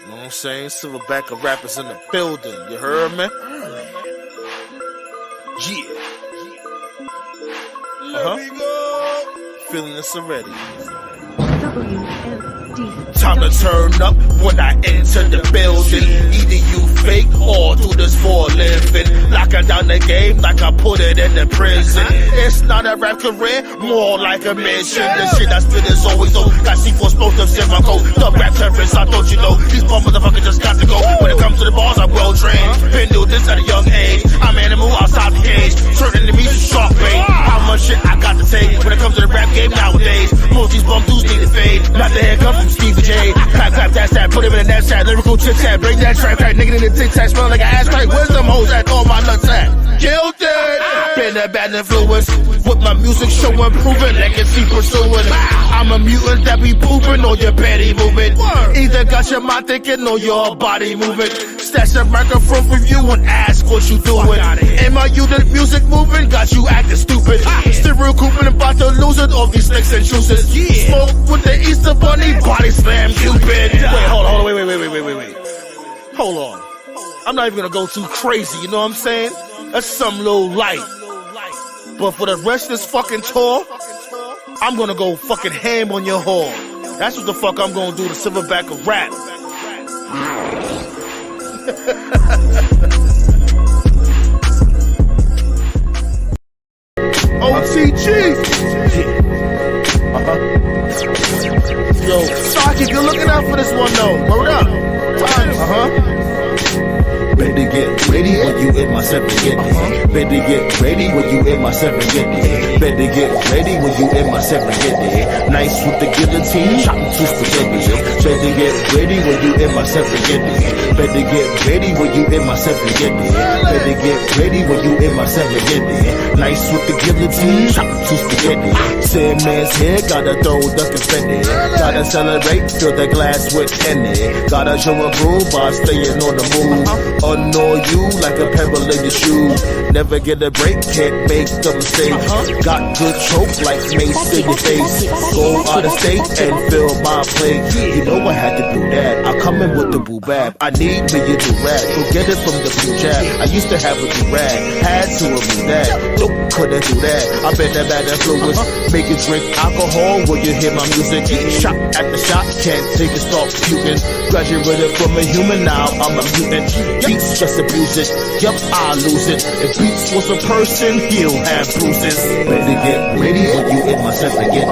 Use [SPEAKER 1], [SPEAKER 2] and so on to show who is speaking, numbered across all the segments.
[SPEAKER 1] You know what I'm saying? Silverback of rappers in the building. You heard me? Yeah. Here we go. Feeling this already. Time to turn up when I enter the building. Either you fake or do this for a living. Locking down the game like I put it in the prison. It's not a rap career, more like a mission. The shit I spit is always though. Got C4 explosives in my coat. The rap terrorists, I thought you know. These bum motherfuckers just got to go. When it comes to the bars, I'm well trained. Been doing this at a young age. I'm animal outside the cage. Turning enemies to shark bait. How much shit I got to take when it comes to the rap game nowadays. Most these bum dudes need to fade. Not the head come from Stevie J. Clap, clap, that, put him in that chat. Lyrical chit chat, break that track, nigga in the tic tac, smell like an ass crack. Where's them hoes at? All my nuts at? Killed it. Been a bad influence with my music showing, proving legacy pursuing. I'm a mutant that be pooping or your petty movement. Either got your mind thinking or your body moving. Stash the microphone from you and ask what you doing. Am I you the music moving? Got you acting stupid. Still recouping about to lose it. All these sticks and juices. Smoke with the Easter Bunny, body slam Cupid. Wait, hold on, wait. Hold on. I'm not even gonna go too crazy, you know what I'm saying? That's some little light. But for the rest of this fucking tour, I'm gonna go fucking ham on your whore. That's what the fuck I'm gonna do to Silverback of rap. OTG. Yo, Saki, you're looking out for this one though. Word up.
[SPEAKER 2] Better get ready when you in my 750. Better get ready when you in my 750. Better get ready when you in my 750. Nice with the guillotine, chopping two spaghetti. Better get ready when you in my 750. Better get ready when you in my 750. Better get ready when you in my 750. Nice with the guillotine, chopping two spaghetti. Same man's here, gotta throw the confetti. Gotta celebrate, fill the glass with Henny. Gotta show a groove by staying on the move. Annoy you like a pebble in your shoe. Never get a break, can't make the mistake. Got good choke like mace in your face. Go out of state and fill my plate. You know I had to do that. I come in with the boo bap. I need me a new rap. Go get it from the blue jab. I used to have a new rag. Had to remove that. Nope, couldn't do that. I been that bad influence. Make you drink alcohol when you hear my music. Shot at the shot, can't take it, stop puking. Graduated from a human, now I'm a mutant. Beats just abuse it. Yup, I lose it. If Beats was a person, he'll have bruises. Better get ready when you in my 750.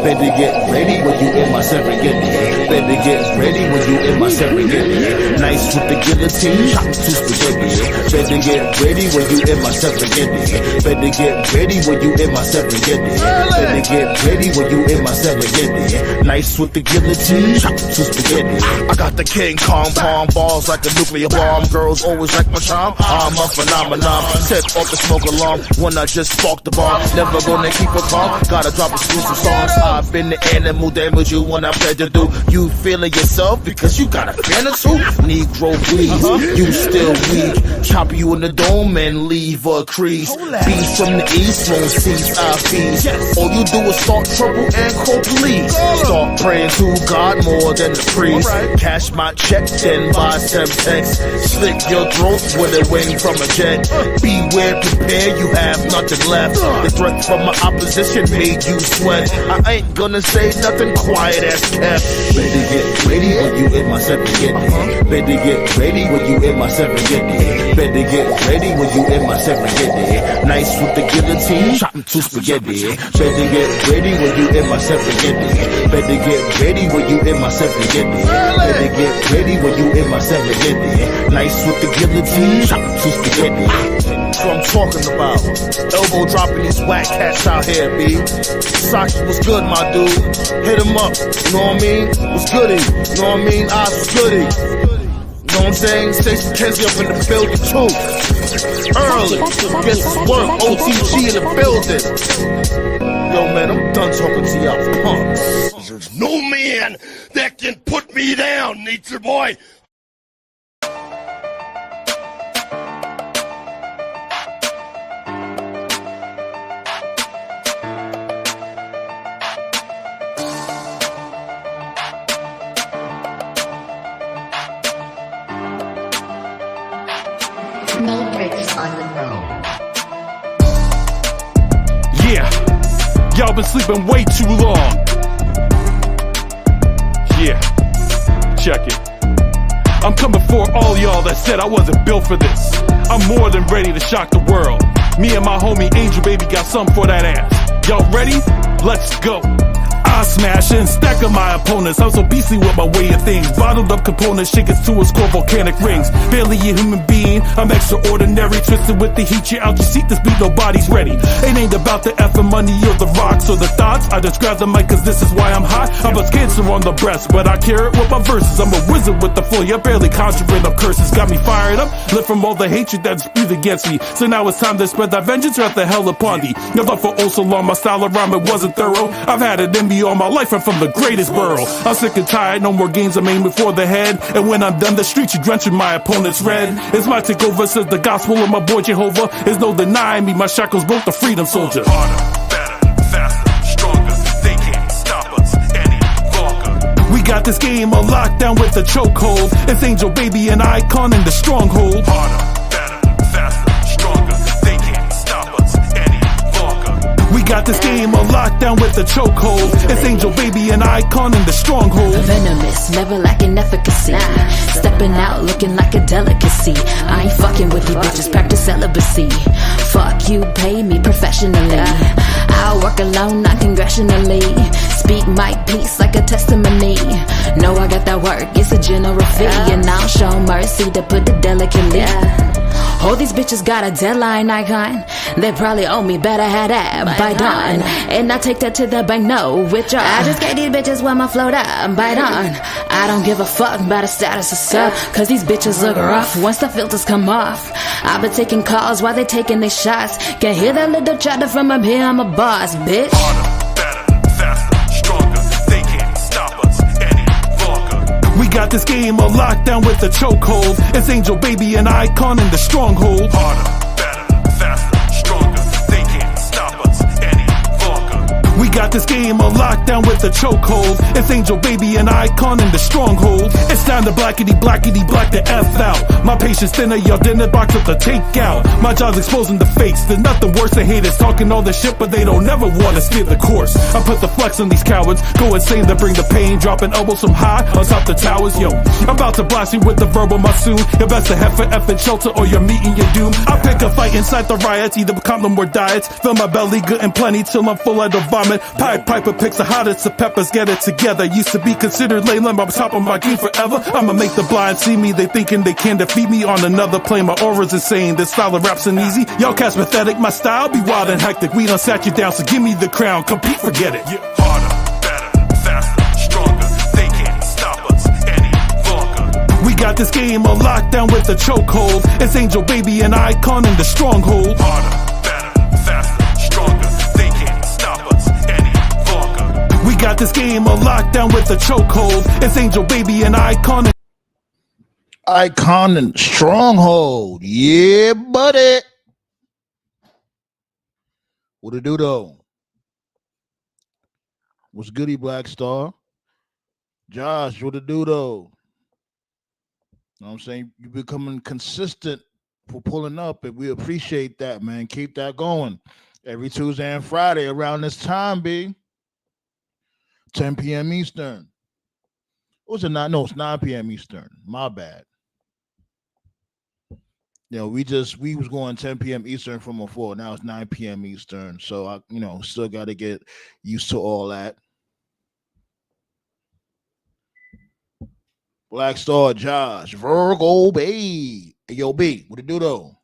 [SPEAKER 2] Better get ready when you in my 750. Better get ready when you in my 750. Nice with the guillotine, chop two spaghetti. Better get ready when you in my 750. Better get ready when you in my 750. Better get ready when you in my 750. Nice with the guillotine, chop two spaghetti. I got the King Kong palm balls like a nuclear bomb. Girls always like my charm. I'm a phenomenon. Set off the smoke alarm when I just spark the bomb. Never gonna keep it calm. Gotta drop exclusive songs. I've been the animal damage you when I play to do. You feeling yourself because you got a fan or two. Negro please, you still weak. Chop you in the dome and leave a crease. Beast from the east won't cease our feast. All you do is start trouble and call police. Start praying to God more than the priest. Cash my check, then buy some text. Slit your throat with a wing from a jet. Beware, prepare, you have nothing left. The threat from my opposition made you sweat. I ain't gonna say nothing, quiet as kept. Better get ready when you in my 750. Better get ready when you in my 750. Better get ready when you in my 750. Nice with the guillotine, chopping two spaghetti. Better get ready when you in my 750. Better get ready when you in my 750. Better get ready when you in my 750. Nice with the guillotine, chopping two spaghetti. That's what I'm talking about. Elbow dropping these whack cats out here, B. Saki was good, my dude. Hit him up, you know what I mean? Was goody, you know what I mean? Oz was goody. You know what I'm saying? Stacey Kenzie up in the building too. Early, get some work. OTG in the building. Yo, man, I'm done talking to y'all punks.
[SPEAKER 3] There's no man that can put me down, Nature Boy.
[SPEAKER 4] No brakes on the road.
[SPEAKER 5] Yeah, y'all been sleeping way too long. Yeah, check it. I'm coming for all y'all that said I wasn't built for this. I'm more than ready to shock the world. Me and my homie Angel Baby got something for that ass. Y'all ready? Let's go. I smash and stack of my opponents. I'm so beastly with my way of things. Bottled up components, shake it to a score, volcanic rings. Barely a human being, I'm extraordinary. Twisted with the heat, you out your seat, this beat, nobody's ready. It ain't about the effing money or the rocks or the thoughts. I just grab the mic cause this is why I'm hot. I'm a cancer on the breast, but I carry it with my verses. I'm a wizard with the flow, you're barely conjuring up curses. Got me fired up, lit from all the hatred that's spewed against me. So now it's time to spread that vengeance, wrath the hell upon thee. Never for oh so long, my style of rhyme, it wasn't thorough. I've had it in me all my life, I'm from the greatest borough. I'm sick and tired, no more games, I'm aiming for the head. And when I'm done, the streets you drenching my opponent's red. It's my takeover, says the gospel of my boy Jehovah. There's no denying me, my shackles broke the freedom soldier. Harder, better, faster, stronger, they can't stop us any longer. We got this game on lockdown with the chokehold. It's Angel Baby, an icon in the stronghold. Harder, better, faster, stronger, they can't stop us any longer. We got this game on lockdown with the chokehold. It's Angel Baby, an icon in the stronghold.
[SPEAKER 6] Venomous, never lacking efficacy. Stepping out looking like a delicacy. I ain't fucking with these bitches, practice celibacy. Fuck you, pay me professionally. I'll work alone, not congressionally. Speak my peace like a testimony. No, I got that work, it's a general fee. And I'll show mercy to put it delicately. All these bitches got a deadline icon. They probably owe me, better have that by dawn. And I take that to the bank, no withdraw. I just gave these bitches one my float up, bite on. I don't give a fuck about the status of sub, cause these bitches look rough once the filters come off. I've been taking calls while they taking their shots. Can hear that little chatter from up here, I'm a boss, bitch.
[SPEAKER 5] Harder, better, faster, stronger, they can't stop us any longer. We got this game on lockdown with the chokehold. It's Angel Baby, an icon in the stronghold. Harder, better, faster, stronger, they can't stop us any longer. We got this game on lockdown with the chokehold. It's Angel Baby, an icon in the stronghold. It's time to blackity black the F out. My patience thinner, y'all dinner box up the takeout. My job's exposing the fakes. There's nothing worse than haters talking all the shit, but they don't never wanna steer the course. I put the flex on these cowards, go insane to bring the pain, dropping elbows from high on top the towers. Yo, I'm about to blast you with the verbal monsoon. You best to head for effing shelter or you're meeting your doom. I pick a fight inside the riots, either become them or diets. Fill my belly good and plenty till I'm full out of vomit. Piper picks the hottest of peppers, get it together. Used to be considered lame, I'm top of my game forever. I'ma make the blind see me, they thinking they can defeat me on another plane. My aura's insane, this style of rap's an easy. Y'all cats pathetic, my style be wild and hectic. We done sat you down, so give me the crown, compete, forget it. Yeah. Harder, better, faster, stronger, they can't stop us any longer. We got this game on lockdown with the chokehold. It's Angel Baby, an icon in the stronghold. Harder, better, faster, stronger, they can't stop us any longer. We got this game on lockdown with the chokehold. It's Angel Baby, an icon.
[SPEAKER 2] Icon and stronghold. Yeah, buddy. What it do though? What's goody, Black Star? Josh, what it do though? Know what I'm saying? You're becoming consistent for pulling up, and we appreciate that, man. Keep that going. Every Tuesday and Friday around this time, B. 10 p.m. Eastern. Was it not? No, it's 9 p.m. Eastern. My bad. You know, we was going 10 p.m. Eastern from before. Now it's 9 p.m. Eastern. So I, still got to get used to all that. Black Star, Josh, Virgo, B. Hey, yo, B, what it do though?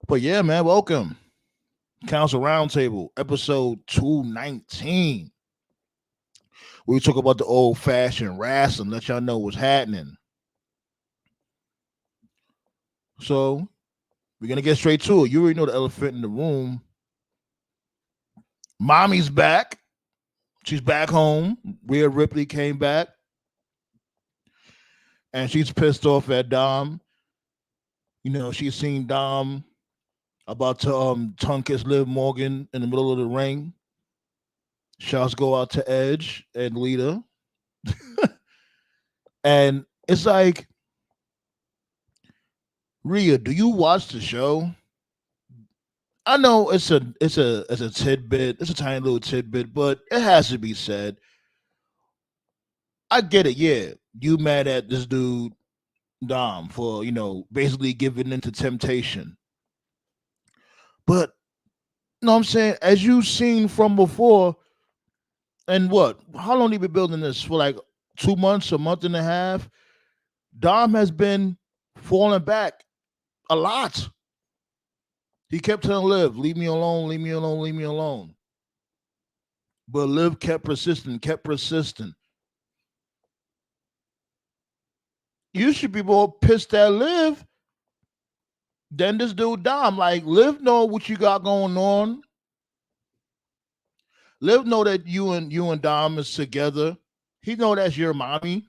[SPEAKER 2] But yeah, man, welcome. Council Roundtable, episode 219. We talk about the old-fashioned wrestling, let y'all know what's happening. So, we're going to get straight to it. You already know the elephant in the room. Mami's back. She's back home. Rhea Ripley came back. And she's pissed off at Dom. She's seen Dom about to tongue kiss Liv Morgan in the middle of the ring. Shouts go out to Edge and Lita. And it's like, Rhea, do you watch the show? I know it's a tidbit, it's a tiny little tidbit, but it has to be said. I get it, yeah. You mad at this dude Dom for basically giving into temptation, but no, I'm saying as you've seen from before, and what? How long he been building this for? Like 2 months, a month and a half. Dom has been falling back a lot. He kept telling Liv, "Leave me alone, leave me alone, leave me alone." But Liv kept persistent, kept persistent. You should be more pissed at Liv than this dude Dom. Like Liv know what you got going on. Liv know that you and Dom is together. He know that's your mommy.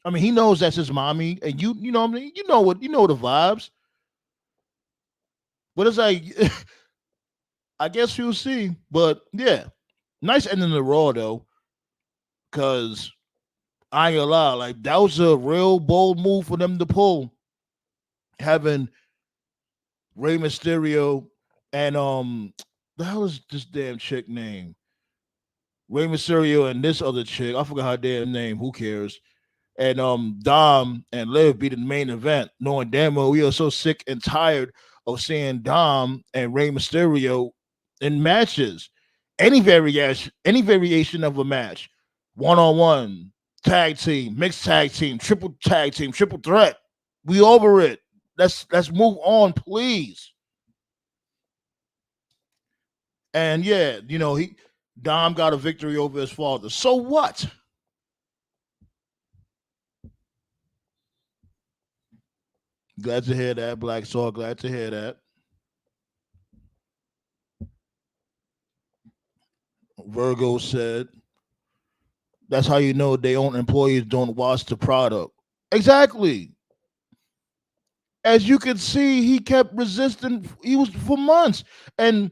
[SPEAKER 2] I mean, he knows that's his mommy, and you know what I mean. You know the vibes. But it's like, I guess you'll see. But yeah, nice ending the Raw though, because I ain't gonna lie, like that was a real bold move for them to pull, having Rey Mysterio and the hell is this damn chick name? Rey Mysterio and this other chick, I forgot her damn name. Who cares? And Dom and Liv be the main event, knowing damn well we are so sick and tired of seeing Dom and Rey Mysterio in matches. Any variation of a match, 1-on-1, tag team, mixed tag team, triple tag team, triple threat. We over it. Let's move on, please. And yeah, he Dom got a victory over his father. So what? Glad to hear that, Black Saw. Glad to hear that. Virgo said, that's how you know they own employees don't watch the product. Exactly. As you can see, he kept resisting. He was for months. And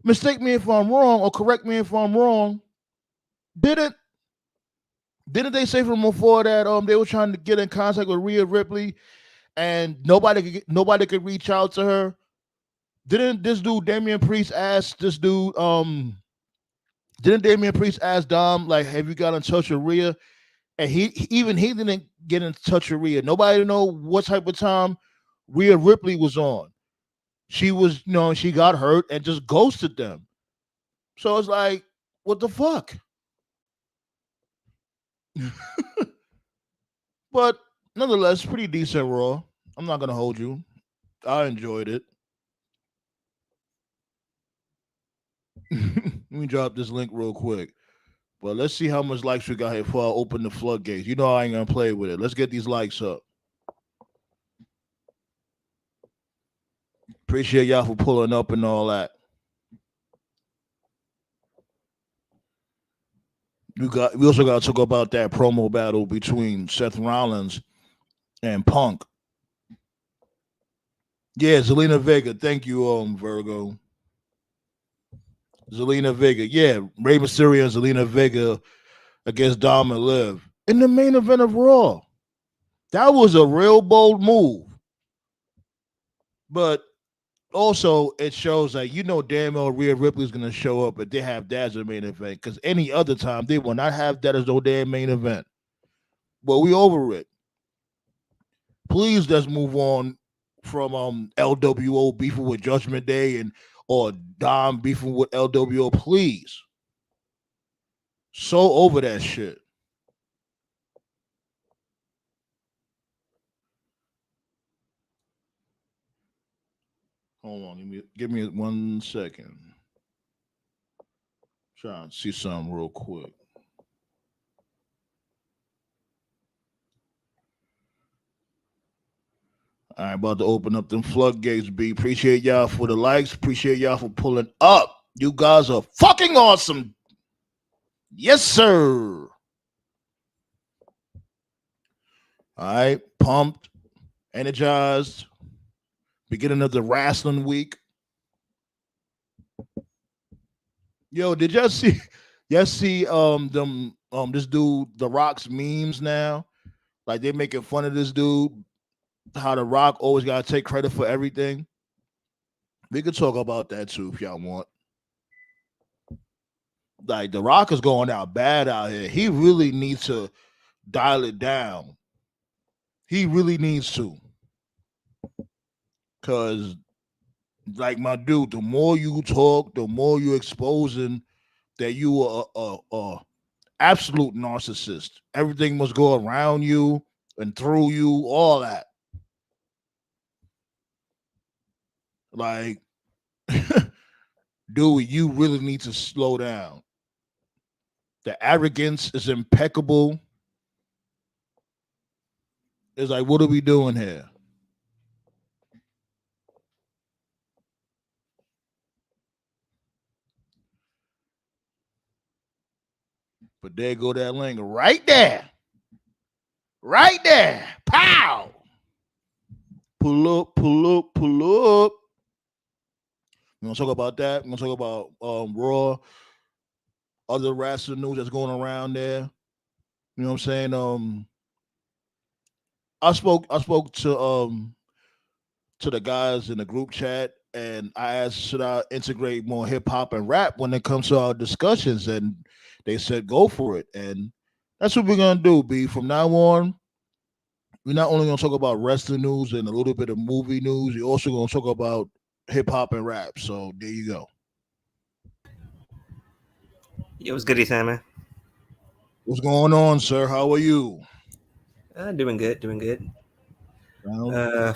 [SPEAKER 2] mistake me if I'm wrong, or correct me if I'm wrong. Didn't didn't they say from before that they were trying to get in contact with Rhea Ripley and nobody could reach out to her? Didn't this dude Damian Priest ask this dude didn't Damian Priest ask Dom, like, have you got in touch with Rhea? And he didn't get in touch with Rhea. Nobody know what type of time Rhea Ripley was on. She was, she got hurt and just ghosted them. So it's like, what the fuck? But nonetheless, pretty decent Raw. I'm not gonna hold you. I enjoyed it. Let me drop this link real quick. But let's see how much likes we got here before I open the floodgates. You know I ain't gonna play with it. Let's get these likes up. Appreciate y'all for pulling up and all that. We also got to talk about that promo battle between Seth Rollins and Punk. Yeah, Zelina Vega. Thank you, Virgo. Zelina Vega. Yeah, Rey Mysterio and Zelina Vega against Dom and Liv in the main event of Raw. That was a real bold move. But also, it shows that damn well Rhea Ripley's going to show up, but they have that as the main event. Because any other time, they will not have that as no damn main event. But we over it. Please, let's move on from LWO beefing with Judgment Day or Dom beefing with LWO. Please. So over that shit. Hold on, give me 1 second. Trying to see something real quick. All right, about to open up them floodgates, B. Appreciate y'all for the likes. Appreciate y'all for pulling up. You guys are fucking awesome. Yes, sir. All right, pumped, energized. Beginning of the wrestling week. Yo, did y'all see? Y'all see them this dude The Rock's memes now, Like they making fun of this dude, how The Rock always gotta take credit for everything. We could talk about that too if y'all want. Like The Rock is going out bad out here. He really needs to dial it down. He really needs to. Cause like my dude, the more you talk, the more you exposing that you are a absolute narcissist. Everything must go around you and through you, all that. Like, dude, you really need to slow down. The arrogance is impeccable. It's like, what are we doing here? But there go that link right there. Right there. Pow. Pull up, pull up, pull up. We're gonna talk about that. We're gonna talk about Raw, other wrestling news that's going around there. You know what I'm saying? I spoke to the guys in the group chat and I asked should I integrate more hip hop and rap when it comes to our discussions, and they said go for it. And that's what we're gonna do, B. From now on, we're not only gonna talk about wrestling news and a little bit of movie news, we're also gonna talk about hip hop and rap. So there you go.
[SPEAKER 7] It was goody time, man.
[SPEAKER 2] What's going on, sir? How are you?
[SPEAKER 7] Doing good, doing good.
[SPEAKER 2] Well,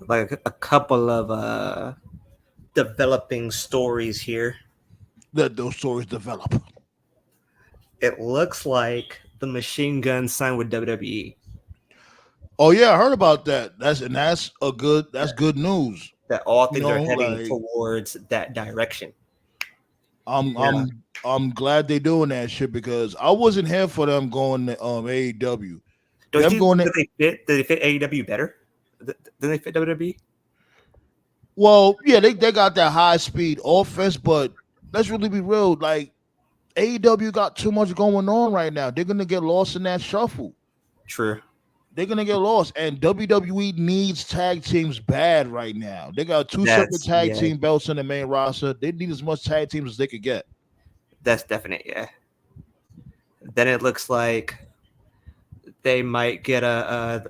[SPEAKER 7] Like a couple of developing stories here.
[SPEAKER 2] let those stories develop.
[SPEAKER 7] It looks like the Machine Gun signed with WWE.
[SPEAKER 2] Oh yeah, I heard about that. That's good news.
[SPEAKER 7] That all
[SPEAKER 2] You
[SPEAKER 7] things are
[SPEAKER 2] know,
[SPEAKER 7] heading
[SPEAKER 2] like
[SPEAKER 7] towards that direction.
[SPEAKER 2] I'm
[SPEAKER 7] Yeah.
[SPEAKER 2] I'm I'm glad they're doing that shit because I wasn't here for them going to AEW.
[SPEAKER 7] Don't you
[SPEAKER 2] Them
[SPEAKER 7] think
[SPEAKER 2] going to
[SPEAKER 7] that they fit AEW better than they fit WWE?
[SPEAKER 2] well, yeah, they got that high speed offense, but let's really be real. Like AEW got too much going on right now. They're gonna get lost in that shuffle.
[SPEAKER 7] True.
[SPEAKER 2] They're gonna get lost, and WWE needs tag teams bad right now. They got two separate
[SPEAKER 7] That's
[SPEAKER 2] tag
[SPEAKER 7] yeah.
[SPEAKER 2] team belts in the main roster. They need as much tag teams as they could get.
[SPEAKER 7] That's definite. Yeah. Then it looks like they might get a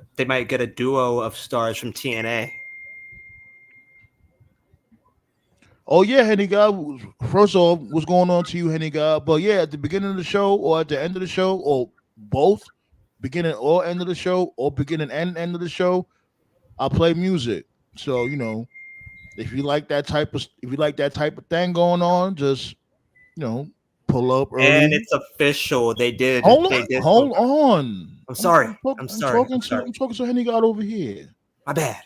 [SPEAKER 7] duo of stars from TNA.
[SPEAKER 2] Oh yeah, Henny God. First off, what's going on to you, Henny God? But yeah, at the beginning of the show or at the end of the show, or both, beginning or end of the show, or beginning and end of the show, I play music. So if you like that type of thing going on, just you know, pull up
[SPEAKER 7] And
[SPEAKER 2] early.
[SPEAKER 7] it's official. They did.
[SPEAKER 2] Hold
[SPEAKER 7] They
[SPEAKER 2] on,
[SPEAKER 7] did.
[SPEAKER 2] hold on.
[SPEAKER 7] I'm sorry. I'm
[SPEAKER 2] I'm
[SPEAKER 7] sorry.
[SPEAKER 2] talking
[SPEAKER 7] I'm
[SPEAKER 2] to
[SPEAKER 7] sorry.
[SPEAKER 2] Henny God over here.
[SPEAKER 7] My bad.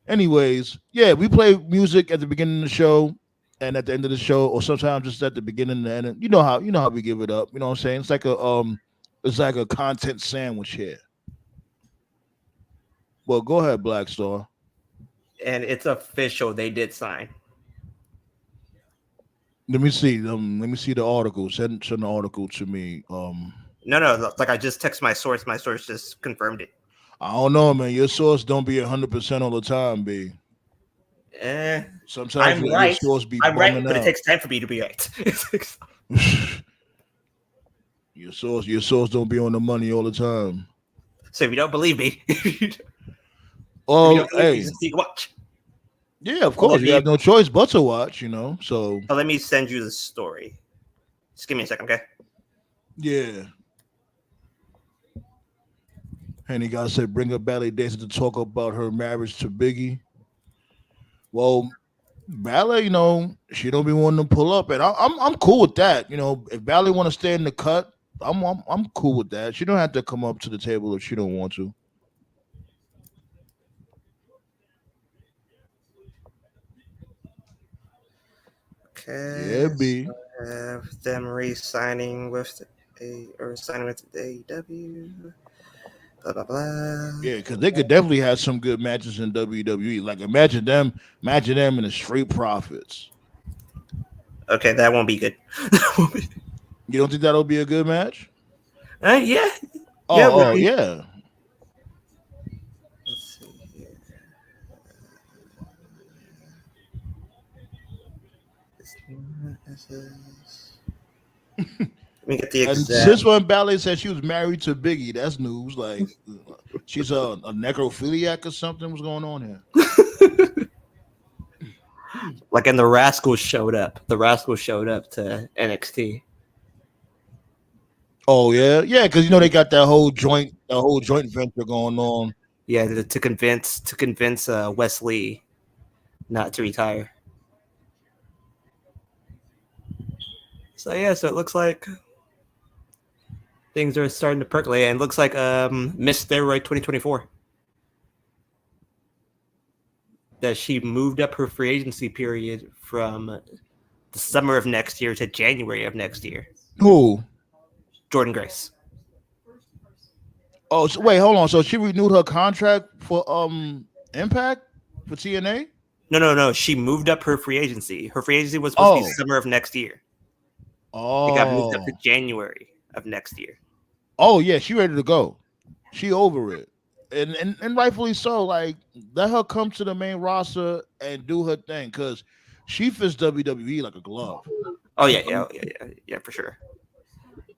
[SPEAKER 2] Anyways, yeah, we play music at the beginning of the show and at the end of the show, or sometimes just at the beginning and the end. You know how we give it up. You know what I'm saying? It's like a content sandwich here. Well, go ahead, Black Star.
[SPEAKER 7] And it's official. They did sign.
[SPEAKER 2] Let me see. Let me see the article. Send the article to me.
[SPEAKER 7] No. Like I just text my source. My source just confirmed it.
[SPEAKER 2] I don't know, man. Your source don't be 100% all the time, B. Sometimes
[SPEAKER 7] I'm
[SPEAKER 2] your
[SPEAKER 7] right.
[SPEAKER 2] source be
[SPEAKER 7] I'm right,
[SPEAKER 2] bumming
[SPEAKER 7] but it
[SPEAKER 2] out.
[SPEAKER 7] takes time for me to be right.
[SPEAKER 2] Your source don't be on the money all the time.
[SPEAKER 7] So if you don't believe me, if you
[SPEAKER 2] Oh,
[SPEAKER 7] don't believe me,
[SPEAKER 2] hey,
[SPEAKER 7] just see watch.
[SPEAKER 2] yeah, of course. You have no choice but to watch, you know. So
[SPEAKER 7] Let me send you the story. Just give me a second, okay?
[SPEAKER 2] yeah. Henny God said, bring up Ballet Dancer to talk about her marriage to Biggie. Well, Ballet, you know, she don't be wanting to pull up, and I'm cool with that. You know, if Ballet want to stay in the cut, I'm cool with that. She don't have to come up to the table if she don't want to. Yeah,
[SPEAKER 7] Okay.
[SPEAKER 2] B.
[SPEAKER 7] Have them re-signing with signing with the AEW. Blah blah blah.
[SPEAKER 2] Yeah, because they could definitely have some good matches in WWE. Like imagine them in the Street Profits.
[SPEAKER 7] Okay, that won't be good.
[SPEAKER 2] You don't think that'll be a good match?
[SPEAKER 7] Yeah,
[SPEAKER 2] Oh, yeah.
[SPEAKER 7] Let's see here. Let me get the
[SPEAKER 2] And
[SPEAKER 7] exact.
[SPEAKER 2] since when Ballet said she was married to Biggie, that's news. Like, she's a necrophiliac or something. What's going on here?
[SPEAKER 7] Like, and the Rascals showed up. The Rascals showed up to NXT.
[SPEAKER 2] Oh yeah, yeah, because you know they got that whole joint venture going on.
[SPEAKER 7] Yeah, to convince Wesley not to retire. So yeah, so it looks like things are starting to percolate, and it looks like Miss Steroid 2024 that she moved up her free agency period from the summer of next year to January of next year.
[SPEAKER 2] Who?
[SPEAKER 7] Jordan Grace.
[SPEAKER 2] Oh, so, wait, hold on. So she renewed her contract for Impact for TNA?
[SPEAKER 7] No. She moved up her free agency. Her free agency was supposed to be summer of next year. It got moved up to January of next year.
[SPEAKER 2] Oh yeah, she ready to go. She over it. And rightfully so. Like, let her come to the main roster and do her thing, because she fits WWE like a glove.
[SPEAKER 7] Oh yeah, for sure.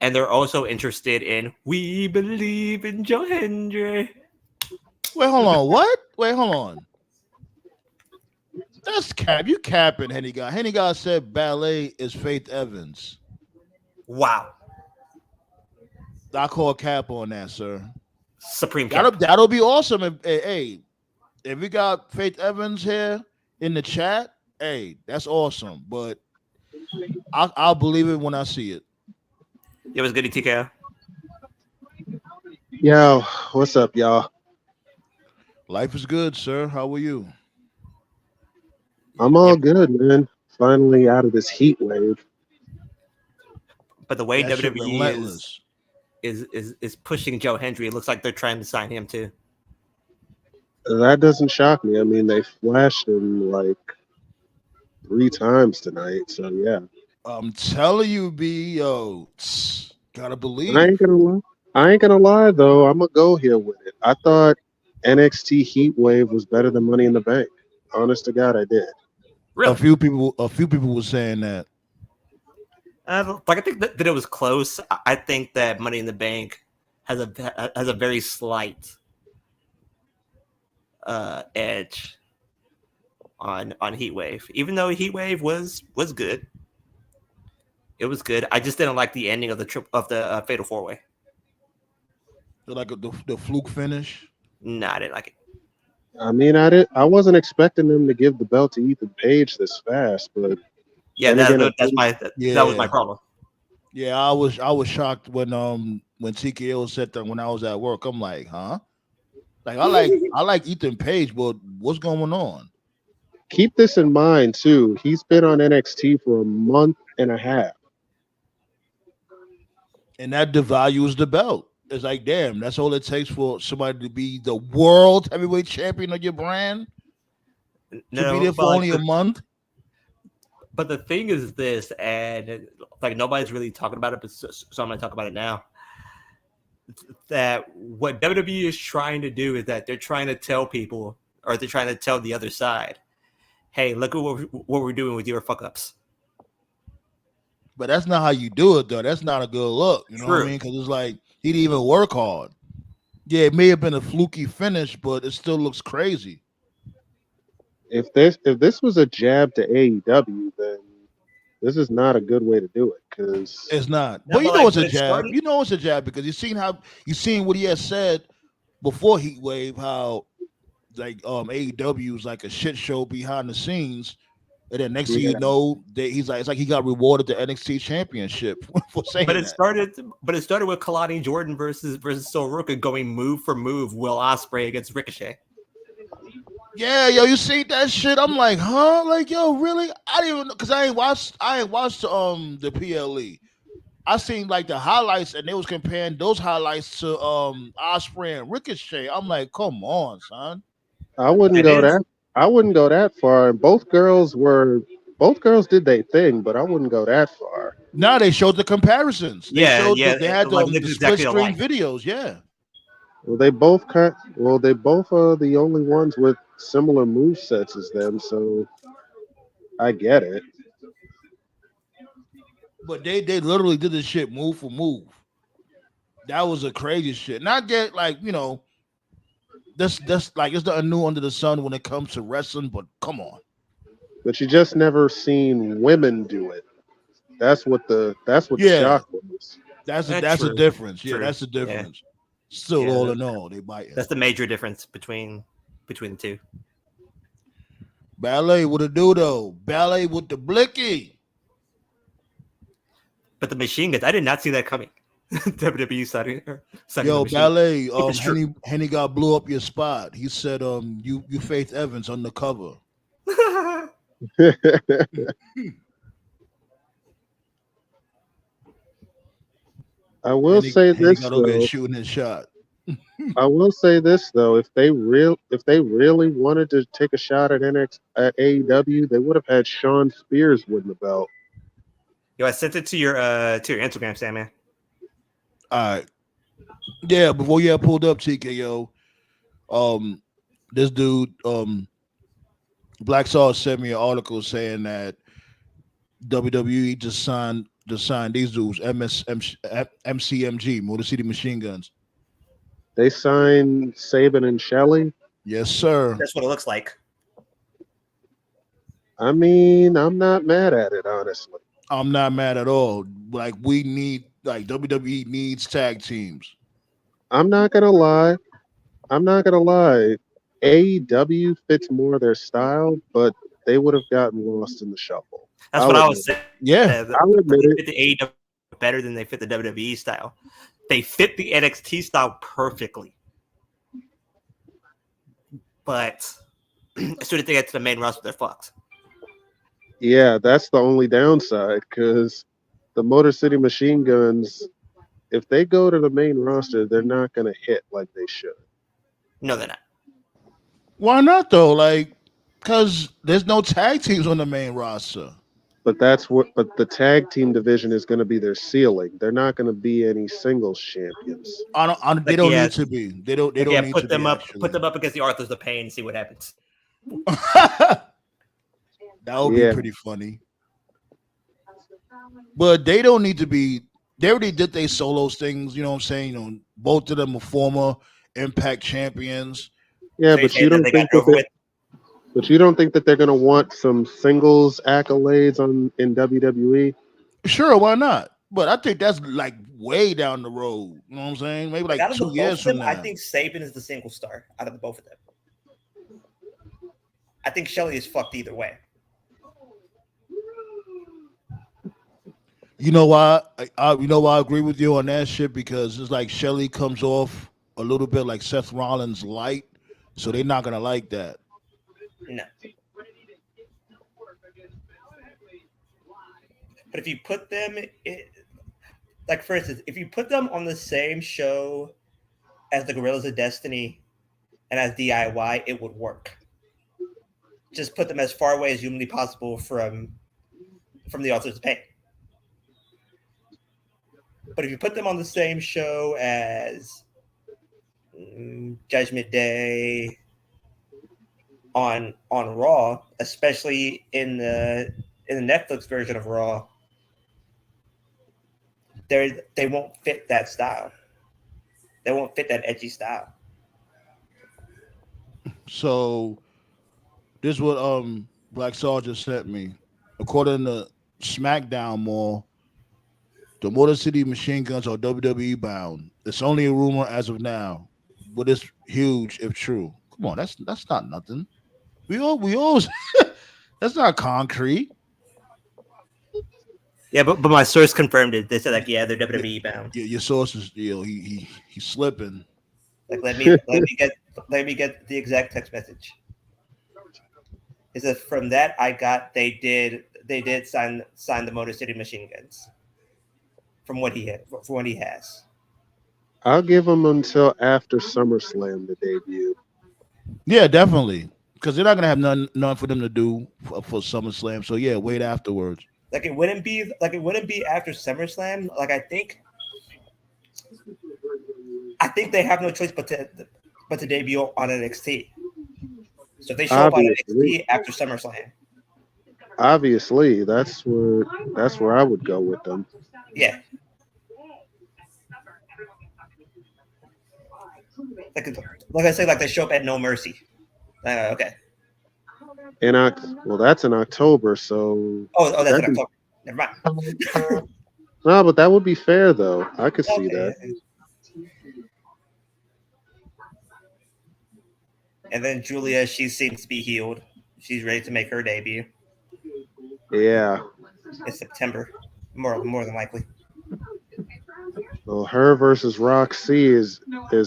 [SPEAKER 7] And they're also interested in We Believe in Joe Hendry.
[SPEAKER 2] Wait, hold on. What? Wait, hold on. That's cap. You capping, Henny Guy. Henny Guy said Ballet is Faith Evans.
[SPEAKER 7] Wow.
[SPEAKER 2] I call cap on that, sir.
[SPEAKER 7] Supreme cap.
[SPEAKER 2] That'll be awesome. If we got Faith Evans here in the chat, hey, that's awesome. But I'll believe it when I see it.
[SPEAKER 7] It was goody TKO.
[SPEAKER 8] Yo, what's up, y'all?
[SPEAKER 2] Life is good, sir. How are you?
[SPEAKER 8] I'm all good, man. Finally out of this heat wave.
[SPEAKER 7] But the way
[SPEAKER 2] That shit
[SPEAKER 7] WWE
[SPEAKER 2] relentless.
[SPEAKER 7] is pushing Joe Hendry, it looks like they're trying to sign him too.
[SPEAKER 8] That doesn't shock me. I mean, they flashed him like 3 times tonight, so yeah.
[SPEAKER 2] I'm telling you, B, yo, gotta believe.
[SPEAKER 8] I ain't gonna lie though. I'm gonna go here with it. I thought NXT Heat Wave was better than Money in the Bank. Honest to God, I did.
[SPEAKER 7] Really?
[SPEAKER 2] A few people were saying that.
[SPEAKER 7] I think that it was close. I think that Money in the Bank has a very slight edge on Heatwave. Even though Heatwave was good, it was good. I just didn't like the ending of the Fatal 4-Way.
[SPEAKER 2] Like the fluke finish.
[SPEAKER 7] No, I didn't like it.
[SPEAKER 8] I mean, I wasn't expecting them to give the belt to Ethan Page this fast, but
[SPEAKER 7] yeah, that was my problem.
[SPEAKER 2] Yeah, I was shocked when TKO said that when I was at work. I'm like, huh? Like I like Ethan Page, but what's going on?
[SPEAKER 8] Keep this in mind too. He's been on NXT for a month and a half,
[SPEAKER 2] and that devalues the belt. It's like, damn, that's all it takes for somebody to be the world heavyweight champion of your brand. To be there for only a month.
[SPEAKER 7] But the thing is this, and like nobody's really talking about it, but so I'm going to talk about it now. That what WWE is trying to do is that they're trying to tell people, or they're trying to tell the other side, hey, look at what we're doing with your fuck ups.
[SPEAKER 2] But that's not how you do it, though. That's not a good look. You know what I mean? Because it's like he didn't even work hard. Yeah, it may have been a fluky finish, but it still looks crazy.
[SPEAKER 8] If this was a jab to AEW, then this is not a good way to do it, because
[SPEAKER 2] it's not. But you know it's a jab. You know it's a jab because you've seen what he has said before Heatwave, how like AEW is like a shit show behind the scenes, and then next thing you know, he's like, it's like he got rewarded the NXT championship for saying
[SPEAKER 7] But it
[SPEAKER 2] that.
[SPEAKER 7] started with Kalani Jordan versus Soroka going move for move, Will Ospreay against Ricochet.
[SPEAKER 2] Yeah, yo, you see that shit? I'm like, huh? Like, yo, really? I didn't even know, because I ain't watched the PLE. I seen like the highlights, and they was comparing those highlights to Ospreay and Ricochet. I'm like, come on, son.
[SPEAKER 8] I wouldn't go that far. And both girls were both girls did their thing, but I wouldn't go that far.
[SPEAKER 9] Now they showed the comparisons. They
[SPEAKER 7] Yeah,
[SPEAKER 9] showed
[SPEAKER 7] yeah,
[SPEAKER 9] they had
[SPEAKER 7] like
[SPEAKER 9] the
[SPEAKER 7] looks
[SPEAKER 9] split
[SPEAKER 7] exactly
[SPEAKER 9] screen
[SPEAKER 7] alike.
[SPEAKER 9] videos. Yeah.
[SPEAKER 8] Well, they both are the only ones with similar move sets as them, so I get it.
[SPEAKER 9] But they literally did this shit move for move. That was a crazy shit. Not that like that's like it's nothing new under the sun when it comes to wrestling. But come on,
[SPEAKER 8] But you just never seen women do it. That's what the
[SPEAKER 9] yeah,
[SPEAKER 8] shock was.
[SPEAKER 9] that's a
[SPEAKER 7] True,
[SPEAKER 9] difference. Yeah,
[SPEAKER 7] true.
[SPEAKER 9] that's the
[SPEAKER 7] Yeah,
[SPEAKER 9] difference. Still,
[SPEAKER 7] yeah.
[SPEAKER 9] all in all, they biting.
[SPEAKER 7] That's the major difference between the two.
[SPEAKER 9] Ballet with a do though. Ballet with the blicky.
[SPEAKER 7] But the machine guns, I did not see that coming. WWE signing the
[SPEAKER 9] Yo,
[SPEAKER 7] machine.
[SPEAKER 9] Ballet.
[SPEAKER 7] It's true.
[SPEAKER 9] Henny got blew up your spot. He said, you Faith Evans undercover.
[SPEAKER 8] I will say
[SPEAKER 9] Henny
[SPEAKER 8] this
[SPEAKER 9] got over there
[SPEAKER 8] though.
[SPEAKER 9] shooting his shot.
[SPEAKER 8] I will say this though. If they really wanted to take a shot at AEW, they would have had Shawn Spears win the belt.
[SPEAKER 7] Yo, I sent it to your Instagram, Sam, man.
[SPEAKER 9] All right. Yeah, before you had pulled up, TKO, this dude, Black Sauce sent me an article saying that WWE just signed these dudes, MCMG, Motor City Machine Guns.
[SPEAKER 8] They signed Saban and Shelley.
[SPEAKER 9] Yes, sir.
[SPEAKER 7] That's what it looks like.
[SPEAKER 8] I mean, I'm not mad at it, honestly.
[SPEAKER 9] I'm not mad at all. Like WWE needs tag teams.
[SPEAKER 8] I'm not gonna lie. AEW fits more their style, but they would have gotten lost in the shuffle.
[SPEAKER 7] That's what I was saying.
[SPEAKER 9] Yeah,
[SPEAKER 8] I'll admit
[SPEAKER 7] They
[SPEAKER 8] it.
[SPEAKER 7] fit the AEW better than they fit the WWE style. They fit the NXT style perfectly. But as soon as they get to the main roster, they're fucked.
[SPEAKER 8] Yeah, that's the only downside because the Motor City Machine Guns, if they go to the main roster, they're not going to hit like they should.
[SPEAKER 7] No, they're not.
[SPEAKER 9] why not though? Like, because there's no tag teams on the main roster.
[SPEAKER 8] But the tag team division is going to be their ceiling. They're not going to be any singles champions.
[SPEAKER 9] They don't need to be. They don't need
[SPEAKER 7] put
[SPEAKER 9] to
[SPEAKER 7] them
[SPEAKER 9] be,
[SPEAKER 7] up.
[SPEAKER 9] actually.
[SPEAKER 7] Put them up against the Arthurs of Pain and see what happens.
[SPEAKER 9] That would be pretty funny. But they don't need to be. They already did their solos things. You know what I'm saying? You know, both of them are former Impact champions.
[SPEAKER 8] Yeah,
[SPEAKER 7] So
[SPEAKER 8] but
[SPEAKER 7] saying
[SPEAKER 8] you don't
[SPEAKER 7] they
[SPEAKER 8] think
[SPEAKER 7] got over with?
[SPEAKER 8] but you don't think that they're going to want some singles accolades in WWE?
[SPEAKER 9] Sure, why not? But I think that's like way down the road. You know what I'm saying? Maybe like
[SPEAKER 7] Out of the
[SPEAKER 9] 2
[SPEAKER 7] both
[SPEAKER 9] years
[SPEAKER 7] of them,
[SPEAKER 9] from now.
[SPEAKER 7] I think Saban is the single star out of the both of them. I think Shelley is fucked either way.
[SPEAKER 9] You know why? I agree with you on that shit, because it's like Shelly comes off a little bit like Seth Rollins light, so they're not gonna like that.
[SPEAKER 7] No. But if you put them, like for instance, if you put them on the same show as the Gorillas of Destiny and as DIY, it would work. Just put them as far away as humanly possible from the Authors of Pain. But if you put them on the same show as Judgment Day on Raw, especially in the Netflix version of Raw, they won't fit that style. They won't fit that edgy style.
[SPEAKER 9] So this is what Black Soldier sent me. According to SmackDown Mall, the Motor City Machine Guns are WWE bound. It's only a rumor as of now, but it's huge if true. Come on, that's not nothing. We all that's not concrete.
[SPEAKER 7] Yeah, but my source confirmed it. They said like, yeah, they're WWE bound.
[SPEAKER 9] Yeah, your source is he's slipping.
[SPEAKER 7] Like let me get the exact text message. Is that from that I got they did sign the Motor City Machine Guns from what he has.
[SPEAKER 8] I'll give them until after SummerSlam to debut.
[SPEAKER 9] Yeah, definitely. because they're not gonna have none for them to do for SummerSlam. So yeah, wait afterwards.
[SPEAKER 7] Like it wouldn't be after SummerSlam. Like I think they have no choice but to debut on NXT. So if they show up on NXT after SummerSlam.
[SPEAKER 8] Obviously, that's where I would go with them.
[SPEAKER 7] Yeah. Like I say, like they show up at No Mercy. Okay.
[SPEAKER 8] Well, that's in October, so.
[SPEAKER 7] Oh, that's in October. Never mind.
[SPEAKER 8] No, but that would be fair, though. I could see that.
[SPEAKER 7] And then Julia, she seems to be healed. She's ready to make her debut.
[SPEAKER 8] Yeah.
[SPEAKER 7] In September, more than likely.
[SPEAKER 8] Well, her versus Roxy is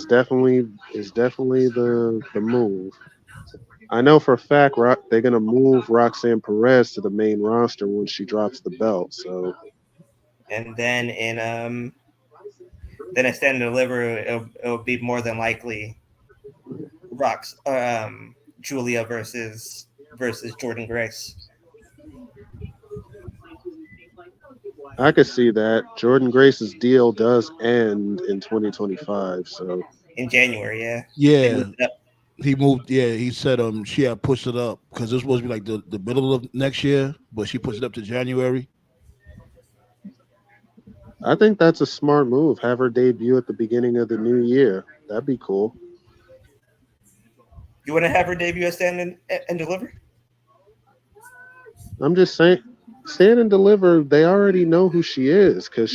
[SPEAKER 8] definitely the move. I know for a fact they're gonna move Roxanne Perez to the main roster when she drops the belt. So.
[SPEAKER 7] And then in Stand and Deliver, it'll be more than likely Julia versus Jordan Grace.
[SPEAKER 8] I could see that. Jordan Grace's deal does end in 2025, so
[SPEAKER 7] in January, yeah.
[SPEAKER 9] Yeah. He moved. Yeah, he said she had pushed it up because this was supposed to be like the middle of next year, but she pushed it up to January.
[SPEAKER 8] I think that's a smart move. Have her debut at the beginning of the new year. That'd be cool.
[SPEAKER 7] You want to have her debut at Stand and Deliver?
[SPEAKER 8] I'm just saying, Stand and Deliver, they already know who she is because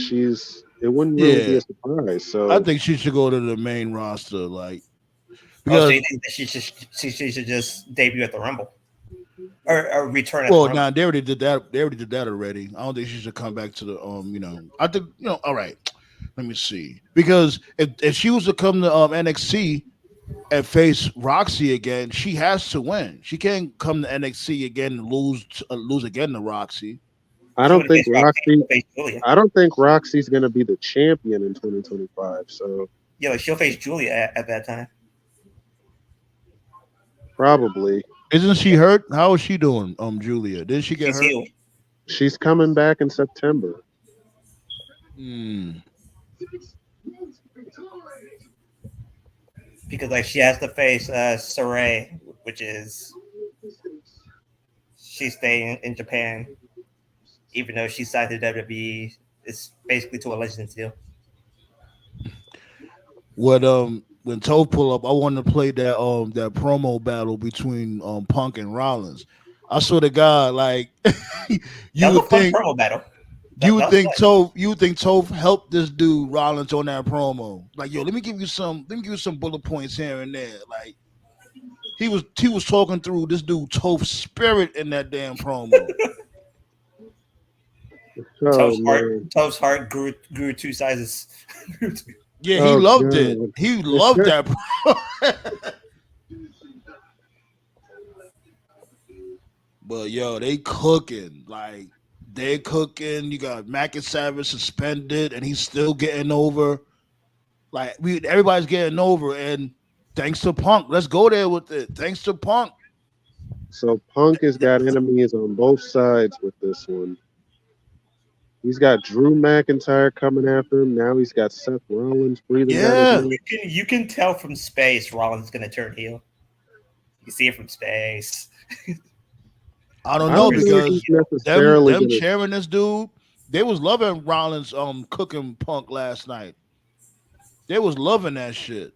[SPEAKER 8] it wouldn't really be a surprise. So
[SPEAKER 9] I think she should go to the main roster, like.
[SPEAKER 7] So you think that she should just debut at the Rumble, or return at the Rumble?
[SPEAKER 9] Well, they already did that. They already did that already. I don't think she should come back to the I think all right. Let me see, because if she was to come to NXT and face Roxy again, she has to win. She can't come to NXT again and lose again to Roxy.
[SPEAKER 8] I don't think Roxy's going to be the champion in 2025. So
[SPEAKER 7] yeah, like she'll face Julia at that time.
[SPEAKER 8] Probably.
[SPEAKER 9] Isn't she hurt? How is she doing, Julia? Did she get hurt?
[SPEAKER 7] Healed.
[SPEAKER 8] She's coming back in September.
[SPEAKER 7] Because like she has to face Saray, which is she's staying in Japan, even though she signed to WWE. It's basically to a Legends deal.
[SPEAKER 9] When Tove pull up, I want to play that promo battle between Punk and Rollins. I swear to God, like you would think
[SPEAKER 7] promo battle.
[SPEAKER 9] You would think Tove helped this dude Rollins on that promo. Like, yo, let me give you some bullet points here and there. Like he was talking through this dude Tove's spirit in that damn promo.
[SPEAKER 7] Tove's heart grew 2 sizes.
[SPEAKER 9] Yeah, he loved it. He loved that. But yo, they cooking. Like they cooking. You got McInSavage suspended, and he's still getting over. Like everybody's getting over, and thanks to Punk. Let's go there with it. Thanks to Punk.
[SPEAKER 8] So Punk has got enemies on both sides with this one. He's got Drew McIntyre coming after him. Now he's got Seth Rollins breathing down his neck.
[SPEAKER 7] You can tell from space Rollins is going to turn heel. You see it from space.
[SPEAKER 9] I don't know because them cheering this dude, they was loving Rollins cooking Punk last night. They was loving that shit.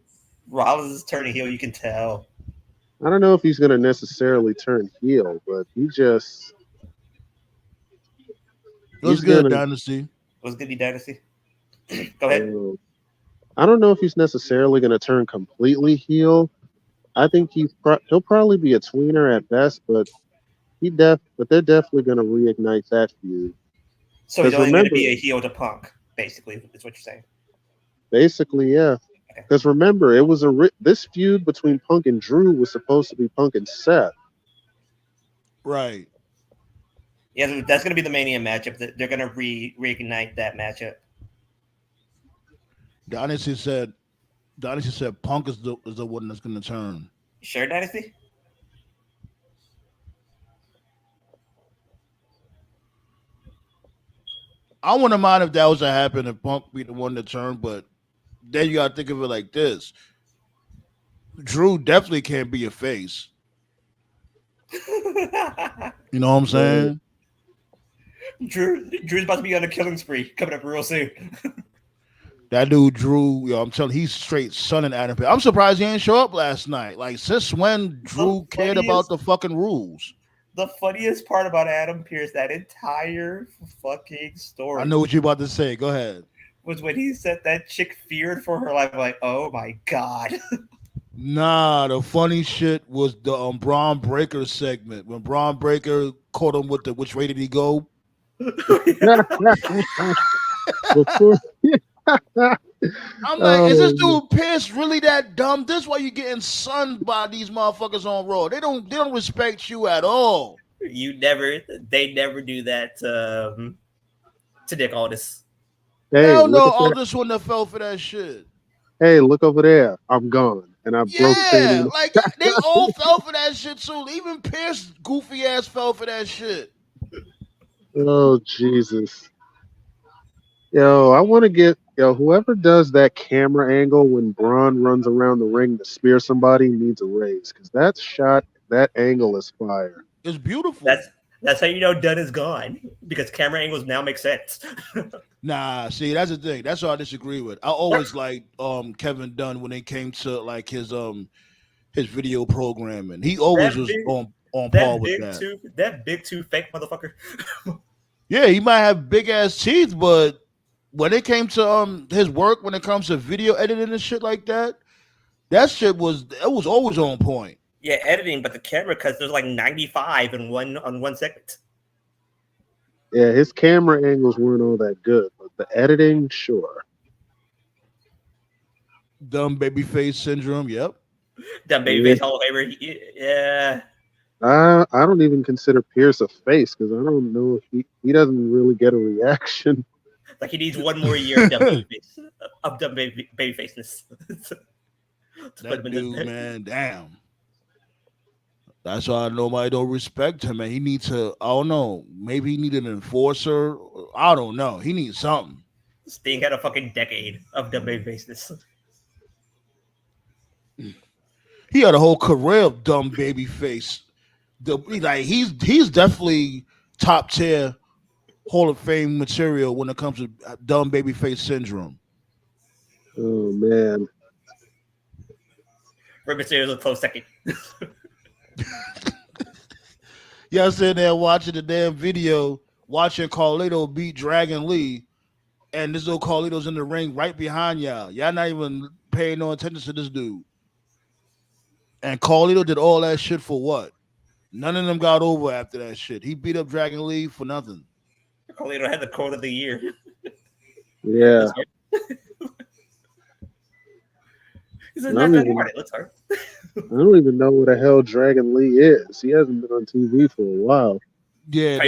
[SPEAKER 7] Rollins is turning heel, you can tell.
[SPEAKER 8] I don't know if he's going to necessarily turn heel, but he just...
[SPEAKER 9] What's good, Dynasty?
[SPEAKER 7] What's good, Dynasty? Go ahead.
[SPEAKER 8] I don't know if he's necessarily going to turn completely heel. I think he'll probably be a tweener at best, but they're definitely going to reignite that feud.
[SPEAKER 7] So he's only going to be a heel to Punk, basically, is what you're saying.
[SPEAKER 8] Basically, yeah. Because remember, it was this feud between Punk and Drew was supposed to be Punk and Seth.
[SPEAKER 9] Right.
[SPEAKER 7] Yeah, that's going to be the Mania matchup. They're going to reignite that matchup.
[SPEAKER 9] Dynasty said Punk is the one that's going to turn.
[SPEAKER 7] Sure, Dynasty?
[SPEAKER 9] I wouldn't mind if that was to happen if Punk be the one to turn, but then you gotta think of it like this. Drew definitely can't be a face. You know what I'm saying?
[SPEAKER 7] Drew's about to be on a killing spree coming up real soon.
[SPEAKER 9] That dude Drew, yo, I'm telling you, he's straight sunning Adam Pearce. I'm surprised he didn't show up last night. Like, since when Drew cared about the fucking rules?
[SPEAKER 7] The funniest part about Adam Pearce, that entire fucking story.
[SPEAKER 9] I know what you're about to say. Go ahead.
[SPEAKER 7] Was when he said that chick feared for her life. Like, oh my God.
[SPEAKER 9] Nah, the funny shit was the Braun Breaker segment. When Braun Breaker caught him with the which way did he go? I'm like, is this dude Pierce really that dumb? This is why you getting sunned by these motherfuckers on Raw. They don't respect you at all.
[SPEAKER 7] They never do that to Nick Aldis.
[SPEAKER 8] Hey,
[SPEAKER 9] hell no, Aldis wouldn't have fell for that shit.
[SPEAKER 8] Hey, look over there. I'm gone. And I broke Sadie.
[SPEAKER 9] Like they all fell for that shit too. Even Pierce goofy ass fell for that shit.
[SPEAKER 8] Oh Jesus. Yo, I want to get whoever does that camera angle when Braun runs around the ring to spear somebody needs a raise, because that angle is fire.
[SPEAKER 9] It's beautiful.
[SPEAKER 7] That's how you know Dunn is gone, because camera angles now make sense.
[SPEAKER 9] Nah, see, that's the thing. That's what I disagree with. I always liked Kevin Dunn when it came to like his video programming. He always was on par with that.
[SPEAKER 7] That big two fake motherfucker.
[SPEAKER 9] Yeah, he might have big ass teeth, but when it came to his work, when it comes to video editing and shit like that, that shit was always on point.
[SPEAKER 7] Yeah, editing, but the camera cuts, there's like 95 on one segment.
[SPEAKER 8] Yeah, his camera angles weren't all that good, but the editing, sure.
[SPEAKER 9] Dumb babyface syndrome, yep.
[SPEAKER 7] Dumb babyface Hall of Famer, yeah.
[SPEAKER 8] I don't even consider Pierce a face, because I don't know if he doesn't really get a reaction.
[SPEAKER 7] Like he needs one more year of dumb babyfaceness.
[SPEAKER 9] That dude, man, damn. That's why nobody don't respect him, man. He needs to, I don't know, maybe he needed an enforcer. I don't know. He needs something.
[SPEAKER 7] Sting had a fucking decade of dumb babyfaceness.
[SPEAKER 9] He had a whole career of dumb baby face. He's definitely top tier Hall of Fame material when it comes to dumb baby face syndrome.
[SPEAKER 8] Oh man.
[SPEAKER 7] Rey Mysterio's a close second.
[SPEAKER 9] Y'all sitting there watching the damn video, watching Carlito beat Dragon Lee, and this little Carlito's in the ring right behind y'all. Y'all not even paying no attention to this dude. And Carlito did all that shit for what? None of them got over after that shit. He beat up Dragon Lee for nothing.
[SPEAKER 7] Carlito had the quote of the year.
[SPEAKER 8] Yeah.
[SPEAKER 7] He's like, not that hard. It looks hard.
[SPEAKER 8] I don't even know what the hell Dragon Lee is. He hasn't been on TV for a while.
[SPEAKER 9] Yeah,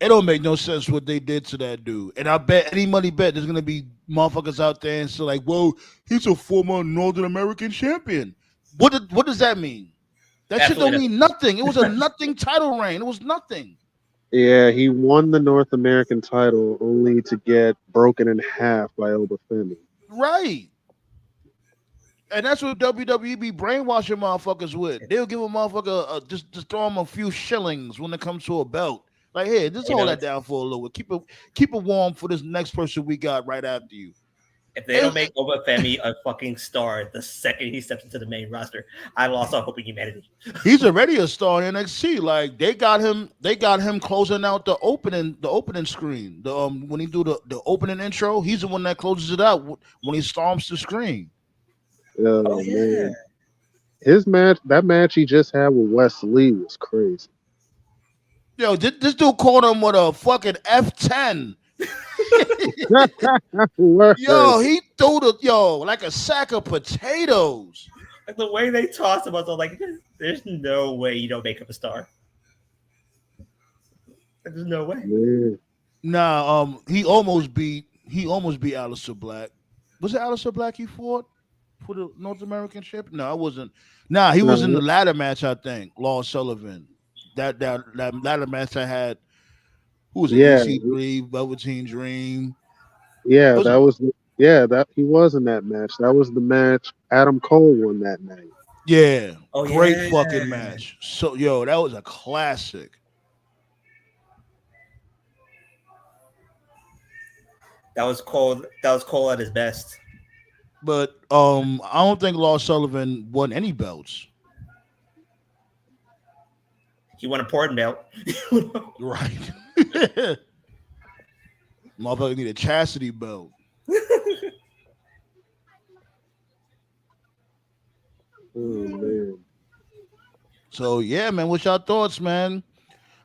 [SPEAKER 9] it don't make no sense what they did to that dude. And I bet any money bet there's gonna be motherfuckers out there and so like, whoa, he's a former Northern American champion. What does that mean? That Absolutely shit don't mean nothing. It was a nothing title reign. It was nothing.
[SPEAKER 8] Yeah, he won the North American title only to get broken in half by Obafemi.
[SPEAKER 9] Right. And that's what WWE be brainwashing motherfuckers with. They'll give a motherfucker just throw him a few shillings when it comes to a belt. Like, hey, just hold that down for a little bit. Keep it warm for this next person we got right after you.
[SPEAKER 7] If they don't make Obafemi a fucking star the second he steps into the main roster, I lost all hope in humanity.
[SPEAKER 9] He's already a star in NXT. Like they got him closing out the opening screen. When he do the opening intro, he's the one that closes it out when he storms the screen.
[SPEAKER 8] Oh yeah. Man. That match he just had with Wes Lee was crazy.
[SPEAKER 9] Yo, this dude called him with a fucking F10. Yo, he threw like a sack of potatoes.
[SPEAKER 7] Like the way they tossed him, I was like, there's no way you don't make him a star. There's no way.
[SPEAKER 8] Yeah.
[SPEAKER 9] Nah, he almost beat Aleister Black. Was it Aleister Black he fought for the North American Championship? No, it wasn't. Nah, he was in the ladder match, I think. Lawrence Sullivan. That ladder match I had Who was it?
[SPEAKER 8] Yeah,
[SPEAKER 9] EC3, Velveteen Dream.
[SPEAKER 8] yeah,
[SPEAKER 9] Was
[SPEAKER 8] that
[SPEAKER 9] it?
[SPEAKER 8] was that he was in that match. That was the match Adam Cole won that night.
[SPEAKER 9] Yeah,
[SPEAKER 7] Oh
[SPEAKER 9] great
[SPEAKER 7] yeah,
[SPEAKER 9] fucking match. So yo, that was a classic.
[SPEAKER 7] that was Cole. That was Cole at his best.
[SPEAKER 9] But I don't think Lars Sullivan won any belts.
[SPEAKER 7] He won a Portland belt.
[SPEAKER 9] Right. Motherfucker need a chastity belt.
[SPEAKER 8] Oh man.
[SPEAKER 9] So yeah, man, what's your thoughts, man?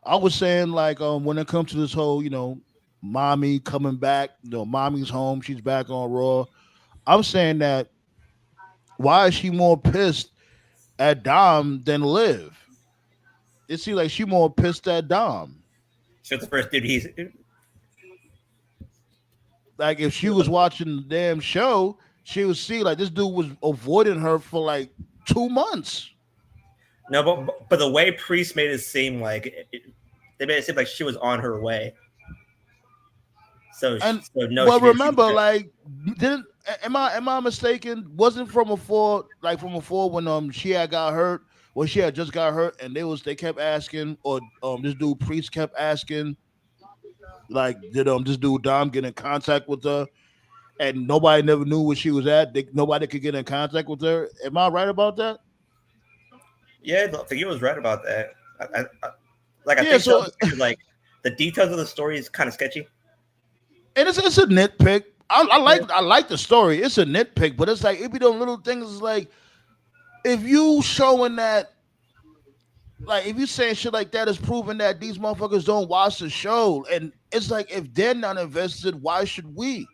[SPEAKER 9] I was saying like when it comes to this whole, Mami coming back, Mami's home, she's back on Raw. I'm saying that why is she more pissed at Dom than Liv? It seems like she more pissed at Dom.
[SPEAKER 7] So the first dude he's
[SPEAKER 9] Like if she was watching the damn show, she would see like this dude was avoiding her for like 2 months.
[SPEAKER 7] no, but the way Priest made it seem like they made it seem like she was on her way. So no.
[SPEAKER 9] Well, remember, like, am I mistaken? Wasn't from before when she had got hurt, when she had just got hurt, and they kept asking, or this dude Priest kept asking, like, did this dude Dom get in contact with her? And nobody never knew where she was at. Nobody could get in contact with her. Am I right about that?
[SPEAKER 7] Yeah, I think he was right about that. I
[SPEAKER 9] Yeah,
[SPEAKER 7] think so. Like the details of the story is kind of sketchy.
[SPEAKER 9] And it's a nitpick. I like the story. It's a nitpick, but it's like it be those little things. Like if you showing that, like if you saying shit like that is proving that these motherfuckers don't watch the show, and it's like if they're not invested, why should we?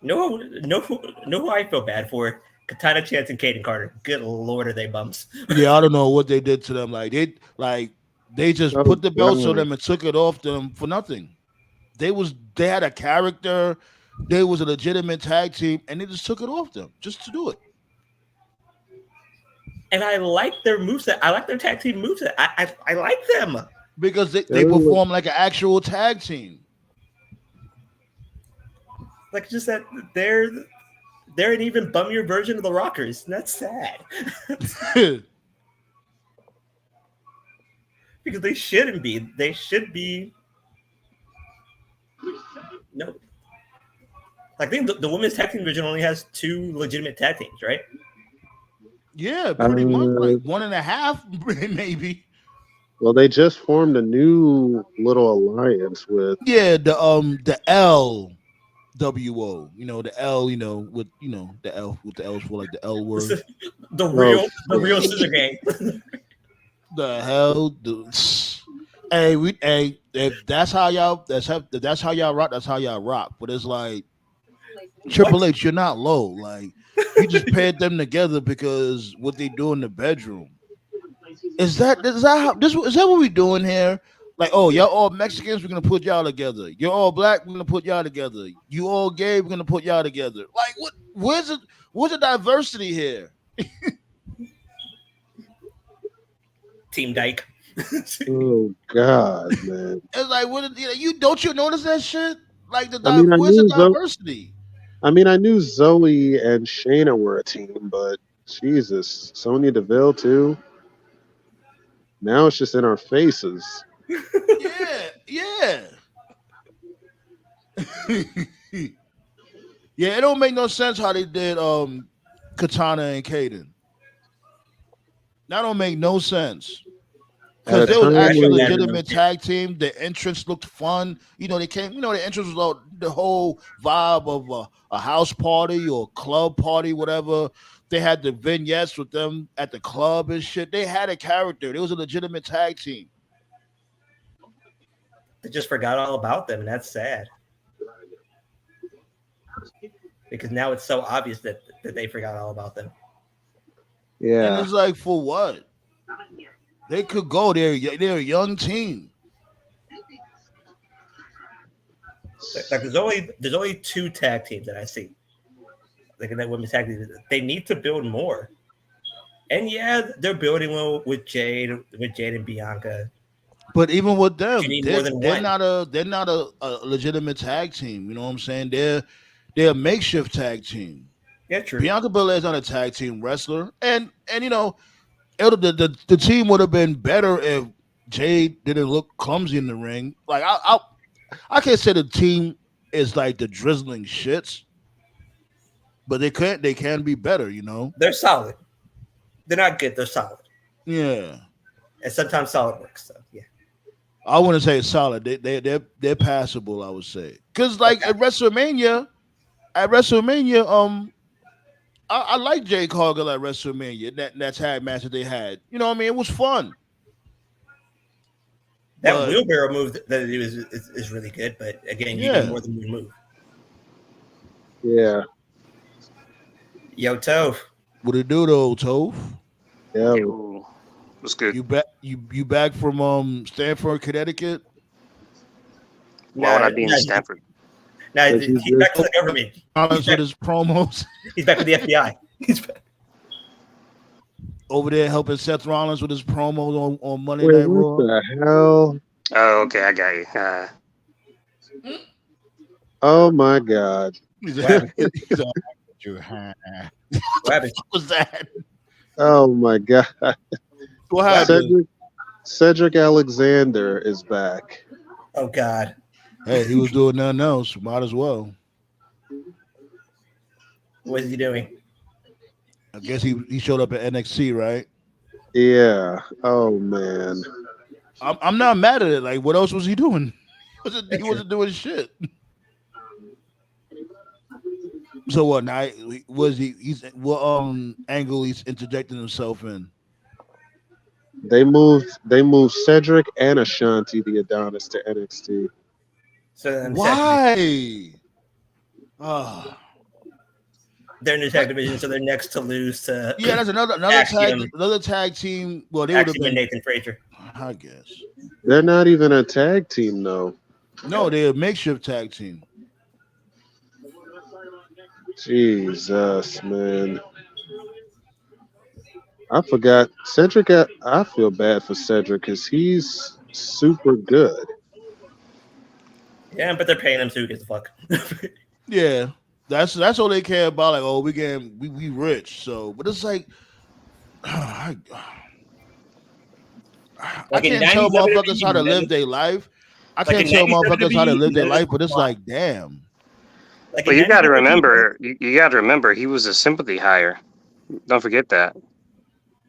[SPEAKER 7] No, who I feel bad for? Katana Chance and Kaden Carter. Good lord, are they bumps?
[SPEAKER 9] Yeah, I don't know what they did to them. Like they just put the belts on them and took it off them for nothing. They had a character, they was a legitimate tag team, and they just took it off them just to do it.
[SPEAKER 7] And I like their moveset. I like their tag team moveset. I like them
[SPEAKER 9] because they perform like an actual tag team.
[SPEAKER 7] Like just that they're an even bummier version of the Rockers. And that's sad. Because they shouldn't be. They should be. No. I think the women's tag team division only has 2 legitimate tag teams, right?
[SPEAKER 9] Yeah, pretty much. Like 1.5, maybe.
[SPEAKER 8] Well, they just formed a new little alliance with.
[SPEAKER 9] Yeah, the LWO. The L, with the L with the L's for like the L word.
[SPEAKER 7] The real scissor gang.
[SPEAKER 9] The hell, hey, if that's how y'all rock, that's how y'all rock. But it's like Triple H, you're not low. Like you just paired them together because what they do in the bedroom. Is that what we doing here? Like, oh, y'all all Mexicans, we're gonna put y'all together. You're all black, we're gonna put y'all together. You all gay, we're gonna put y'all together. Like, what? Where's the diversity here?
[SPEAKER 7] Team Dyke.
[SPEAKER 8] Oh God, man!
[SPEAKER 9] It's like, don't you notice that shit? Like where's the diversity?
[SPEAKER 8] I knew Zoe and Shayna were a team, but Jesus, Sonya Deville too. Now it's just in our faces.
[SPEAKER 9] Yeah. Yeah, it don't make no sense how they did Katana and Kaden. That don't make no sense. Because they was actually a legitimate tag team. The entrance looked fun. They came, the entrance was the whole vibe of a house party or club party, whatever. They had the vignettes with them at the club and shit. They had a character. It was a legitimate tag team.
[SPEAKER 7] They just forgot all about them, and that's sad. Because now it's so obvious that they forgot all about them.
[SPEAKER 8] Yeah.
[SPEAKER 9] And it's like, for what? They could go. They're a young team.
[SPEAKER 7] Like there's only 2 tag teams that I see. Like in that women's tag team, they need to build more. And yeah, they're building well with Jade and Bianca.
[SPEAKER 9] But even with them,
[SPEAKER 7] You need more than
[SPEAKER 9] they're
[SPEAKER 7] one.
[SPEAKER 9] not a legitimate tag team. You know what I'm saying? They're a makeshift tag team.
[SPEAKER 7] Yeah, true.
[SPEAKER 9] Bianca Belair is not a tag team wrestler, and you know, the team would have been better if Jade didn't look clumsy in the ring. Like I can't say the team is like the drizzling shits, but they can be better. You know,
[SPEAKER 7] They're solid. They're not good. They're solid.
[SPEAKER 9] yeah.
[SPEAKER 7] And sometimes solid works. So yeah.
[SPEAKER 9] I wouldn't say it's solid. They're passable. I would say because like at WrestleMania, I like Jade Cargill at WrestleMania. That tag match that they had. You know what I mean? It was fun.
[SPEAKER 7] That wheelbarrow move that it was is really good, but again, you need more than one move.
[SPEAKER 8] Yeah.
[SPEAKER 7] Yo, Toph.
[SPEAKER 9] What it do though, Toph?
[SPEAKER 8] Yeah.
[SPEAKER 10] What's good?
[SPEAKER 9] You back from Stanford, Connecticut?
[SPEAKER 10] Why would I be in Stanford?
[SPEAKER 7] Now he's back to the government.
[SPEAKER 9] With his promos.
[SPEAKER 7] He's back with the FBI. He's back.
[SPEAKER 9] Over there helping Seth Rollins with his promos on Monday
[SPEAKER 8] Wait,
[SPEAKER 9] Night Raw.
[SPEAKER 8] what the hell?
[SPEAKER 10] Oh, okay, I got you.
[SPEAKER 8] Oh my God.
[SPEAKER 9] What
[SPEAKER 7] was
[SPEAKER 9] that?
[SPEAKER 8] Oh my God.
[SPEAKER 9] What happened?
[SPEAKER 8] Cedric Alexander is back.
[SPEAKER 7] Oh God.
[SPEAKER 9] Hey, he was doing nothing else. Might as well.
[SPEAKER 7] What is he doing?
[SPEAKER 9] I guess he showed up at NXT, right?
[SPEAKER 8] Yeah. Oh man.
[SPEAKER 9] I'm not mad at it. Like, what else was he doing? He wasn't doing shit. So what? Now what angle he's interjecting himself in?
[SPEAKER 8] They moved Cedric and Ashanti the Adonis to NXT.
[SPEAKER 7] So
[SPEAKER 9] why?
[SPEAKER 7] They're in the tag division, so they're next to lose to
[SPEAKER 9] that's another tag team. Well, they would have been
[SPEAKER 7] Nathan Frazier.
[SPEAKER 9] I guess
[SPEAKER 8] they're not even a tag team though.
[SPEAKER 9] No, they're a makeshift tag team.
[SPEAKER 8] Jesus, man. I forgot Cedric. I feel bad for Cedric because he's super good.
[SPEAKER 7] Yeah, but they're paying him too. Get the fuck.
[SPEAKER 9] Yeah, that's all they care about. Like, oh, we rich. So, but it's like, I can't tell motherfuckers how to live their life. I can't tell motherfuckers how to live their life, but it's like, damn.
[SPEAKER 10] But you got to remember, he was a sympathy hire. Don't forget that.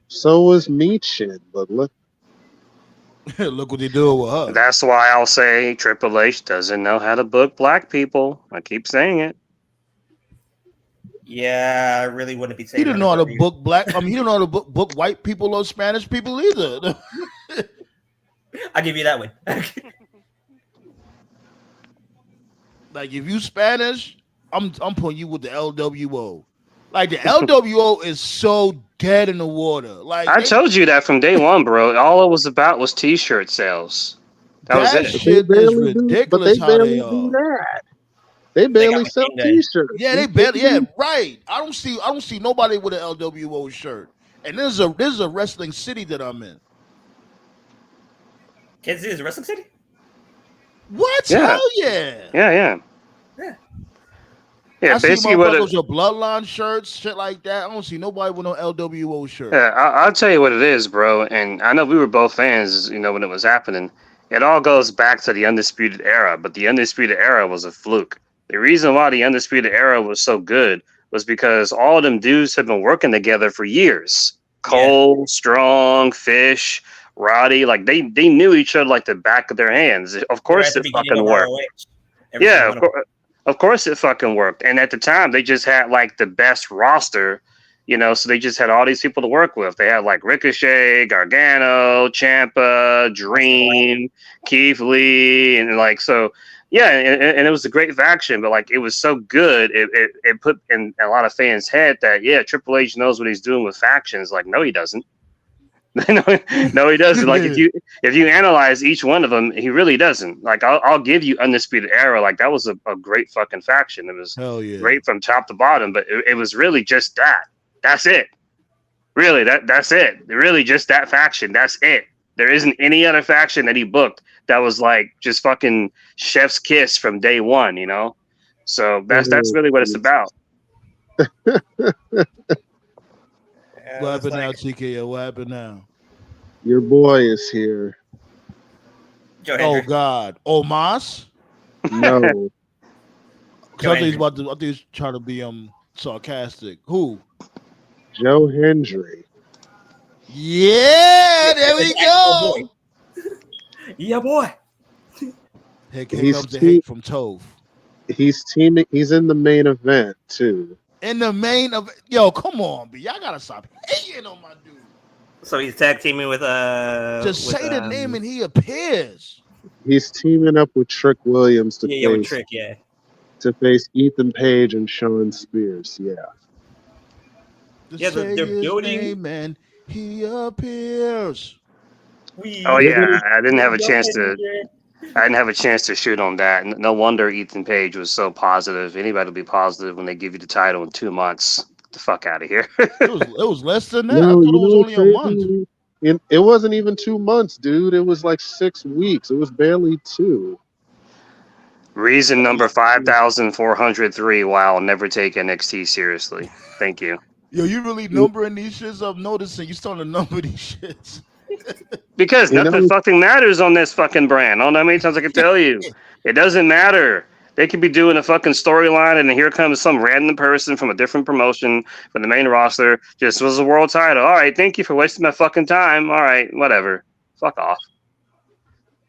[SPEAKER 8] So was Meechin, but look
[SPEAKER 9] what they do with her.
[SPEAKER 10] That's why I'll say Triple H doesn't know how to book black people. I keep saying it.
[SPEAKER 7] Yeah, I really wouldn't be saying.
[SPEAKER 9] He didn't know how to book black. I mean, he didn't know how to book white people or Spanish people either.
[SPEAKER 7] I'll give you that one.
[SPEAKER 9] Like, if you Spanish, I'm putting you with the LWO. Like, the LWO is so dead in the water. Like,
[SPEAKER 10] I told you that from day one, bro. All it was about was T-shirt sales. That was it.
[SPEAKER 9] Shit is ridiculous how they are.
[SPEAKER 8] That. They barely sell T-shirts.
[SPEAKER 9] Yeah, they barely. Yeah, right. I don't see nobody with an LWO shirt. And this is a wrestling city that I'm in.
[SPEAKER 7] Kansas City is a wrestling city?
[SPEAKER 9] What?
[SPEAKER 10] Yeah.
[SPEAKER 9] Hell yeah.
[SPEAKER 10] Yeah. Yeah,
[SPEAKER 9] I see
[SPEAKER 10] basically
[SPEAKER 9] motherfuckers with bloodline shirts, shit like that. I don't see nobody with no LWO shirt.
[SPEAKER 10] Yeah, I'll tell you what it is, bro. And I know we were both fans, when it was happening. It all goes back to the Undisputed Era, but the Undisputed Era was a fluke. The reason why the Undisputed Era was so good was because all of them dudes have been working together for years. Cole, Strong, Fish, Roddy, like they knew each other like the back of their hands. Of course it fucking worked. Yeah, of course it fucking worked. And at the time, they just had like the best roster, so they just had all these people to work with. They had like Ricochet, Gargano, Ciampa, Dream, Keith Lee, and like, so yeah, and it was a great faction, but like it was so good, it put in a lot of fans' head that, yeah, Triple H knows what he's doing with factions. Like, no, he doesn't. No, he doesn't. Like if you analyze each one of them, he really doesn't. Like I'll give you Undisputed Era. Like that was a great fucking faction. It was great from top to bottom, but it was really just that. That's it. Really, that's it. Really just that faction. That's it. There isn't any other faction that he booked that was like just fucking chef's kiss from day one, you know? So that's really what it's about.
[SPEAKER 9] What happened now, TKO? What happened now?
[SPEAKER 8] Your boy is here.
[SPEAKER 9] Oh God, Omas?
[SPEAKER 8] No.
[SPEAKER 9] Because I think he's trying to be sarcastic. Who?
[SPEAKER 8] Joe Hendry.
[SPEAKER 9] Yeah, there we go.
[SPEAKER 7] Yeah, boy.
[SPEAKER 9] Here comes the hate from Tove.
[SPEAKER 8] He's teaming. He's in the main event too.
[SPEAKER 9] In the main of yo, come on, B. Y'all gotta stop hating on my dude.
[SPEAKER 7] So he's tag teaming with
[SPEAKER 9] Just say the name and he appears.
[SPEAKER 8] He's teaming up with Trick Williams to face
[SPEAKER 7] with Trick,
[SPEAKER 8] to face Ethan Page and Sean Spears. Yeah.
[SPEAKER 7] They're building,
[SPEAKER 9] name and he appears.
[SPEAKER 10] Oh yeah, I didn't have a chance to. I didn't have a chance to shoot on that. No wonder Ethan Page was so positive. Anybody will be positive when they give you the title in 2 months. Get the fuck out of here.
[SPEAKER 9] it was less than that.
[SPEAKER 8] No,
[SPEAKER 9] I thought it was only a month.
[SPEAKER 8] It wasn't even 2 months, dude. It was like 6 weeks. It was barely 2.
[SPEAKER 10] Reason number 5,403 why I'll never take NXT seriously. Thank you.
[SPEAKER 9] Yo, you really numbering these shits? I'm noticing you starting to number these shits.
[SPEAKER 10] Because nothing fucking matters on this fucking brand. I don't know how many times I can tell you. It doesn't matter. They could be doing a fucking storyline, and then here comes some random person from a different promotion from the main roster. Just was a world title. All right, thank you for wasting my fucking time. All right, whatever. Fuck off.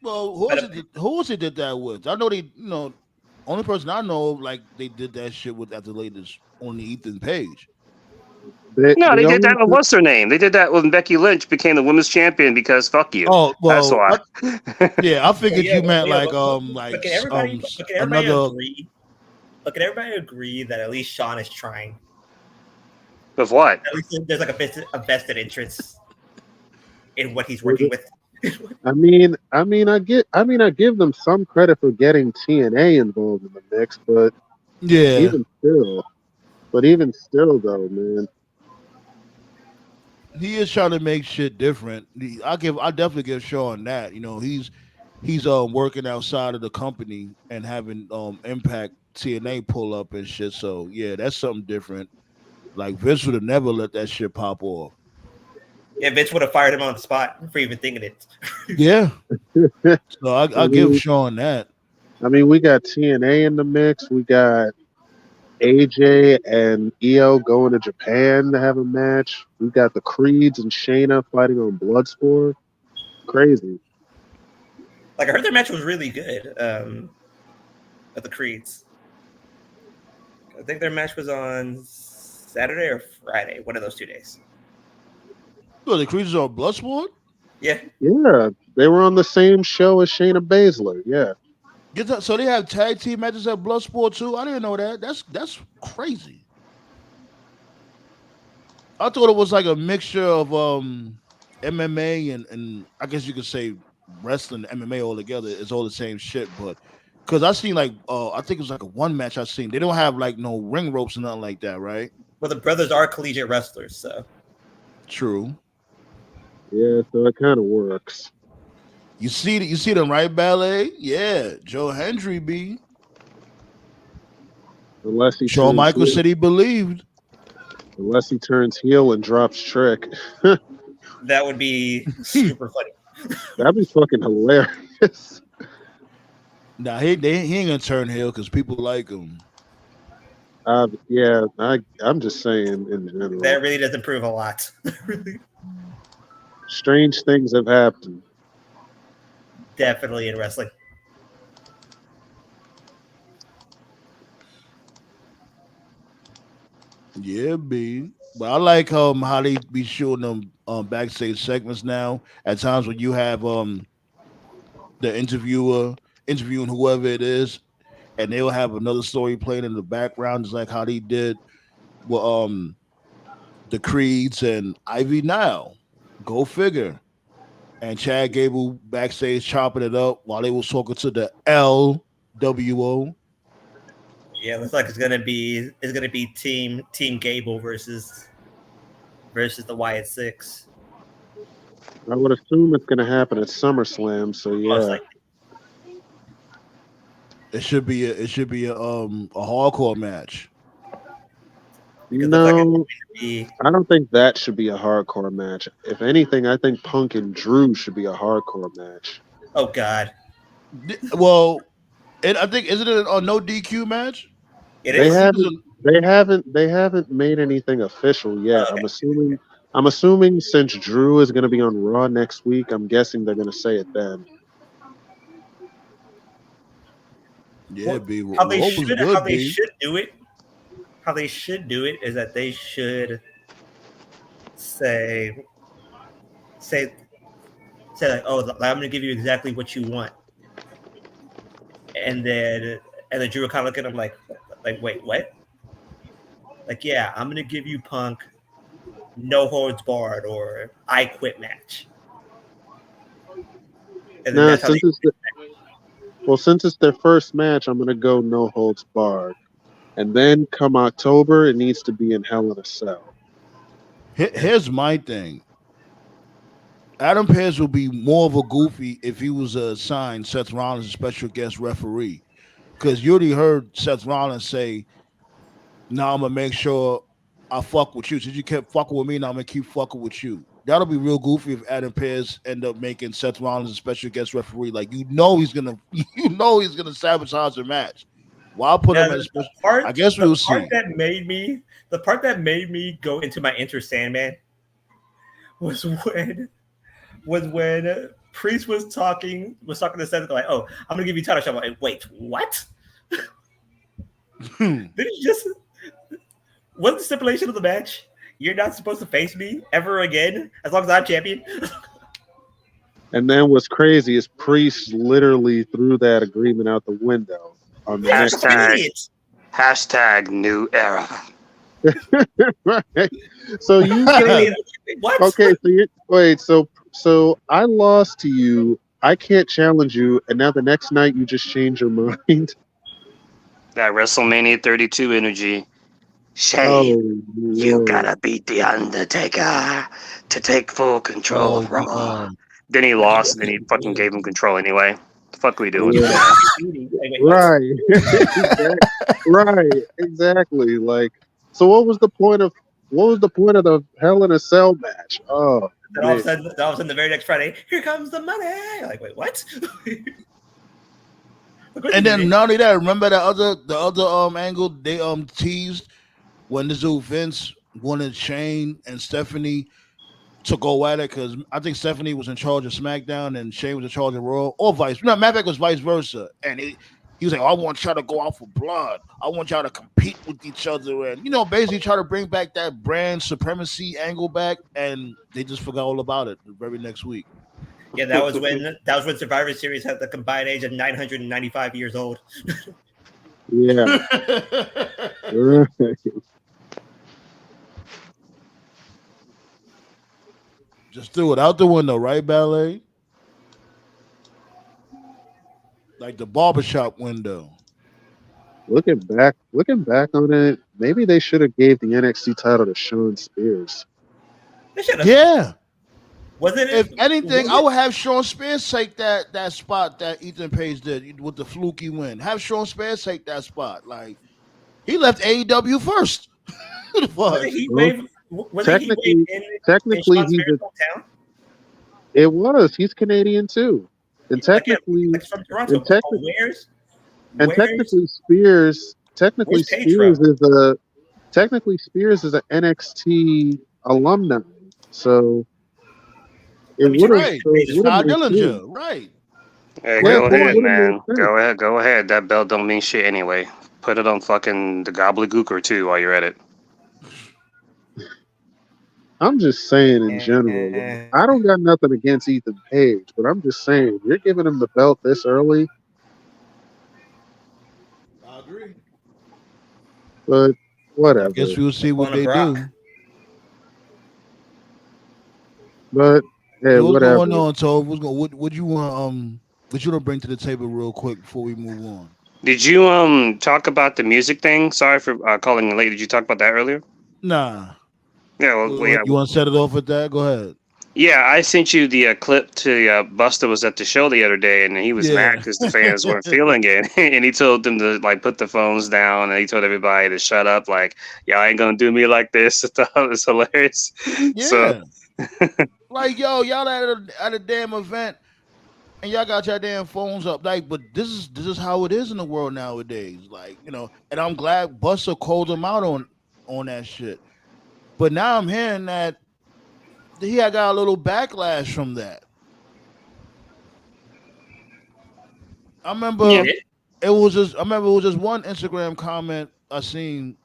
[SPEAKER 9] Well, who was it did that with? I know they, only person I know like they did that shit with at the latest only Ethan Page.
[SPEAKER 10] They did that with what's her name? They did that when Becky Lynch became the women's champion because fuck you.
[SPEAKER 9] Oh, well,
[SPEAKER 10] that's why.
[SPEAKER 9] I figured you meant
[SPEAKER 7] can everybody agree? But can everybody agree that at least Sean is trying?
[SPEAKER 10] With what?
[SPEAKER 7] At least there's like a vested interest in what he's working with.
[SPEAKER 8] I give them some credit for getting TNA involved in the mix, but even still though, man.
[SPEAKER 9] He is trying to make shit different. I definitely give Sean that. He's working outside of the company and having Impact TNA pull up and shit. So yeah, that's something different. Like Vince would have never let that shit pop off.
[SPEAKER 7] Yeah, Vince would have fired him on the spot for even thinking it.
[SPEAKER 9] Yeah. So I give Sean that.
[SPEAKER 8] I mean, we got TNA in the mix. We got AJ and Io going to Japan to have a match. We got the Creeds and Shayna fighting on Bloodsport. Crazy.
[SPEAKER 7] Like I heard their match was really good. At the Creeds. I think their match was on Saturday or Friday, one of those 2 days.
[SPEAKER 9] Oh, the Creeds are on Bloodsport?
[SPEAKER 7] Yeah.
[SPEAKER 8] Yeah. They were on the same show as Shayna Baszler. Yeah.
[SPEAKER 9] So they have tag team matches at Bloodsport too? I didn't know that. That's crazy. I thought it was like a mixture of MMA and I guess you could say wrestling and MMA all together is all the same shit. But because I seen like I think it was like a one match I seen. They don't have like no ring ropes or nothing like that, right?
[SPEAKER 7] Well, the brothers are collegiate wrestlers, so
[SPEAKER 9] true.
[SPEAKER 8] Yeah, so it kind of works.
[SPEAKER 9] You see them, right, Ballet? Yeah, Joe Hendry B.
[SPEAKER 8] Unless he
[SPEAKER 9] Shawn Michaels said he believed.
[SPEAKER 8] Unless he turns heel and drops Trick.
[SPEAKER 7] That would be super funny.
[SPEAKER 8] That'd be fucking hilarious.
[SPEAKER 9] Nah, he ain't gonna turn heel because people like him.
[SPEAKER 8] Yeah, I'm just saying in general.
[SPEAKER 7] That really doesn't prove a lot.
[SPEAKER 8] Strange things have happened.
[SPEAKER 7] Definitely in wrestling.
[SPEAKER 9] Yeah, B. But I like how they be showing them backstage segments now. At times when you have the interviewer interviewing whoever it is, and they'll have another story playing in the background, just like how they did with the Creeds and Ivy Nile. Go figure. And Chad Gable backstage chopping it up while they was talking to the LWO.
[SPEAKER 7] Yeah, it looks like it's gonna be Team Gable versus the Wyatt Six.
[SPEAKER 8] I would assume it's going to happen at SummerSlam. So
[SPEAKER 7] Most
[SPEAKER 8] yeah,
[SPEAKER 7] likely.
[SPEAKER 9] It should be a hardcore match.
[SPEAKER 7] Because looks like it's
[SPEAKER 8] no,
[SPEAKER 7] going to be.
[SPEAKER 8] I don't think that should be a hardcore match. If anything, I think Punk and Drew should be a hardcore match.
[SPEAKER 7] Oh God,
[SPEAKER 9] Well, I think isn't it a no DQ match?
[SPEAKER 7] it
[SPEAKER 8] They
[SPEAKER 7] is.
[SPEAKER 8] haven't made anything official yet.
[SPEAKER 7] Okay.
[SPEAKER 8] I'm assuming since Drew is going to be on Raw next week, I'm guessing they're going to say it then.
[SPEAKER 9] Yeah, B.
[SPEAKER 7] How they
[SPEAKER 9] Raw was
[SPEAKER 7] should
[SPEAKER 9] good,
[SPEAKER 7] how they
[SPEAKER 9] B.
[SPEAKER 7] should do it. How they should do it is that they should say like, oh, I'm going to give you exactly what you want, and then Drew will kind of look at him like wait, what? Like, yeah, I'm going to give you Punk no holds barred or I quit match. And then
[SPEAKER 8] Nah,
[SPEAKER 7] that's how
[SPEAKER 8] since it's their first match, I'm going to go no holds barred. And then come October, it needs to be in Hell in a Cell.
[SPEAKER 9] Here's my thing. Adam Pearce would be more of a goofy if he was assigned Seth Rollins as special guest referee. Because you already heard Seth Rollins say, "Now I'm going to make sure I fuck with you. Since you kept fucking with me, now I'm going to keep fucking with you." That'll be real goofy if Adam Pearce end up making Seth Rollins a special guest referee. Like, he's gonna sabotage the match. Why put him as special? I guess we'll see.
[SPEAKER 7] The part that made me go into my Enter Sandman was when Priest was talking to Seth, like, "Oh, I'm gonna give you title shot." I'm like, wait, what? Did you just? What's the stipulation of the match? You're not supposed to face me ever again as long as I'm champion.
[SPEAKER 8] And then what's crazy is Priest literally threw that agreement out the window. On the
[SPEAKER 10] Hashtag new era.
[SPEAKER 8] right. So you
[SPEAKER 7] what?
[SPEAKER 8] Okay, so I lost to you. I can't challenge you, and now the next night you just change your mind.
[SPEAKER 10] That WrestleMania 32 energy. Shane, you gotta beat The Undertaker to take full control of Raw. Then he lost, and then he fucking gave him control anyway. The fuck we doing?
[SPEAKER 8] Yeah. Right. Right. Exactly. Like, so what was the point of the Hell in a Cell match? Oh,
[SPEAKER 7] then all of a sudden, the very next Friday, here comes the money. You're like, wait, what?
[SPEAKER 9] And then not only that, remember the other angle they teased when this dude Vince wanted Shane and Stephanie to go at it, because I think Stephanie was in charge of SmackDown and Shane was in charge of Raw, or matter of fact, was vice versa. And he was like, "I want y'all to go out for blood. I want y'all to compete with each other," and basically try to bring back that brand supremacy angle back. And they just forgot all about it the very next week.
[SPEAKER 7] Yeah, that was when Survivor Series had the combined age of 995 years old.
[SPEAKER 8] Yeah.
[SPEAKER 9] Just threw it out the window, right, Ballet? Like the barbershop window.
[SPEAKER 8] Looking back on it, maybe they should have gave the NXT title to Shawn Spears.
[SPEAKER 9] Yeah.
[SPEAKER 7] Wasn't it?
[SPEAKER 9] If anything, I would have Shawn Spears take that spot that Ethan Page did with the fluky win. Have Shawn Spears take that spot. Like, he left AEW first.
[SPEAKER 8] Technically, it was. He's Canadian too, and technically,
[SPEAKER 7] from Toronto.
[SPEAKER 8] Technically Spears is an NXT alumni. So it would have
[SPEAKER 9] Dillinger, right?
[SPEAKER 10] Hey, go ahead, man. Go ahead. That belt don't mean shit anyway. Put it on fucking the gobbledygooker too while you're at it.
[SPEAKER 8] I'm just saying in general. I don't got nothing against Ethan Page, but I'm just saying you're giving him the belt this early.
[SPEAKER 9] I agree.
[SPEAKER 8] But whatever.
[SPEAKER 9] Guess we'll see what they do.
[SPEAKER 8] But hey,
[SPEAKER 9] what's
[SPEAKER 8] whatever.
[SPEAKER 9] Going on, Tove? What you want? What you want to bring to the table real quick before we move on?
[SPEAKER 10] Did you talk about the music thing? Sorry for calling late. Did you talk about that earlier?
[SPEAKER 9] Nah.
[SPEAKER 10] Yeah, well,
[SPEAKER 9] you want to set it off with that? Go ahead.
[SPEAKER 10] Yeah, I sent you the clip to Busta was at the show the other day, and he was mad because the fans weren't feeling it, and he told them to like put the phones down, and he told everybody to shut up, like y'all ain't gonna do me like this. I thought it was hilarious. So
[SPEAKER 9] Yeah. Like, yo, y'all at a damn event and y'all got your damn phones up. Like, but this is how it is in the world nowadays. Like, you know, and I'm glad Busta called him out on that shit. But now I'm hearing that he had got a little backlash from that. I remember it was just one Instagram comment I seen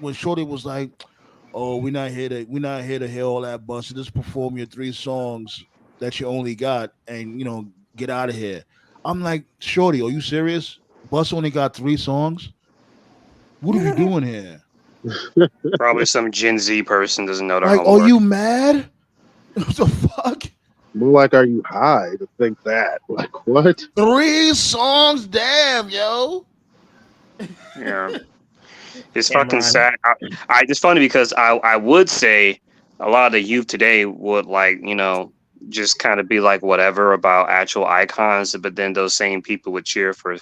[SPEAKER 9] when Shorty was like, "Oh, we're not here to hear all that Busta. Just perform your 3 songs that you only got, and you know, get out of here." I'm like, Shorty, are you serious? Busta only got 3 songs. What are we doing here?
[SPEAKER 10] probably some Gen Z person doesn't know their
[SPEAKER 9] Like,
[SPEAKER 10] homework.
[SPEAKER 9] are you mad? What the fuck?
[SPEAKER 8] More like, are you high to think that? Like, what?
[SPEAKER 9] 3 songs? Damn, yo.
[SPEAKER 10] Yeah. It's fucking sad. It's funny because I would say a lot of the youth today would like, you know, just kind of be like whatever about actual icons, but then those same people would cheer for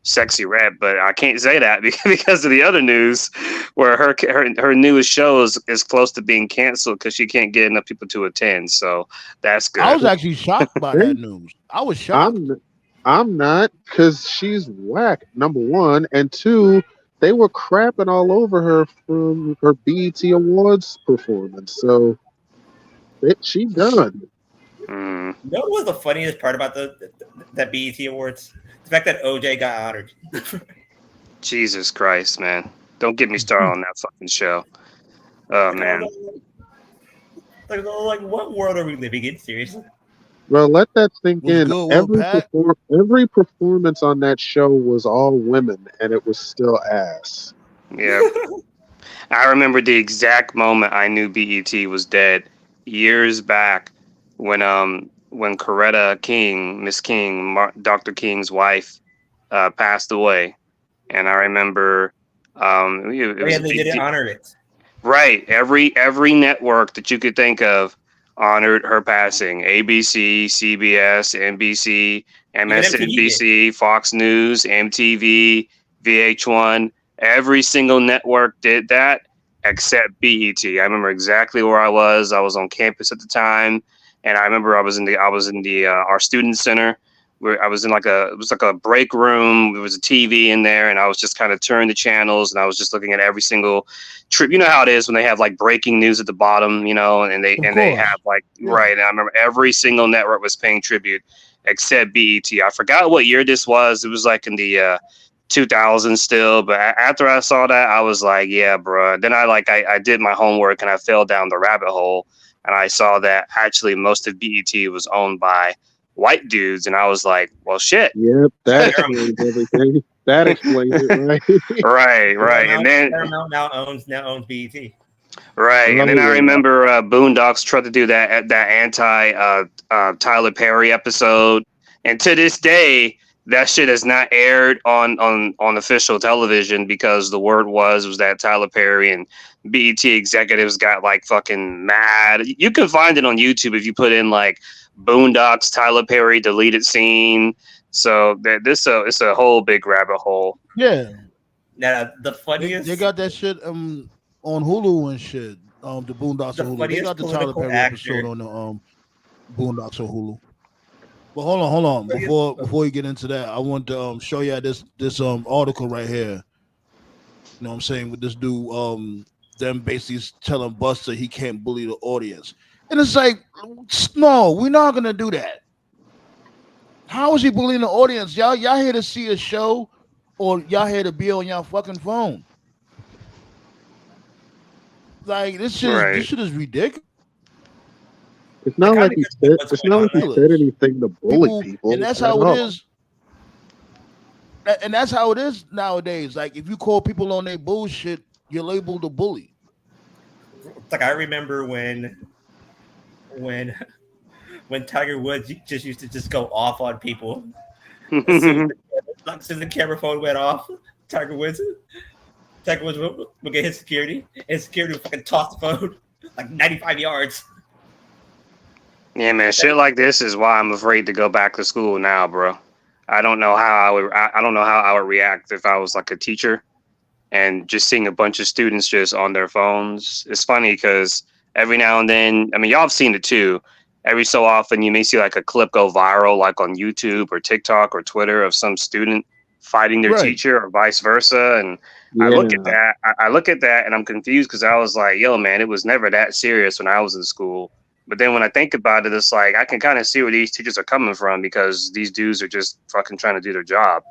[SPEAKER 10] Sexy Red. But I can't say that because of the other news where her newest show is close to being canceled because she can't get enough people to attend. So that's good.
[SPEAKER 9] I was actually shocked by that news. I was shocked.
[SPEAKER 8] I'm not, because she's whack, number 1, and 2, they were crapping all over her from her BET Awards performance. So she done.
[SPEAKER 7] You know what was the funniest part about that BET Awards? The fact that OJ got honored.
[SPEAKER 10] Jesus Christ, man! Don't get me started on that fucking show. Oh man!
[SPEAKER 7] Like, what world are we living in? Seriously.
[SPEAKER 8] Well, let that sink in.
[SPEAKER 9] Good,
[SPEAKER 8] every performance on that show was all women, and it was still ass.
[SPEAKER 10] Yeah. I remember the exact moment I knew BET was dead years back when Coretta King, Miss King, Dr. King's wife, passed away, and I remember
[SPEAKER 7] they didn't honor it.
[SPEAKER 10] Right, every network that you could think of honored her passing. ABC, CBS, NBC, MSNBC, Fox News, MTV, VH1. Every single network did that except BET. I remember exactly where I was. I was on campus at the time, and I remember I was in the our student center where I was in it was like a break room. There was a TV in there, and I was just kind of turning the channels, and I was just looking at every single trip. You know how it is when they have like breaking news at the bottom, you know, and they have like right. And I remember every single network was paying tribute except BET. I forgot what year this was. It was like in the 2000s still, but after I saw that, I was like, yeah, bro. Then I did my homework and I fell down the rabbit hole, and I saw that actually most of BET was owned by white dudes, and I was like, well, shit.
[SPEAKER 8] Yep, that explains everything. That explains it, right?
[SPEAKER 10] Right. And then
[SPEAKER 7] Paramount now owns BET.
[SPEAKER 10] Right, and then I remember Boondocks tried to do that anti Tyler Perry episode, and to this day, that shit is not aired on official television because the word was that Tyler Perry and BET executives got like fucking mad. You can find it on YouTube if you put in like Boondocks Tyler Perry deleted scene. So it's a whole big rabbit hole.
[SPEAKER 9] Yeah.
[SPEAKER 7] Now the funniest
[SPEAKER 9] they got that shit on Hulu and shit. The Boondocks on Hulu. They got the Tyler Perry episode on the Boondocks on Hulu. But hold on. Before you get into that, I want to show you this article right here. You know what I'm saying? With this dude, them basically telling Busta he can't bully the audience. And it's like, no, we're not gonna do that. How is he bullying the audience? Y'all here to see a show, or y'all here to be on y'all fucking phone? Like this shit is ridiculous.
[SPEAKER 8] It's not like he said anything to bully people.
[SPEAKER 9] And that's how it is. And that's how it is nowadays. Like if you call people on their bullshit, you're labeled a bully.
[SPEAKER 7] Like I remember when Tiger Woods just used to just go off on people. As soon as the camera phone went off, Tiger Woods would get his security, and security would fucking toss the phone like 95 yards.
[SPEAKER 10] Yeah, man, shit like this is why I'm afraid to go back to school now, bro. I don't know how I would. I don't know how I would react if I was like a teacher and just seeing a bunch of students just on their phones. It's funny because every now and then, I mean, y'all have seen it too. Every so often, you may see like a clip go viral, like on YouTube or TikTok or Twitter, of some student fighting their
[SPEAKER 9] Right.
[SPEAKER 10] teacher or vice versa. And I look at
[SPEAKER 8] Yeah.
[SPEAKER 10] that, I look at that, and I'm confused because I was like, "Yo, man, it was never that serious when I was in school." But then when I think about it, it's like I can kind of see where these teachers are coming from because these dudes are just fucking trying to do their job.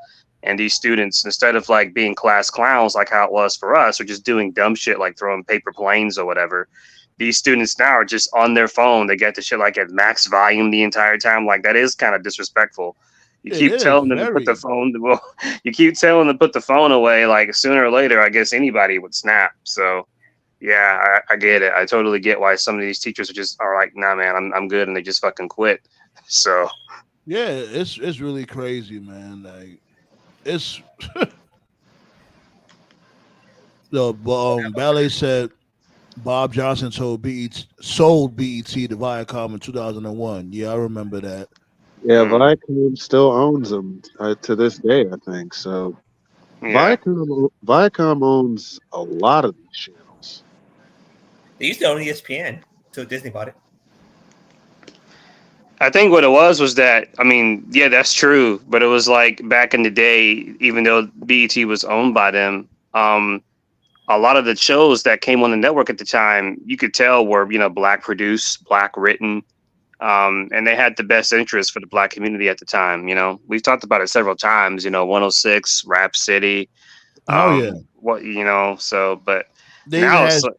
[SPEAKER 10] And these students, instead of like being class clowns like how it was for us, or just doing dumb shit like throwing paper planes or whatever, these students now are just on their phone. They get the shit like at max volume the entire time. Like that is kind of disrespectful. You
[SPEAKER 9] It
[SPEAKER 10] keep
[SPEAKER 9] is
[SPEAKER 10] telling them to put the
[SPEAKER 9] very.
[SPEAKER 10] phone. Well, you keep telling them to put the phone away. Like sooner or later, I guess anybody would snap. So yeah, I get it. I totally get why some of these teachers are like, nah, man, I'm good, and they just fucking quit. So
[SPEAKER 9] Yeah, it's really crazy, man. Like it's the Ballet said Bob Johnson sold BET to Viacom in 2001. Yeah, I remember that.
[SPEAKER 8] Yeah, Viacom still owns them to this day, I think. So
[SPEAKER 10] yeah.
[SPEAKER 8] Viacom owns a lot of these channels.
[SPEAKER 7] They used to own ESPN until Disney bought it.
[SPEAKER 10] I think what it was that, I mean, yeah, that's true, but it was like back in the day, even though BET was owned by them, a lot of the shows that came on the network at the time, you could tell were, black produced, black written, and they had the best interest for the black community at the time. We've talked about it several times, 106, Rap City,
[SPEAKER 9] Oh yeah.
[SPEAKER 10] so, but
[SPEAKER 9] They even
[SPEAKER 10] now
[SPEAKER 9] had
[SPEAKER 10] it's,
[SPEAKER 9] like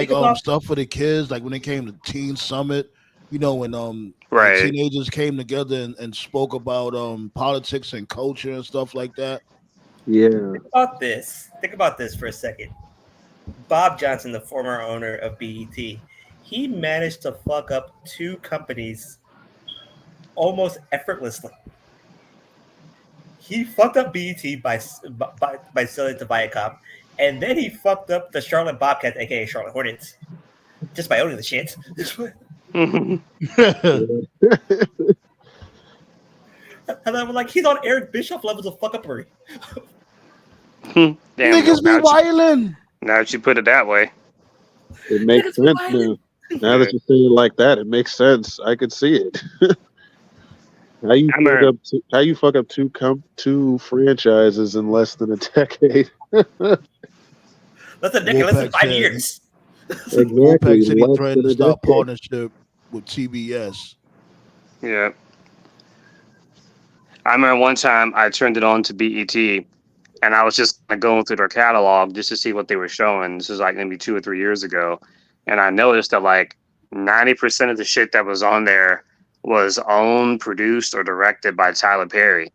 [SPEAKER 7] Think about
[SPEAKER 9] stuff for the kids, like when they came to Teen Summit, when like
[SPEAKER 10] right.
[SPEAKER 9] teenagers came together and spoke about politics and culture and stuff like that.
[SPEAKER 8] Yeah.
[SPEAKER 7] Think about this for a second. Bob Johnson, the former owner of BET, he managed to fuck up two companies almost effortlessly. He fucked up BET by selling it to Viacom, and then he fucked up the Charlotte Bobcats, aka Charlotte Hornets, just by owning the shit. And I'm like, he's on Eric Bischoff levels of fuck uppery.
[SPEAKER 10] Damn,
[SPEAKER 9] Niggas be wildin'.
[SPEAKER 10] now that you put it that way.
[SPEAKER 8] It makes sense now. Now that you say it like that, it makes sense. I could see it. How you fuck up two franchises in less than a decade?
[SPEAKER 7] Less than 5 years.
[SPEAKER 8] Exactly.
[SPEAKER 9] Wolfpack said he
[SPEAKER 8] less
[SPEAKER 9] threatened
[SPEAKER 8] than
[SPEAKER 9] to
[SPEAKER 8] a
[SPEAKER 9] start
[SPEAKER 8] decade.
[SPEAKER 9] partnership with TBS.
[SPEAKER 10] Yeah. I remember one time I turned it on to BET and I was just going through their catalog just to see what they were showing. This was like maybe 2 or 3 years ago. And I noticed that like 90% of the shit that was on there was owned, produced, or directed by Tyler Perry.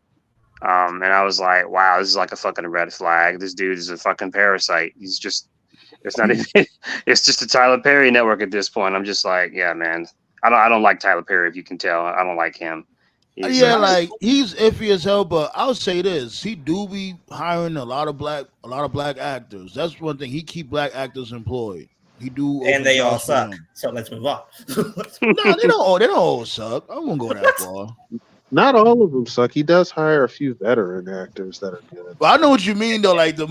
[SPEAKER 10] And I was like, wow, this is like a fucking red flag. This dude is a fucking parasite. It's not even, it's just a Tyler Perry network at this point. I'm just like, yeah, man. I don't like Tyler Perry, if you can tell. I don't like him.
[SPEAKER 9] Yeah, like he's iffy as hell, but I'll say this: he do be hiring a lot of black actors. That's one thing. He keep black actors employed. He do,
[SPEAKER 7] and they all suck. So let's move on.
[SPEAKER 9] No, they don't all suck. I won't go that far.
[SPEAKER 8] Not all of them suck. He does hire a few veteran actors that are good.
[SPEAKER 9] But I know what you mean though. Like the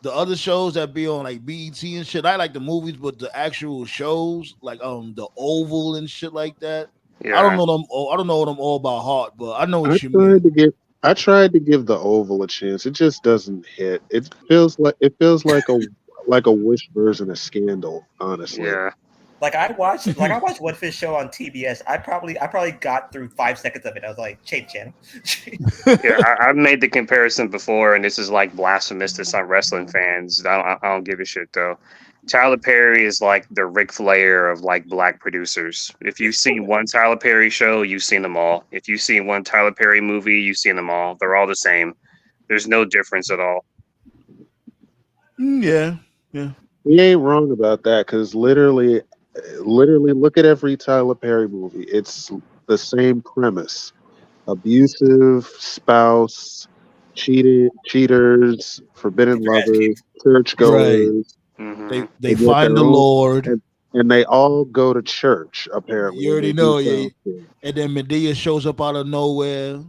[SPEAKER 9] other shows that be on like BET and shit. I like the movies, but the actual shows like the Oval and shit like that. Yeah. I don't know them all by heart, but I know what you mean.
[SPEAKER 8] I tried to give the Oval a chance. It just doesn't hit. It feels like a Wish version of Scandal, honestly.
[SPEAKER 10] Yeah.
[SPEAKER 7] Like I watched One Fish Show on TBS. I probably got through 5 seconds of it. I was like, change channel.
[SPEAKER 10] Yeah, I've made the comparison before, and this is like blasphemous to some wrestling fans. I don't give a shit though. Tyler Perry is like the Ric Flair of like black producers. If you've seen one Tyler Perry show, you've seen them all. If you've seen one Tyler Perry movie, you've seen them all. They're all the same. There's no difference at all.
[SPEAKER 9] Yeah.
[SPEAKER 8] He ain't wrong about that because literally look at every Tyler Perry movie. It's the same premise: abusive spouse, cheaters, forbidden lovers, churchgoers.
[SPEAKER 9] Right. They find the Lord.
[SPEAKER 8] and they all go to church apparently.
[SPEAKER 9] You
[SPEAKER 8] And they
[SPEAKER 9] already
[SPEAKER 8] do
[SPEAKER 9] know, yeah.
[SPEAKER 8] something.
[SPEAKER 9] And then Medea shows up out of nowhere.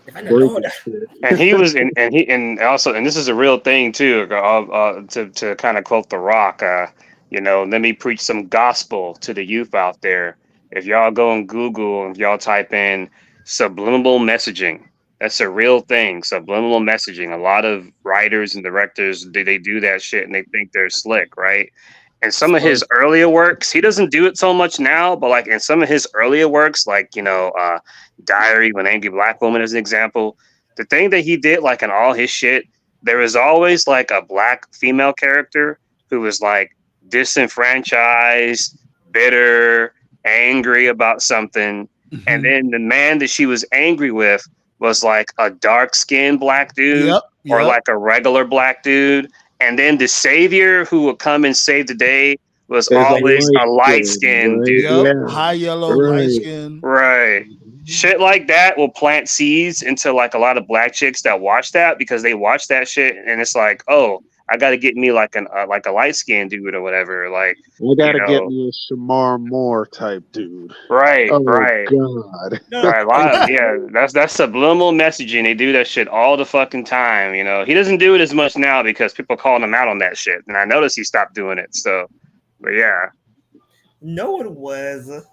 [SPEAKER 7] If I know, Lord,
[SPEAKER 8] Breaking shit.
[SPEAKER 10] And he was, and also, and this is a real thing too. To kind of quote The Rock, let me preach some gospel to the youth out there. If y'all go on Google, if y'all type in subliminal messaging, that's a real thing. Subliminal messaging. A lot of writers and directors they do that shit and they think they're slick, right? And some of his earlier works, he doesn't do it so much now, but like in some of his earlier works, like Diary with an Angry Black Woman as an example, the thing that he did, like in all his shit, there was always like a black female character who was like disenfranchised, bitter, angry about something. And then the man that she was angry with was like a dark skinned black dude or like a regular black dude. And then the savior who would come and save the day was always a light skinned
[SPEAKER 8] right?
[SPEAKER 10] dude.
[SPEAKER 8] Yeah.
[SPEAKER 9] High yellow,
[SPEAKER 8] Right.
[SPEAKER 9] light skin.
[SPEAKER 10] Right. Shit like that will plant seeds into like a lot of black chicks that watch that because they watch that shit and it's like, oh, I got to get me like a light skinned dude or whatever. Like
[SPEAKER 8] I gotta get me a Shamar Moore type dude.
[SPEAKER 10] Right,
[SPEAKER 8] Oh
[SPEAKER 10] right.
[SPEAKER 8] God.
[SPEAKER 10] Right, yeah, that's subliminal messaging. They do that shit all the fucking time. He doesn't do it as much now because people calling him out on that shit, and I noticed he stopped doing it. So, but yeah,
[SPEAKER 7] no one was.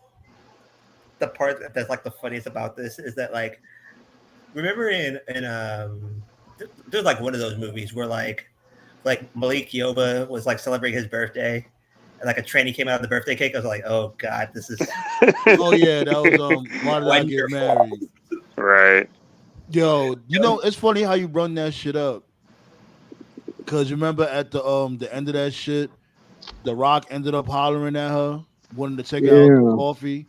[SPEAKER 7] The part that's like the funniest about this is that like, remember in there's like one of those movies where like Malik Yoba was like celebrating his birthday. And like a tranny came out of the birthday cake. I was like, "Oh God, this is."
[SPEAKER 9] Oh yeah, that was Why Did I Get Married?
[SPEAKER 10] Right.
[SPEAKER 9] Yo, it's funny how you run that shit up. Cause remember at the end of that shit, The Rock ended up hollering at her, wanting to take her out for coffee.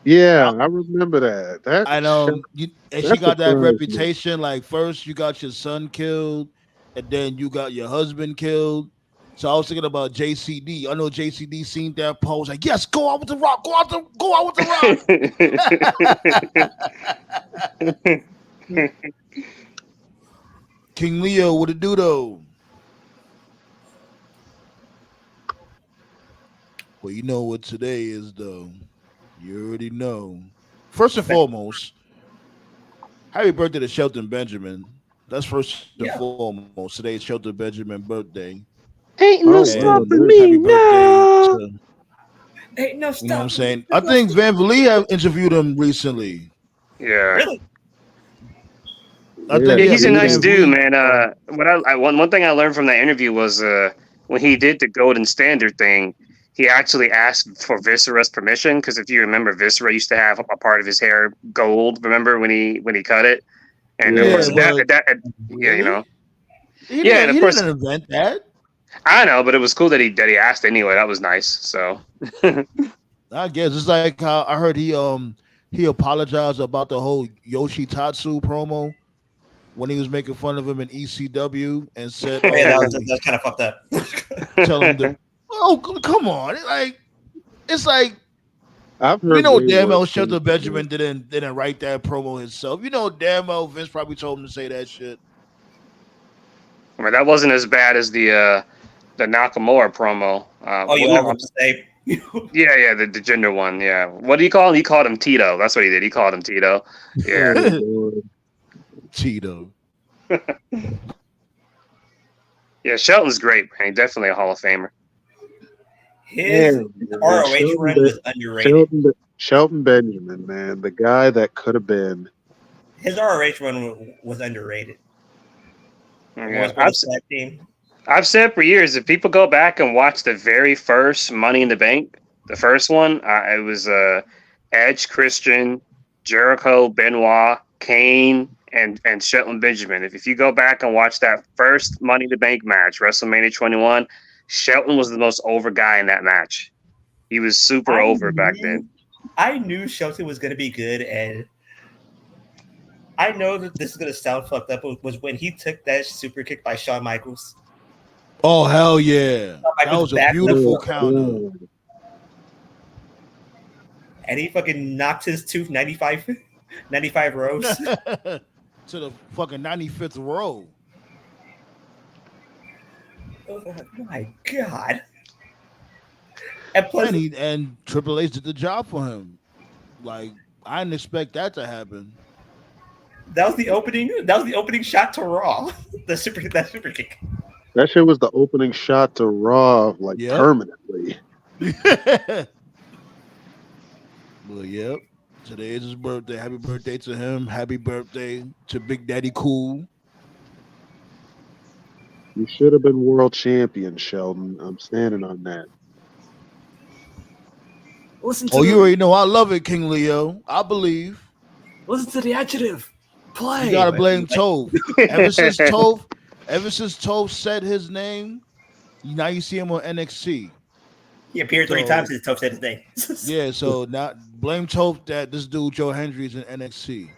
[SPEAKER 8] Yeah, I remember that. That
[SPEAKER 9] and she got that reputation. Like first you got your son killed, and then you got your husband killed. So I was thinking about JCD. I know JCD seen that post. Like, yes, go out with The Rock. Go out with The Rock. King Leo, what it do though? Well, you know what today is though. You already know. First and foremost, happy birthday to Shelton Benjamin. That's first and foremost. Today's Shelton Benjamin birthday.
[SPEAKER 10] Ain't no stopping me now.
[SPEAKER 7] Ain't no stopping.
[SPEAKER 9] You know what I'm saying? I think Van Vliet have interviewed him recently.
[SPEAKER 10] Yeah.
[SPEAKER 7] Really?
[SPEAKER 9] I think
[SPEAKER 10] he's a nice dude, man. One thing I learned from that interview was when he did the Golden Standard thing, he actually asked for Viscera's permission because if you remember, Viscera used to have a part of his hair gold. Remember when he cut it? And of course,
[SPEAKER 9] He didn't invent that.
[SPEAKER 10] I know, but it was cool that he asked anyway. That was nice. So
[SPEAKER 9] I guess it's like how I heard he apologized about the whole Yoshitatsu promo when he was making fun of him in ECW and said,
[SPEAKER 7] that's kind of fucked up.
[SPEAKER 9] Tell him to, oh come on, it's like
[SPEAKER 8] I've heard
[SPEAKER 9] damn well Shelton Benjamin didn't write that promo himself. Damn well Vince probably told him to say that shit.
[SPEAKER 10] I mean, that wasn't as bad as the Nakamura promo. The gender one. Yeah. What do you call him? He called him Tito. That's what he did. He called him Tito. Yeah.
[SPEAKER 9] Tito.
[SPEAKER 10] Yeah, Shelton's great, man. He's definitely a Hall of Famer.
[SPEAKER 7] His ROH run was underrated.
[SPEAKER 8] Shelton Benjamin, man, the guy that could have been.
[SPEAKER 7] His ROH run was underrated.
[SPEAKER 10] Yeah. I've said for years, if people go back and watch the very first Money in the Bank, the first one, it was Edge, Christian, Jericho, Benoit, Kane, and Shelton Benjamin. If you go back and watch that first Money in the Bank match, WrestleMania 21, Shelton was the most over guy in that match. He was super over back then.
[SPEAKER 7] I knew Shelton was going to be good, and I know that this is going to sound fucked up, but was when he took that super kick by Shawn Michaels.
[SPEAKER 9] Oh, hell yeah. That was a beautiful counter.
[SPEAKER 7] And he fucking knocked his tooth 95 rows.
[SPEAKER 9] To the fucking 95th row.
[SPEAKER 7] Oh my God. And plus,
[SPEAKER 9] and Triple H did the job for him. Like I didn't expect that to happen.
[SPEAKER 7] that was the opening. That was the opening shot to Raw. That super kick.
[SPEAKER 8] That shit was the opening shot to Raw, like permanently.
[SPEAKER 9] Well, yep. Today is his birthday. Happy birthday to him. Happy birthday to Big Daddy Cool.
[SPEAKER 8] You should have been world champion, Sheldon. I'm standing on that.
[SPEAKER 11] Listen to
[SPEAKER 9] you already know I love it, King Leo. I believe.
[SPEAKER 11] Listen to the adjective. Play.
[SPEAKER 9] You gotta blame Toph. Ever since Toph said his name, now you see him on NXT.
[SPEAKER 7] He appeared 3 times since Toph said his name.
[SPEAKER 9] Yeah, so now blame Toph that this dude Joe Hendry's in NXT.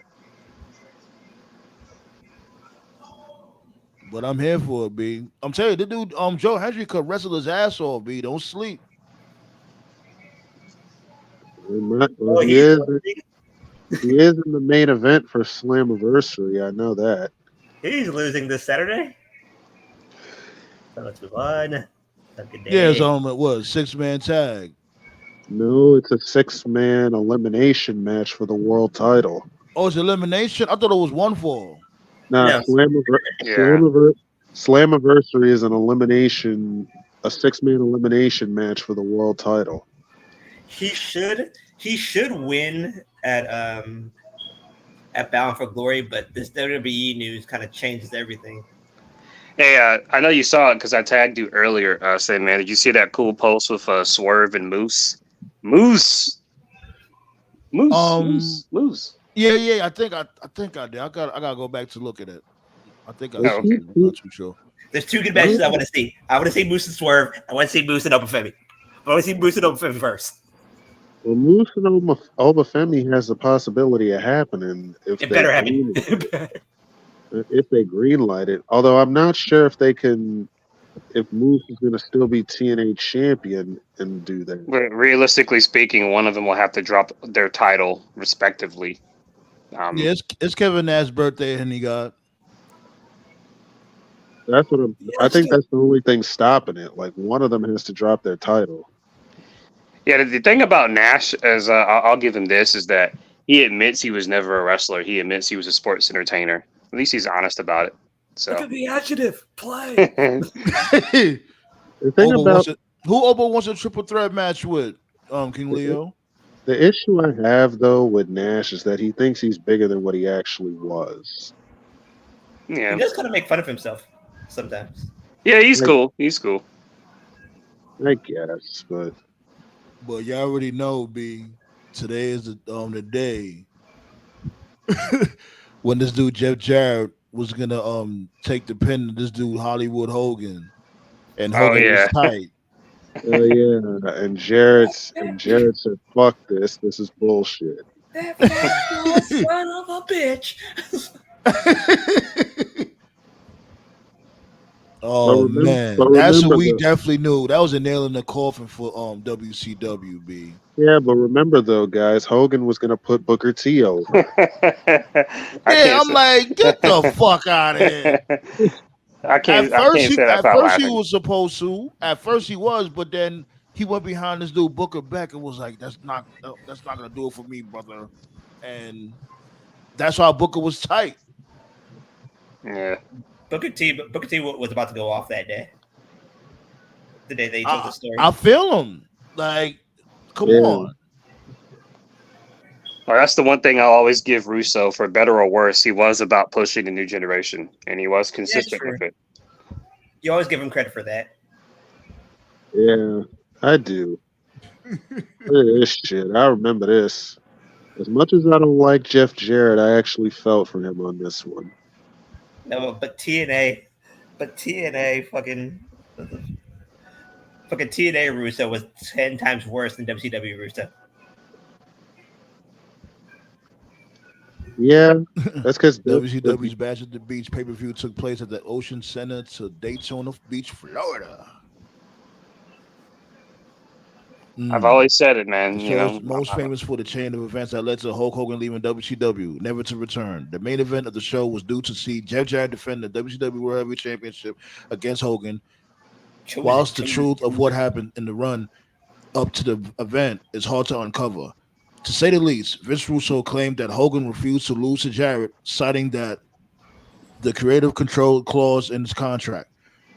[SPEAKER 9] But I'm here for it, B. I'm telling you, the dude Joe Hendry could wrestle his ass off, B. Don't sleep.
[SPEAKER 8] He is in the main event for Slammiversary. I know that.
[SPEAKER 7] He's losing this Saturday. So let's move on.
[SPEAKER 9] Yeah, it's it was 6-man tag.
[SPEAKER 8] No, it's a 6-man elimination match for the world title.
[SPEAKER 9] Oh, it's elimination? I thought it was one fall.
[SPEAKER 8] No, Slammiversary is an elimination, a 6-man elimination match for the world title.
[SPEAKER 7] He should win at Bound for Glory, but this WWE news kind of changes everything.
[SPEAKER 10] Hey, I know you saw it because I tagged you earlier. Say, man, did you see that cool post with Swerve and Moose? Moose.
[SPEAKER 9] Yeah. I think I did. I gotta go back to look at it. I think I'm not too sure.
[SPEAKER 7] There's 2 good matches I want to see. I want to see Moose and Swerve. I want to see Moose and Obafemi. I want to see Moose and Obafemi first.
[SPEAKER 8] Well, Moose and Obafemi has the possibility of happening if
[SPEAKER 7] it better happen.
[SPEAKER 8] If they greenlight it. Although I'm not sure if they can, if Moose is going to still be TNA champion and do that.
[SPEAKER 10] But realistically speaking, one of them will have to drop their title respectively.
[SPEAKER 9] Yeah, it's Kevin Nash's birthday, and he got.
[SPEAKER 8] That's what I think. That's the only thing stopping it. Like one of them has to drop their title.
[SPEAKER 10] Yeah, the thing about Nash is, I'll give him this, is that he admits he was never a wrestler. He admits he was a sports entertainer. At least he's honest about it. So.
[SPEAKER 11] Look at the adjective. Play.
[SPEAKER 8] The thing about
[SPEAKER 9] who Obo wants a triple threat match with? King Leo.
[SPEAKER 8] The issue I have though with Nash is that he thinks he's bigger than what he actually was.
[SPEAKER 10] Yeah,
[SPEAKER 7] he does kind of make fun of himself sometimes.
[SPEAKER 10] Yeah, he's cool. He's cool.
[SPEAKER 8] I guess, but
[SPEAKER 9] you already know, B. Today is the day when this dude Jeff Jarrett was gonna take the pin to this dude Hollywood Hogan, and Hogan was tight.
[SPEAKER 8] Oh yeah, and Jarrett said, "Fuck this! This is bullshit."
[SPEAKER 11] That son of a bitch.
[SPEAKER 9] Oh man, that's what we definitely knew. That was a nail in the coffin for WCW. B.
[SPEAKER 8] Yeah, but remember though, guys, Hogan was gonna put Booker T over.
[SPEAKER 9] I'm like, get the fuck out of here. At first he was supposed to. At first he was, but then he went behind this dude Booker Beck and was like, "That's not gonna do it for me, brother." And that's why Booker was tight.
[SPEAKER 10] Yeah.
[SPEAKER 7] Booker T was about to go off that day. The day they told the story.
[SPEAKER 9] I feel him. Like, come on.
[SPEAKER 10] Well, that's the one thing I'll always give Russo, for better or worse. He was about pushing the new generation, and he was consistent with it.
[SPEAKER 7] You always give him credit for that.
[SPEAKER 8] Yeah, I do. Look at this shit. I remember this. As much as I don't like Jeff Jarrett, I actually felt for him on this one.
[SPEAKER 7] No, but TNA fucking TNA Russo was 10 times worse than WCW Russo.
[SPEAKER 8] Yeah, that's because
[SPEAKER 9] WCW's Bash at the Beach pay-per-view took place at the Ocean Center to Daytona Beach, Florida.
[SPEAKER 10] I've always said it, man.
[SPEAKER 9] The show is most famous for the chain of events that led to Hulk Hogan leaving WCW, never to return. The main event of the show was due to see Jeff Jarrett defend the WCW World Heavyweight Championship against Hogan. Whilst the truth of what happened in the run up to the event is hard to uncover. To say the least, Vince Russo claimed that Hogan refused to lose to Jarrett, citing that the creative control clause in his contract.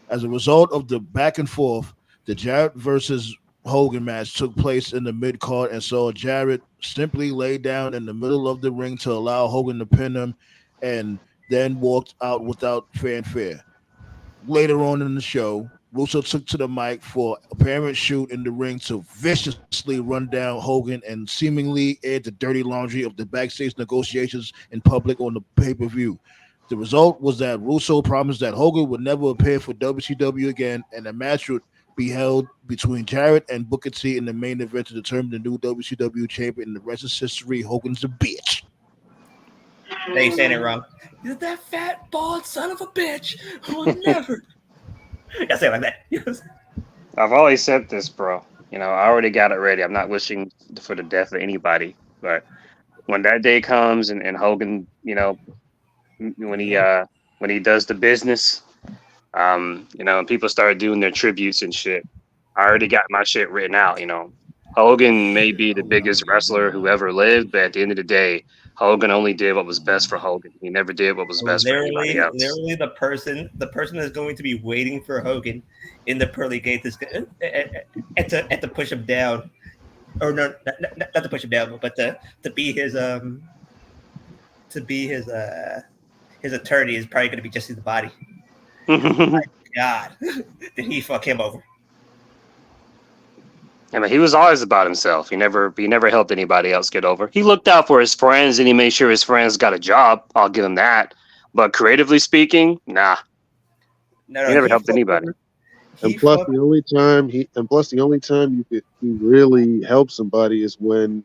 [SPEAKER 9] As a result of the back and forth, the Jarrett versus Hogan match took place in the mid card and saw Jarrett simply lay down in the middle of the ring to allow Hogan to pin him and then walked out without fanfare. Later on in the show, Russo took to the mic for a apparent shoot in the ring to viciously run down Hogan and seemingly aired the dirty laundry of the backstage negotiations in public on the pay-per-view. The result was that Russo promised that Hogan would never appear for WCW again, and a match would be held between Jarrett and Booker T in the main event to determine the new WCW champion. The rest is history. Hogan's a bitch.
[SPEAKER 7] They saying it wrong.
[SPEAKER 11] You're that fat, bald son of a bitch who will never.
[SPEAKER 7] I say it like that. Yes.
[SPEAKER 10] I've always said this, bro. You know, I already got it ready. I'm not wishing for the death of anybody, but when that day comes and Hogan, you know, when he does the business, you know, and people start doing their tributes and shit, I already got my shit written out. You know, Hogan may be the biggest wrestler who ever lived, but at the end of the day, Hogan only did what was best for Hogan. He never did what was best for anybody else.
[SPEAKER 7] Literally, the person that's going to be waiting for Hogan in the pearly gate is and to push him down, or no, not to push him down, but to be his attorney is probably going to be Jesse the Body. My God, did he fuck him over?
[SPEAKER 10] I mean, he was always about himself. He never helped anybody else get over. He looked out for his friends and he made sure his friends got a job. I'll give him that. But creatively speaking, nah. No, he never helped anybody.
[SPEAKER 8] And plus, the only time he really helped somebody is when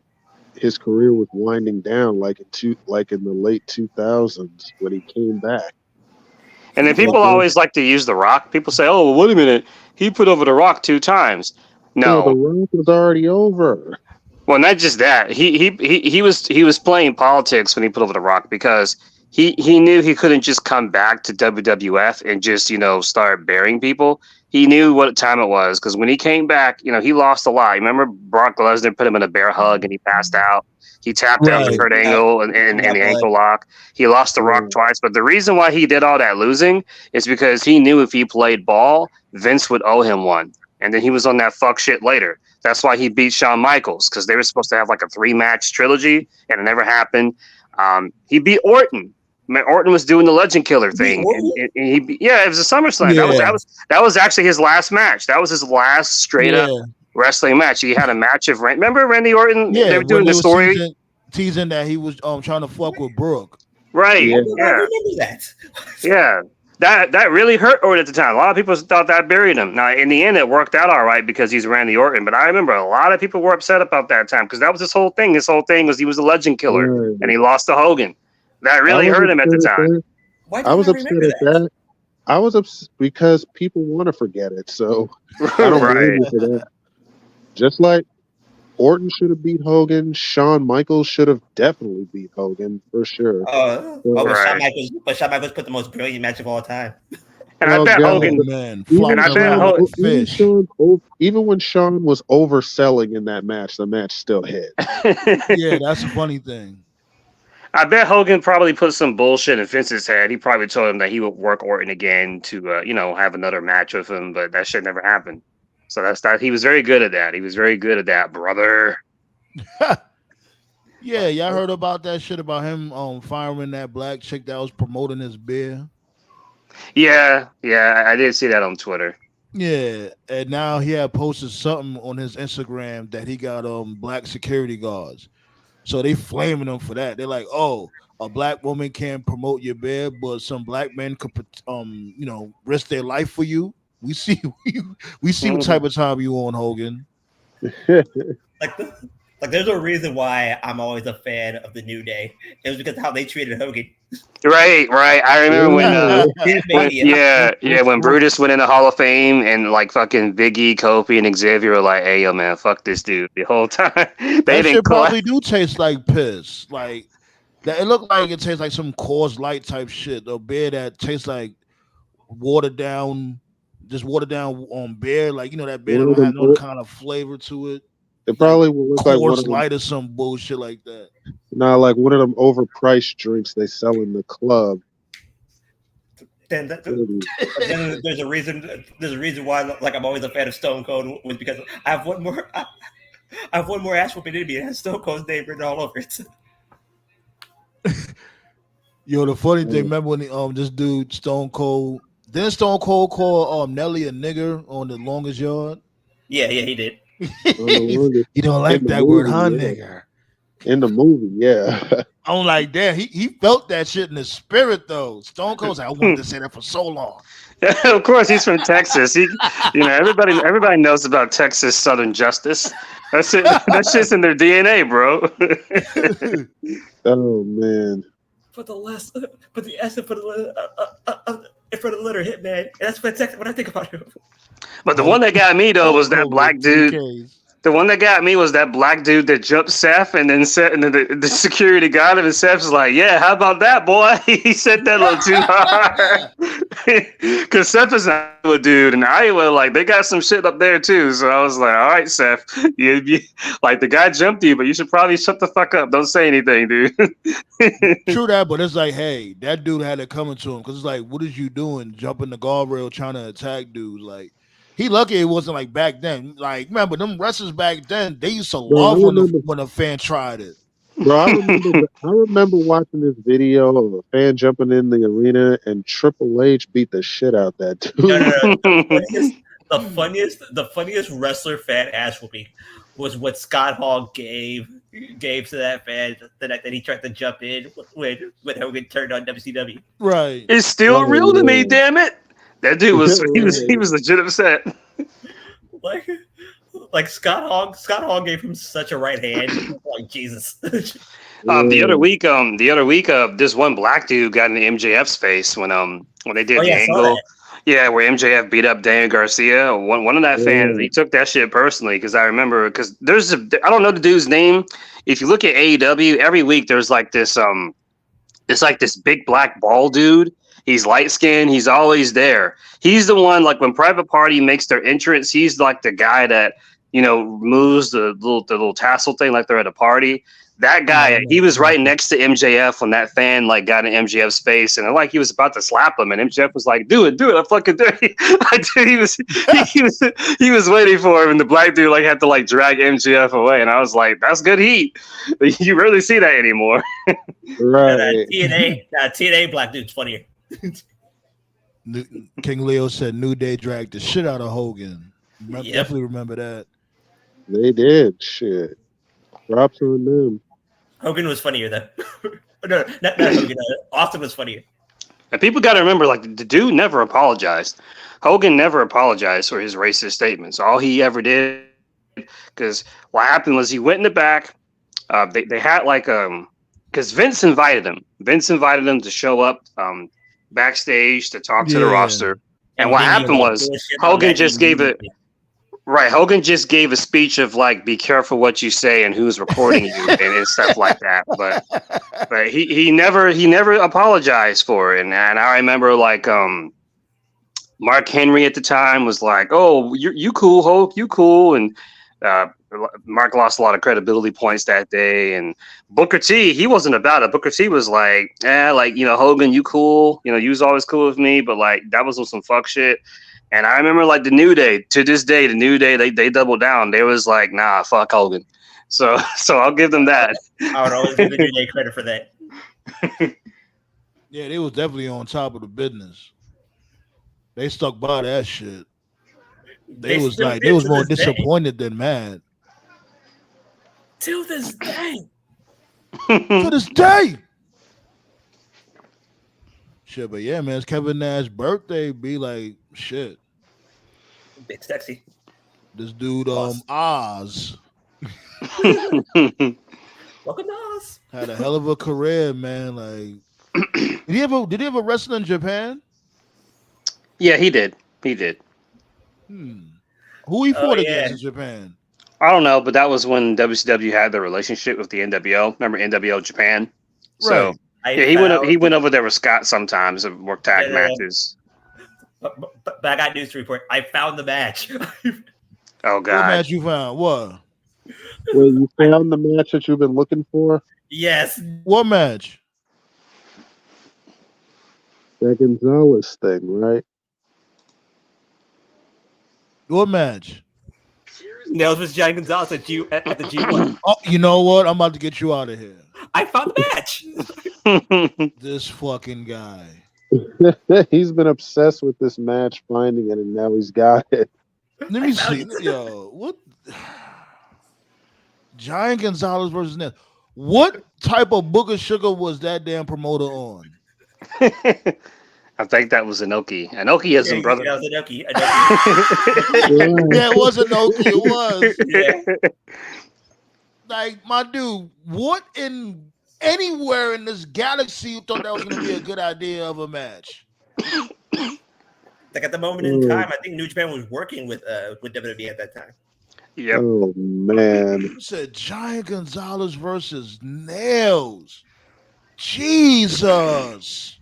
[SPEAKER 8] his career was winding down, like in the late 2000s when he came back.
[SPEAKER 10] And then people always like to use The Rock. People say, "Oh, well, wait a minute, he put over The Rock 2 times." No,
[SPEAKER 8] The Rock was already over.
[SPEAKER 10] Well, not just that. He was playing politics when he put over The Rock because he knew he couldn't just come back to WWF and just, you know, start burying people. He knew what time it was because when he came back, you know, he lost a lot. Remember Brock Lesnar put him in a bear hug and he passed out. He tapped out with Kurt Angle and the ankle lock. He lost The Rock twice. But the reason why he did all that losing is because he knew if he played ball, Vince would owe him one. And then he was on that fuck shit later. That's why he beat Shawn Michaels, because they were supposed to have like a 3-match trilogy, and it never happened. He beat Orton. Orton was doing the Legend Killer thing. And it was a SummerSlam. Yeah. That was actually his last match. That was his last straight up wrestling match. He had a match of remember Randy Orton?
[SPEAKER 9] Yeah,
[SPEAKER 10] they were doing the story.
[SPEAKER 9] Teasing that he was trying to fuck with Brooke.
[SPEAKER 10] Right. Yeah.
[SPEAKER 7] I remember that.
[SPEAKER 10] Yeah. That really hurt Orton at the time. A lot of people thought that buried him. Now, in the end, it worked out all right because he's Randy Orton. But I remember a lot of people were upset about that time because that was his whole thing. His whole thing was he was a Legend Killer, and he lost to Hogan. That really hurt him at the time.
[SPEAKER 8] I was upset at that. I was upset because people want to forget it. So I don't blame you for that. Just like Orton should have beat Hogan, Shawn Michaels should have definitely beat Hogan for sure.
[SPEAKER 7] Shawn Michaels put the most brilliant match of all time.
[SPEAKER 10] And I bet Hogan,
[SPEAKER 8] even when Shawn was overselling in that match, the match still hit.
[SPEAKER 9] Yeah, that's a funny thing.
[SPEAKER 10] I bet Hogan probably put some bullshit in Vince's head. He probably told him that he would work Orton again to, have another match with him, but that shit never happened. So that's that. He was very good at that. He was very good at that, brother.
[SPEAKER 9] Yeah, y'all heard about that shit about him firing that black chick that was promoting his beer?
[SPEAKER 10] Yeah, I did see that on Twitter.
[SPEAKER 9] Yeah, and now he had posted something on his Instagram that he got black security guards. So they flaming him for that. They're like, "Oh, a black woman can promote your beer, but some black men could risk their life for you." We see what type of time you on, Hogan.
[SPEAKER 7] Like there's a reason why I'm always a fan of the New Day. It was because of how they treated Hogan.
[SPEAKER 10] Right. I remember when Brutus went in the Hall of Fame and like fucking Biggie, Kofi, and Xavier were like, "Hey, yo, man, fuck this dude." The whole time
[SPEAKER 9] that shit probably do taste like piss. Like that, it looked like it tastes like some Coors Light type shit. A beer that tastes like watered down just watered down beer, like that beer
[SPEAKER 8] One
[SPEAKER 9] don't
[SPEAKER 8] of them,
[SPEAKER 9] have no kind of flavor to it.
[SPEAKER 8] it probably will look like one
[SPEAKER 9] Coors
[SPEAKER 8] of them.
[SPEAKER 9] Light or some bullshit like that.
[SPEAKER 8] Nah, like one of them overpriced drinks they sell in the club.
[SPEAKER 7] Then there's a reason. There's a reason why, like, I'm always a fan of Stone Cold, was because I have one more. I have one more ass whooping in me. It has Stone Cold's name written all over it.
[SPEAKER 9] Yo, the funny thing, remember when this dude Stone Cold, didn't Stone Cold call Nelly a nigger on The Longest Yard?
[SPEAKER 7] Yeah, he did.
[SPEAKER 9] You don't like that word, huh, nigger?
[SPEAKER 8] In the movie, yeah.
[SPEAKER 9] I'm like, damn, he felt that shit in his spirit though. Stone Cold's like, I wanted to say that for so long.
[SPEAKER 10] Of course, he's from Texas. Everybody knows about Texas Southern justice. That's it. That's just in their DNA, bro.
[SPEAKER 8] Oh man.
[SPEAKER 7] Put the S in front of the letter hit, man. And that's what I think about him.
[SPEAKER 10] But the one that got me though was that black dude. The one that got me was that black dude that jumped Seth and then the security got him, and Seth's like, "Yeah, how about that, boy?" He said that a little too hard. Because Seth is an Iowa dude, and Iowa, like, they got some shit up there too. So I was like, "All right, Seth, you like, the guy jumped you, but you should probably shut the fuck up. Don't say anything, dude."
[SPEAKER 9] True that, but it's like, hey, that dude had it coming to him, because it's like, what is you doing, jumping the guardrail trying to attack dudes? Like, he lucky it wasn't like back then. Like, remember them wrestlers back then? They used to love when a fan tried it.
[SPEAKER 8] Bro, I remember watching this video of a fan jumping in the arena, and Triple H beat the shit out that dude.
[SPEAKER 7] No. The funniest wrestler fan ass whooping was what Scott Hall gave to that fan the night that he tried to jump in when Hogan turned on WCW.
[SPEAKER 9] Right.
[SPEAKER 10] It's still real to me, damn it. That dude was legit upset.
[SPEAKER 7] Like Scott Hall gave him such a right hand. Like, Jesus.
[SPEAKER 10] The other week, this one black dude got in MJF's face when they did the angle. Yeah, where MJF beat up Daniel Garcia. One of that fans, he took that shit personally, because I remember, because I don't know the dude's name. If you look at AEW, every week there's like this it's like this big black bald dude. He's light skinned. He's always there. He's the one, like, when Private Party makes their entrance, he's like the guy that, moves the little tassel thing like they're at a party. That guy, he was right next to MJF when that fan, like, got in MJF's face, and like he was about to slap him, and MJF was like, "Do it, I fucking do it." He was waiting for him, and the black dude, like, had to, like, drag MJF away, and I was like, "That's good heat." You rarely see that anymore.
[SPEAKER 8] Right.
[SPEAKER 7] TNA black dude's funnier.
[SPEAKER 9] King Leo said New Day dragged the shit out of Hogan. Definitely remember that.
[SPEAKER 8] They did. Shit. Props on them.
[SPEAKER 7] Hogan was funnier though. No, not Hogan. Austin was funnier.
[SPEAKER 10] And people got to remember, like, the dude never apologized. Hogan never apologized for his racist statements. All he ever did, because what happened was he went in the back. They had like because Vince invited him. Vince invited him to show up backstage to talk to the roster. And what happened was Hogan just gave it. Right, Hogan just gave a speech of, like, be careful what you say and who's recording you and stuff like that. But he never apologized for it. And I remember, like, Mark Henry at the time was like, "Oh, you cool, Hulk, you cool," and Mark lost a lot of credibility points that day. And Booker T, he wasn't about it. Booker T was like, Hogan, you cool, you was always cool with me, but, like, that was some fuck shit. And I remember, like, the New Day, to this day, they doubled down. They was like, nah, fuck Hogan. So I'll give them that.
[SPEAKER 7] I would always give the New Day credit for that.
[SPEAKER 9] Yeah, they was definitely on top of the business. They stuck by that shit. They was more disappointed than mad.
[SPEAKER 7] To this day.
[SPEAKER 9] To this day. Shit, but yeah, man, it's Kevin Nash's birthday. Be like, shit.
[SPEAKER 7] Big sexy.
[SPEAKER 9] This dude, Oz.
[SPEAKER 7] Welcome to Oz.
[SPEAKER 9] Had a hell of a career, man. Like, did he ever wrestle in Japan?
[SPEAKER 10] Yeah, he did.
[SPEAKER 9] Who he fought against in Japan?
[SPEAKER 10] I don't know, but that was when WCW had their relationship with the NWO. Remember NWO Japan? So
[SPEAKER 9] right.
[SPEAKER 10] he went over there with Scott sometimes and worked tag matches.
[SPEAKER 7] But I got news to report. I found the match.
[SPEAKER 10] Oh
[SPEAKER 9] What
[SPEAKER 10] God.
[SPEAKER 9] match you found? What?
[SPEAKER 8] Wait, you found the match that you've been looking for?
[SPEAKER 7] Yes.
[SPEAKER 9] What match?
[SPEAKER 8] That Gonzalez thing, right?
[SPEAKER 9] What match?
[SPEAKER 7] Nails vs. Giant Gonzalez at the G1.
[SPEAKER 9] Oh, you know what? I'm about to get you out of here.
[SPEAKER 7] I found the match.
[SPEAKER 9] This fucking guy.
[SPEAKER 8] He's been obsessed with this match, finding it, and now he's got it.
[SPEAKER 9] Let me see. Yo, what? Giant Gonzalez versus Nails. What type of booger sugar was that damn promoter on?
[SPEAKER 10] I think that was Inoki. Inoki is him, brother.
[SPEAKER 7] That was Inoki.
[SPEAKER 9] Yeah, it was Inoki. It was.
[SPEAKER 7] Yeah.
[SPEAKER 9] Like, my dude, what in anywhere in this galaxy you thought that was going to be a good idea of a match?
[SPEAKER 7] Like at the moment in time, I think New Japan was working with WWE at that time.
[SPEAKER 10] Yep.
[SPEAKER 8] Oh man!
[SPEAKER 9] You said Giant Gonzalez versus Nails. Jesus.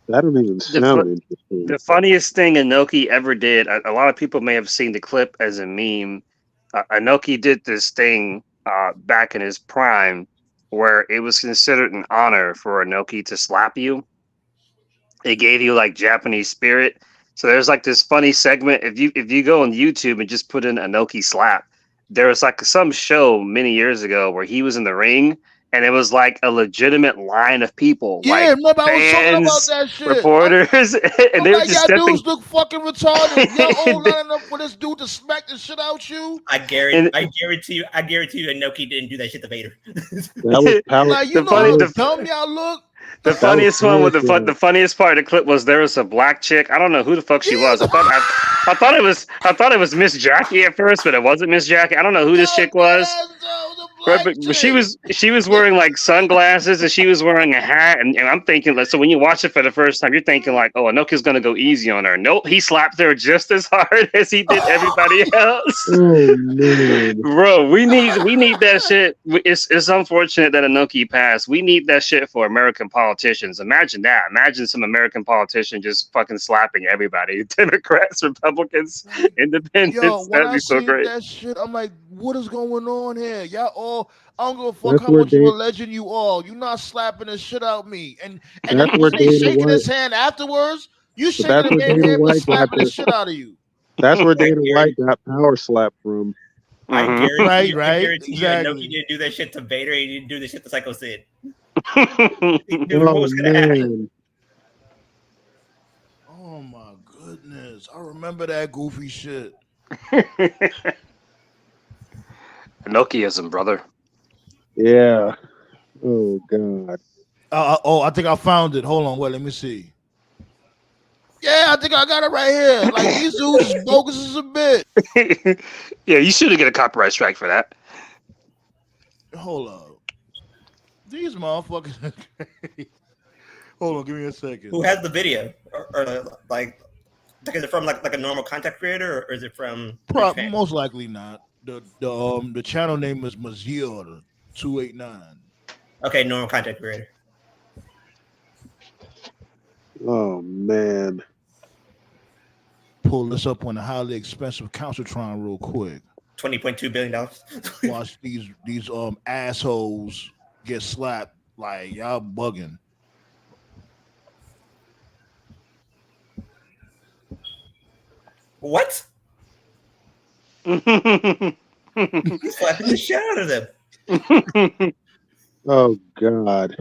[SPEAKER 8] That don't even sound interesting.
[SPEAKER 10] The funniest thing Inoki ever did, a lot of people may have seen the clip as a meme. Inoki did this thing back in his prime where it was considered an honor for Inoki to slap you. It gave you like Japanese spirit. So there's like this funny segment. If you go on YouTube and just put in Inoki slap, there was like some show many years ago where he was in the ring. And it was like a legitimate line of people.
[SPEAKER 9] Yeah,
[SPEAKER 10] like
[SPEAKER 9] remember I was talking about
[SPEAKER 10] fans,
[SPEAKER 9] that shit.
[SPEAKER 10] Reporters, and they were
[SPEAKER 9] like,
[SPEAKER 10] just
[SPEAKER 9] y'all
[SPEAKER 10] stepping.
[SPEAKER 9] dudes look fucking retarded. Y'all old not enough for this dude to smack the shit out you.
[SPEAKER 7] I guarantee you, Inoki didn't do that shit to Vader.
[SPEAKER 8] That was power.
[SPEAKER 9] Like, you know how dumb y'all look.
[SPEAKER 10] The funniest one with the funniest part of the clip was there was a black chick. I don't know who the fuck she was. I thought it was Miss Jackie at first, but it wasn't Miss Jackie. I don't know who this chick was. But she was wearing like sunglasses and she was wearing a hat and I'm thinking like, so when you watch it for the first time, you're thinking like, oh, Inoki's gonna go easy on her. Nope, he slapped her just as hard as he did everybody else.
[SPEAKER 8] Oh man,
[SPEAKER 10] bro, we need that shit. It's unfortunate that Inoki passed. We need that shit for American politicians. Imagine that. Imagine some American politician just fucking slapping everybody. Democrats, Republicans, Independents.
[SPEAKER 9] Yo, when
[SPEAKER 10] That'd
[SPEAKER 9] I
[SPEAKER 10] be so
[SPEAKER 9] seen
[SPEAKER 10] great.
[SPEAKER 9] that shit, I'm like, what is going on here? Y'all all, I don't give a fuck
[SPEAKER 8] That's
[SPEAKER 9] how
[SPEAKER 8] where
[SPEAKER 9] much of a legend you all. You not slapping the shit out me. And
[SPEAKER 8] That's
[SPEAKER 9] then
[SPEAKER 8] where
[SPEAKER 9] they
[SPEAKER 8] Dana
[SPEAKER 9] shaking his
[SPEAKER 8] White-
[SPEAKER 9] hand afterwards. You
[SPEAKER 8] But
[SPEAKER 9] shaking
[SPEAKER 8] that's
[SPEAKER 9] the
[SPEAKER 8] where
[SPEAKER 9] man's
[SPEAKER 8] Dana
[SPEAKER 9] hand but
[SPEAKER 8] White got
[SPEAKER 9] slapping the
[SPEAKER 8] this.
[SPEAKER 9] shit out of you.
[SPEAKER 8] That's where Dana White got power slap from.
[SPEAKER 7] I guarantee
[SPEAKER 9] Right,
[SPEAKER 7] you,
[SPEAKER 9] right,
[SPEAKER 7] I guarantee
[SPEAKER 9] exactly.
[SPEAKER 7] you, Inoki didn't do that shit to Vader. He didn't do the shit to Psycho Sid.
[SPEAKER 8] Oh
[SPEAKER 7] What was gonna happen?
[SPEAKER 8] man,
[SPEAKER 9] Oh my goodness. I remember that goofy shit.
[SPEAKER 10] Inokiism, brother.
[SPEAKER 8] yeah. Oh god.
[SPEAKER 9] I think I found it. Hold on, wait, let me see. Yeah, I think I got it right here. Like, these dudes is bogus as a bit.
[SPEAKER 10] Yeah, you should have get a copyright strike for that.
[SPEAKER 9] Hold up. These motherfuckers. Hold on, give me a second.
[SPEAKER 7] Who has the video? Or like is it from like a normal content creator, or is it from?
[SPEAKER 9] Most likely not. The channel name is Mazir 289.
[SPEAKER 7] Okay, normal content creator.
[SPEAKER 8] Oh man.
[SPEAKER 9] Pull this up on a highly expensive Countrytron real quick.
[SPEAKER 7] $20.2 billion.
[SPEAKER 9] Watch these assholes get slapped. Like, y'all bugging.
[SPEAKER 7] What? He's slapping the shit out of them.
[SPEAKER 8] Oh god.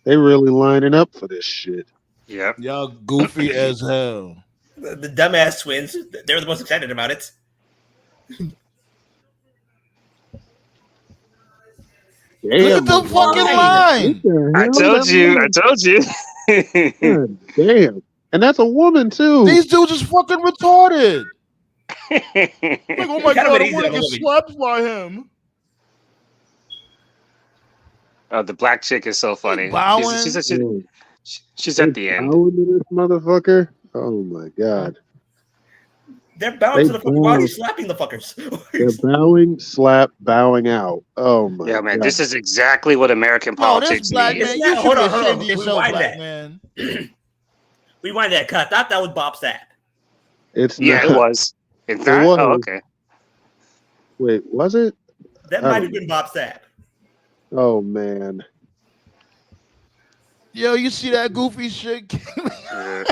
[SPEAKER 8] They really lining up for this shit.
[SPEAKER 10] Yeah.
[SPEAKER 9] Y'all goofy as hell.
[SPEAKER 7] The dumbass twins, they're the most excited about it.
[SPEAKER 9] Look at the fucking line.
[SPEAKER 10] I told you.
[SPEAKER 8] God damn. And that's a woman too.
[SPEAKER 9] These dudes is fucking retarded. Like, oh my god, I want to get slapped by him.
[SPEAKER 10] The black chick is so funny.
[SPEAKER 9] Bowing.
[SPEAKER 10] She's at the end.
[SPEAKER 8] Bowing to this motherfucker. Oh my god.
[SPEAKER 7] They're bowing to the fucker. Why are you slapping the fuckers?
[SPEAKER 8] They're bowing, slap, bowing out. Oh my
[SPEAKER 10] Yeah, man,
[SPEAKER 8] god.
[SPEAKER 10] this is exactly what American politics
[SPEAKER 9] black
[SPEAKER 10] needs.
[SPEAKER 9] man, you should
[SPEAKER 7] Hold
[SPEAKER 9] be
[SPEAKER 7] on.
[SPEAKER 9] ashamed of yourself,
[SPEAKER 7] Rewind
[SPEAKER 9] black
[SPEAKER 7] that.
[SPEAKER 9] man.
[SPEAKER 7] Rewind that cut. I thought that was Bob Sapp.
[SPEAKER 8] It's
[SPEAKER 10] Yeah, it
[SPEAKER 8] not.
[SPEAKER 10] was. It's
[SPEAKER 8] It
[SPEAKER 10] not.
[SPEAKER 8] was.
[SPEAKER 10] Oh, okay.
[SPEAKER 8] Wait, was it?
[SPEAKER 7] That
[SPEAKER 8] I
[SPEAKER 7] might
[SPEAKER 8] don't
[SPEAKER 7] have been
[SPEAKER 8] know.
[SPEAKER 7] Bob Sapp.
[SPEAKER 8] Oh man.
[SPEAKER 9] Yo, you see that goofy shit?
[SPEAKER 10] Yeah.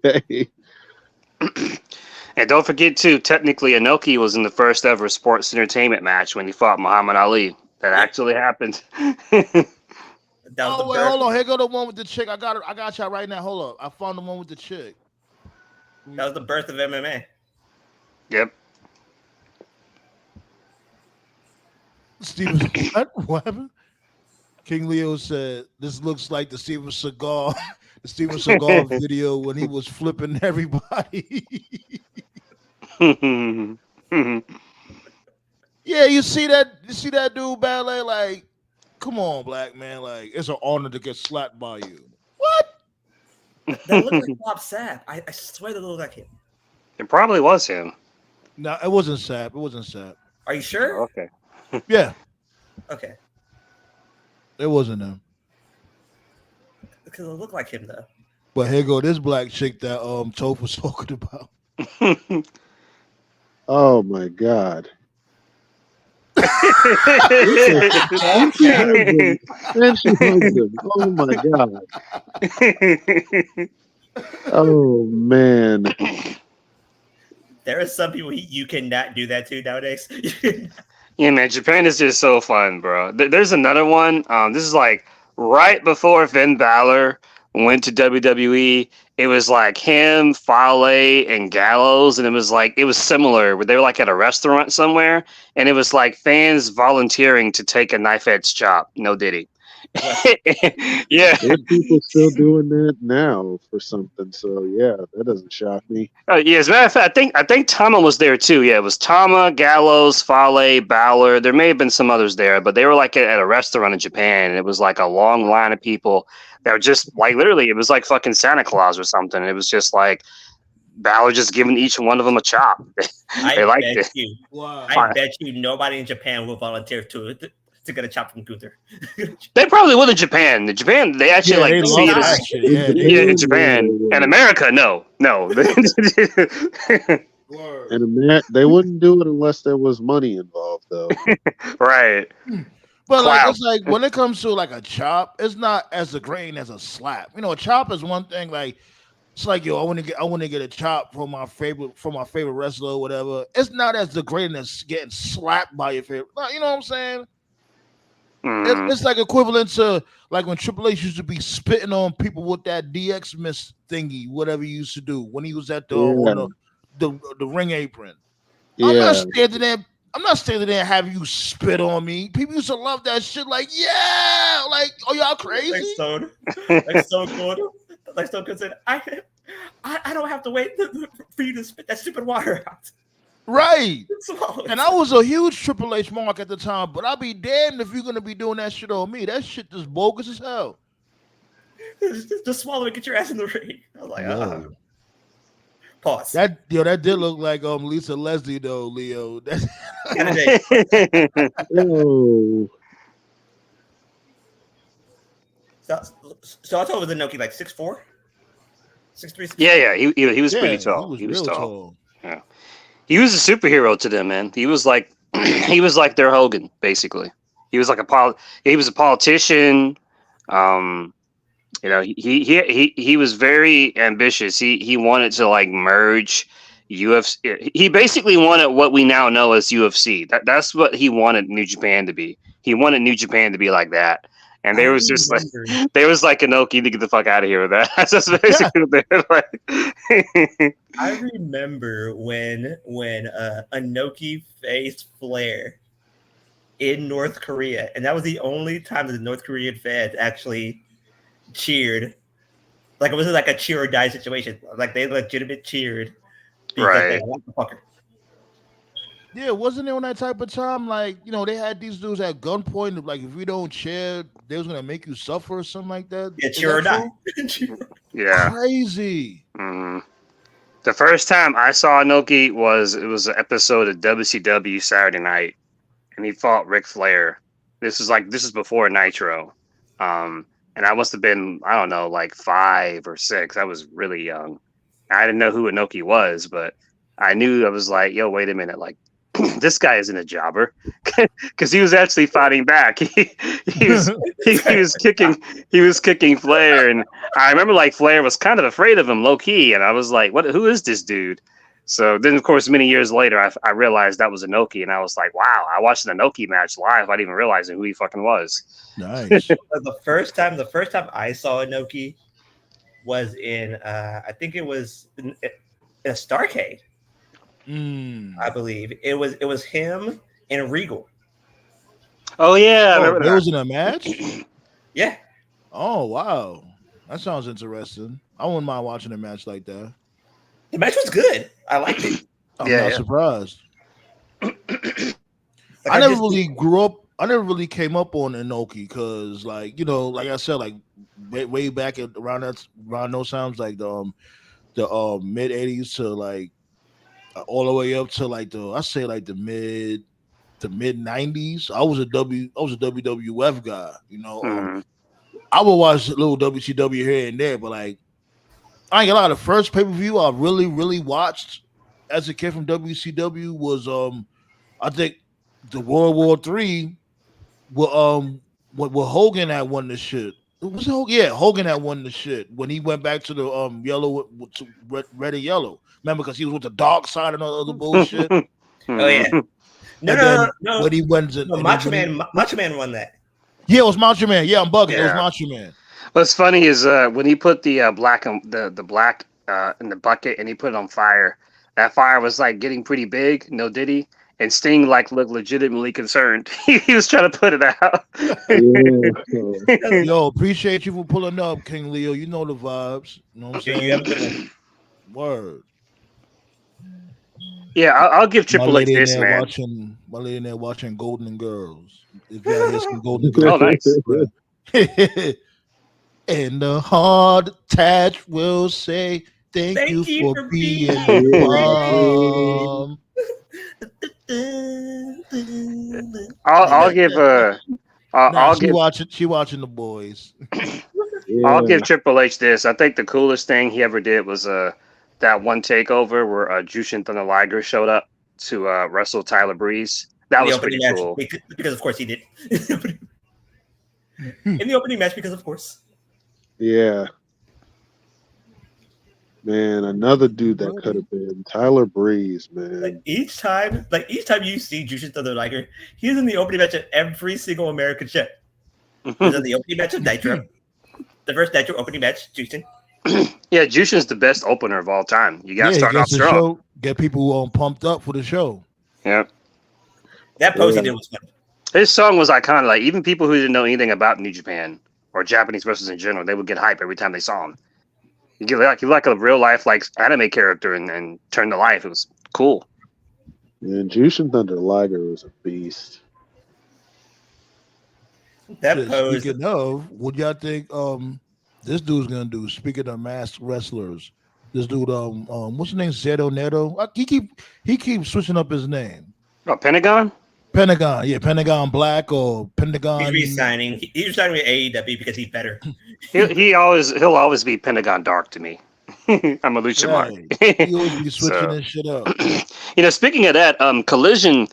[SPEAKER 8] Hey,
[SPEAKER 10] And don't forget too. Technically, Inoki was in the first ever sports entertainment match when he fought Muhammad Ali. That actually happened.
[SPEAKER 7] That was
[SPEAKER 9] Oh
[SPEAKER 7] the
[SPEAKER 9] wait,
[SPEAKER 7] birth.
[SPEAKER 9] hold on. Here go the one with the chick. I got y'all right now. Hold up. I found the one with the chick.
[SPEAKER 7] That was the birth of MMA.
[SPEAKER 10] Yep.
[SPEAKER 9] Steven, what happened? King Leo said, "This looks like the Steven Seagal, the Steven Seagal video when he was flipping everybody." Yeah, you see that? You see that dude ballet? Like, come on, black man. Like, it's an honor to get slapped by you. What?
[SPEAKER 7] That looked like Bob Sapp. I swear that looked like him.
[SPEAKER 10] It probably was him.
[SPEAKER 9] No, it wasn't Sap. It wasn't Sap.
[SPEAKER 7] Are you sure?
[SPEAKER 10] Oh, okay.
[SPEAKER 9] Yeah,
[SPEAKER 7] Okay.
[SPEAKER 9] it wasn't him.
[SPEAKER 7] Because it looked like him though.
[SPEAKER 9] But here go this black chick that Toph was talking about.
[SPEAKER 8] oh my God.
[SPEAKER 10] And
[SPEAKER 8] she hugged him. And she hugged him. Oh my God. Oh man.
[SPEAKER 7] There are some people you cannot do that to nowadays.
[SPEAKER 10] Yeah, man, Japan is just so fun, bro. There's another one. This is like right before Finn Balor went to WWE. It was like him, Fale, and Gallows, and it was similar. Where they were like at a restaurant somewhere, and it was like fans volunteering to take a knife edge chop. No Diddy. Yeah.
[SPEAKER 8] There's people still doing that now for something. So yeah, that doesn't shock me.
[SPEAKER 10] Yeah, as a matter of fact, I think Tama was there too. Yeah, it was Tama, Gallows, Fale, Balor. There may have been some others there, but they were like at a restaurant in Japan, and it was like a long line of people that were just like literally, it was like fucking Santa Claus or something. It was just like Balor just giving each one of them a chop. They liked it.
[SPEAKER 7] I bet you nobody in Japan will volunteer to get a chop from Gunther.
[SPEAKER 10] They probably would in Japan. In Japan, they actually see it as in Japan. And America, no.
[SPEAKER 8] And they wouldn't do it unless there was money involved, though.
[SPEAKER 10] Right.
[SPEAKER 9] But like, it's like when it comes to like a chop, it's not as a grain as a slap. You know, a chop is one thing. Like, it's like, yo, I want to get a chop from my favorite wrestler or whatever. It's not as degrading as getting slapped by your favorite. You know what I'm saying? It's like equivalent to like when Triple H used to be spitting on people with that DX miss thingy, whatever he used to do when he was at the ring apron.
[SPEAKER 8] Yeah.
[SPEAKER 9] I'm not standing there and having you spit on me. People used to love that shit. Like, yeah, like, oh, y'all crazy?
[SPEAKER 7] Like Stone Cold. Like Stone Cold said, I don't have to wait for you to spit that stupid water out.
[SPEAKER 9] Right. And I was a huge Triple H mark at the time, but I'll be damned if you're gonna be doing that shit on me. That shit just bogus as hell.
[SPEAKER 7] Just swallow it, get your ass in the ring. I was like, pause.
[SPEAKER 9] That did look like Lisa Leslie though, Leo.
[SPEAKER 8] Oh.
[SPEAKER 7] So I told was Inoki like 6'4", 6'3".
[SPEAKER 10] Yeah. He was pretty tall. He was tall. Yeah. He was a superhero to them, man. He was like their Hogan, basically. He was like he was a politician. You know, he was very ambitious. He wanted to like merge UFC. He basically wanted what we now know as UFC. That's what he wanted New Japan to be. He wanted New Japan to be like that. And there was like Inoki to get the fuck out of here with that. That's just basically what they were like.
[SPEAKER 7] I remember when Inoki faced Flair in North Korea, and that was the only time that the North Korean fans actually cheered. Like it wasn't like a cheer or die situation. Like they legitimately cheered because they want the fucker.
[SPEAKER 9] Yeah, wasn't it on that type of time? Like, you know, they had these dudes at gunpoint. Like, if you don't cheer, they was gonna make you suffer or something like that.
[SPEAKER 7] Yeah, cheer or die.
[SPEAKER 10] Yeah,
[SPEAKER 9] crazy.
[SPEAKER 10] Mm-hmm. The first time I saw Inoki was an episode of WCW Saturday Night, and he fought Ric Flair. This is before Nitro, and I must have been, I don't know, like 5 or 6. I was really young, I didn't know who Inoki was, but I knew I was like, yo, wait a minute, like this guy isn't a jobber, because he was actually fighting back. He was kicking Flair, and I remember like Flair was kind of afraid of him, low key, and I was like, what? Who is this dude? So then, of course, many years later, I realized that was Inoki, and I was like, wow, I watched an Inoki match live. I didn't even realize who he fucking was.
[SPEAKER 9] Nice.
[SPEAKER 7] The first time I saw Inoki was in, I think it was in a Starcade. I believe it was him and Regal.
[SPEAKER 10] Oh yeah, I remember
[SPEAKER 9] that was in a match.
[SPEAKER 7] Yeah.
[SPEAKER 9] Oh wow, that sounds interesting. I wouldn't mind watching a match like that.
[SPEAKER 7] The match was good. I liked it.
[SPEAKER 9] I'm not surprised. I never really grew up. I never really came up on Inoki because, like, you know, like I said, like way back around those times, like the mid '80s to like all the way up to like the mid '90s. I was a WWF guy. You know, I would watch a little WCW here and there, but like I ain't gonna lie, the first pay-per-view I really watched as a kid from WCW was I think the World War III with Hogan had won the shit. Was Hogan? Yeah, Hogan had won the shit when he went back to the yellow to red and yellow. Remember, because he was with the dark side and all the other bullshit.
[SPEAKER 7] Oh yeah. No.
[SPEAKER 9] When he went to
[SPEAKER 7] Macho Man won that.
[SPEAKER 9] Yeah, it was Macho Man. Yeah, I'm bugging. Yeah. It was Macho Man.
[SPEAKER 10] What's funny is when he put the black in the bucket and he put it on fire. That fire was like getting pretty big. No, did he? And Sting like looked legitimately concerned. He was trying to put it out.
[SPEAKER 9] Yo, appreciate you for pulling up, King Leo. You know the vibes. You know what I'm saying? Word.
[SPEAKER 10] Yeah, I'll give Triple H this, man.
[SPEAKER 9] My lady in there watching Golden Girls. If y'all hear some Golden Girls.
[SPEAKER 10] Oh, nice.
[SPEAKER 9] And the heart attached will say, thank you for being mom.
[SPEAKER 10] I'll give
[SPEAKER 9] she watching the boys.
[SPEAKER 10] I'll give Triple H this. I think the coolest thing he ever did was that one takeover where Jushin Thunder Liger showed up to wrestle Tyler Breeze. That was pretty cool.
[SPEAKER 7] Because of course he did. In the opening match, because of course.
[SPEAKER 8] Yeah. Man, another dude that could have been Tyler Breeze, man.
[SPEAKER 7] Like each time you see Jushin Thunder Liger, he's in the opening match of every single American show. He's in the opening match of Nitro. The first Nitro opening match, Jushin.
[SPEAKER 10] Yeah, Jushin's the best opener of all time. You got to start off strong.
[SPEAKER 9] Show, get people pumped up for the show.
[SPEAKER 10] Yeah.
[SPEAKER 7] That pose he did was fun.
[SPEAKER 10] His song was iconic. Like even people who didn't know anything about New Japan or Japanese wrestlers in general, they would get hype every time they saw him. You get like a real life like anime character and turn to life. It was cool.
[SPEAKER 8] And Jushin Thunder Liger was a beast.
[SPEAKER 7] That pose.
[SPEAKER 9] Speaking of, what y'all think this dude's gonna do? Speaking of masked wrestlers, this dude what's his name? Zero Neto. He keeps switching up his name.
[SPEAKER 10] Oh, Pentagon.
[SPEAKER 9] Pentagon, yeah, Pentagon Black or Pentagon.
[SPEAKER 7] He's resigning. He's resigning with AEW because he's better.
[SPEAKER 10] He'll always be Pentagon Dark to me. I'm a Lucha Mark.
[SPEAKER 9] He always be switching this shit up.
[SPEAKER 10] You know, speaking of that, Collision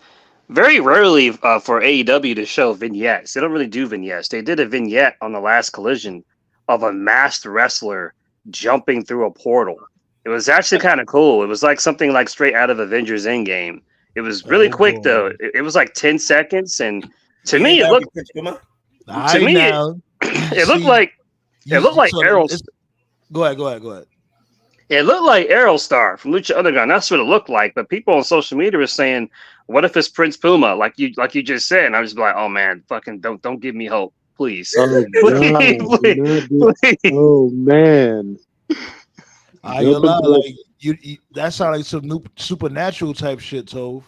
[SPEAKER 10] very rarely for AEW to show vignettes. They don't really do vignettes. They did a vignette on the last Collision of a masked wrestler jumping through a portal. It was actually kind of cool. It was like something like straight out of Avengers Endgame. It was really quick though. It was like 10 seconds, and to me it looked. To me, it looked like Errol.
[SPEAKER 9] Go ahead.
[SPEAKER 10] It looked like Aerostar from Lucha Underground. That's what it looked like. But people on social media were saying, "What if it's Prince Puma?" Like you just said. And I was like, "Oh man, fucking don't give me hope, please."
[SPEAKER 8] Please. Oh man.
[SPEAKER 9] I ain't gonna lie, like you that sounds like some new supernatural type shit, Tove.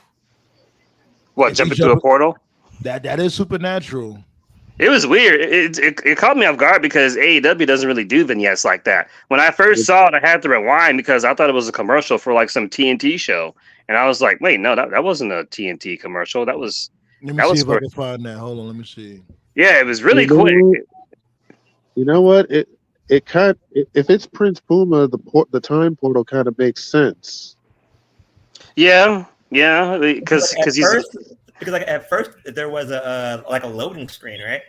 [SPEAKER 10] What, jumping through a portal?
[SPEAKER 9] That is supernatural.
[SPEAKER 10] It was weird. It caught me off guard because AEW doesn't really do vignettes like that. When I first saw it, I had to rewind because I thought it was a commercial for like some TNT show, and I was like, "Wait, no, that wasn't a TNT commercial. That was."
[SPEAKER 9] Let me see if I can find that. Hold on, let me see.
[SPEAKER 10] Yeah, it was really quick.
[SPEAKER 8] You know what? if it's Prince Puma, the time portal kind of makes sense.
[SPEAKER 10] Yeah, because he's
[SPEAKER 7] at first there was a like a loading screen, right?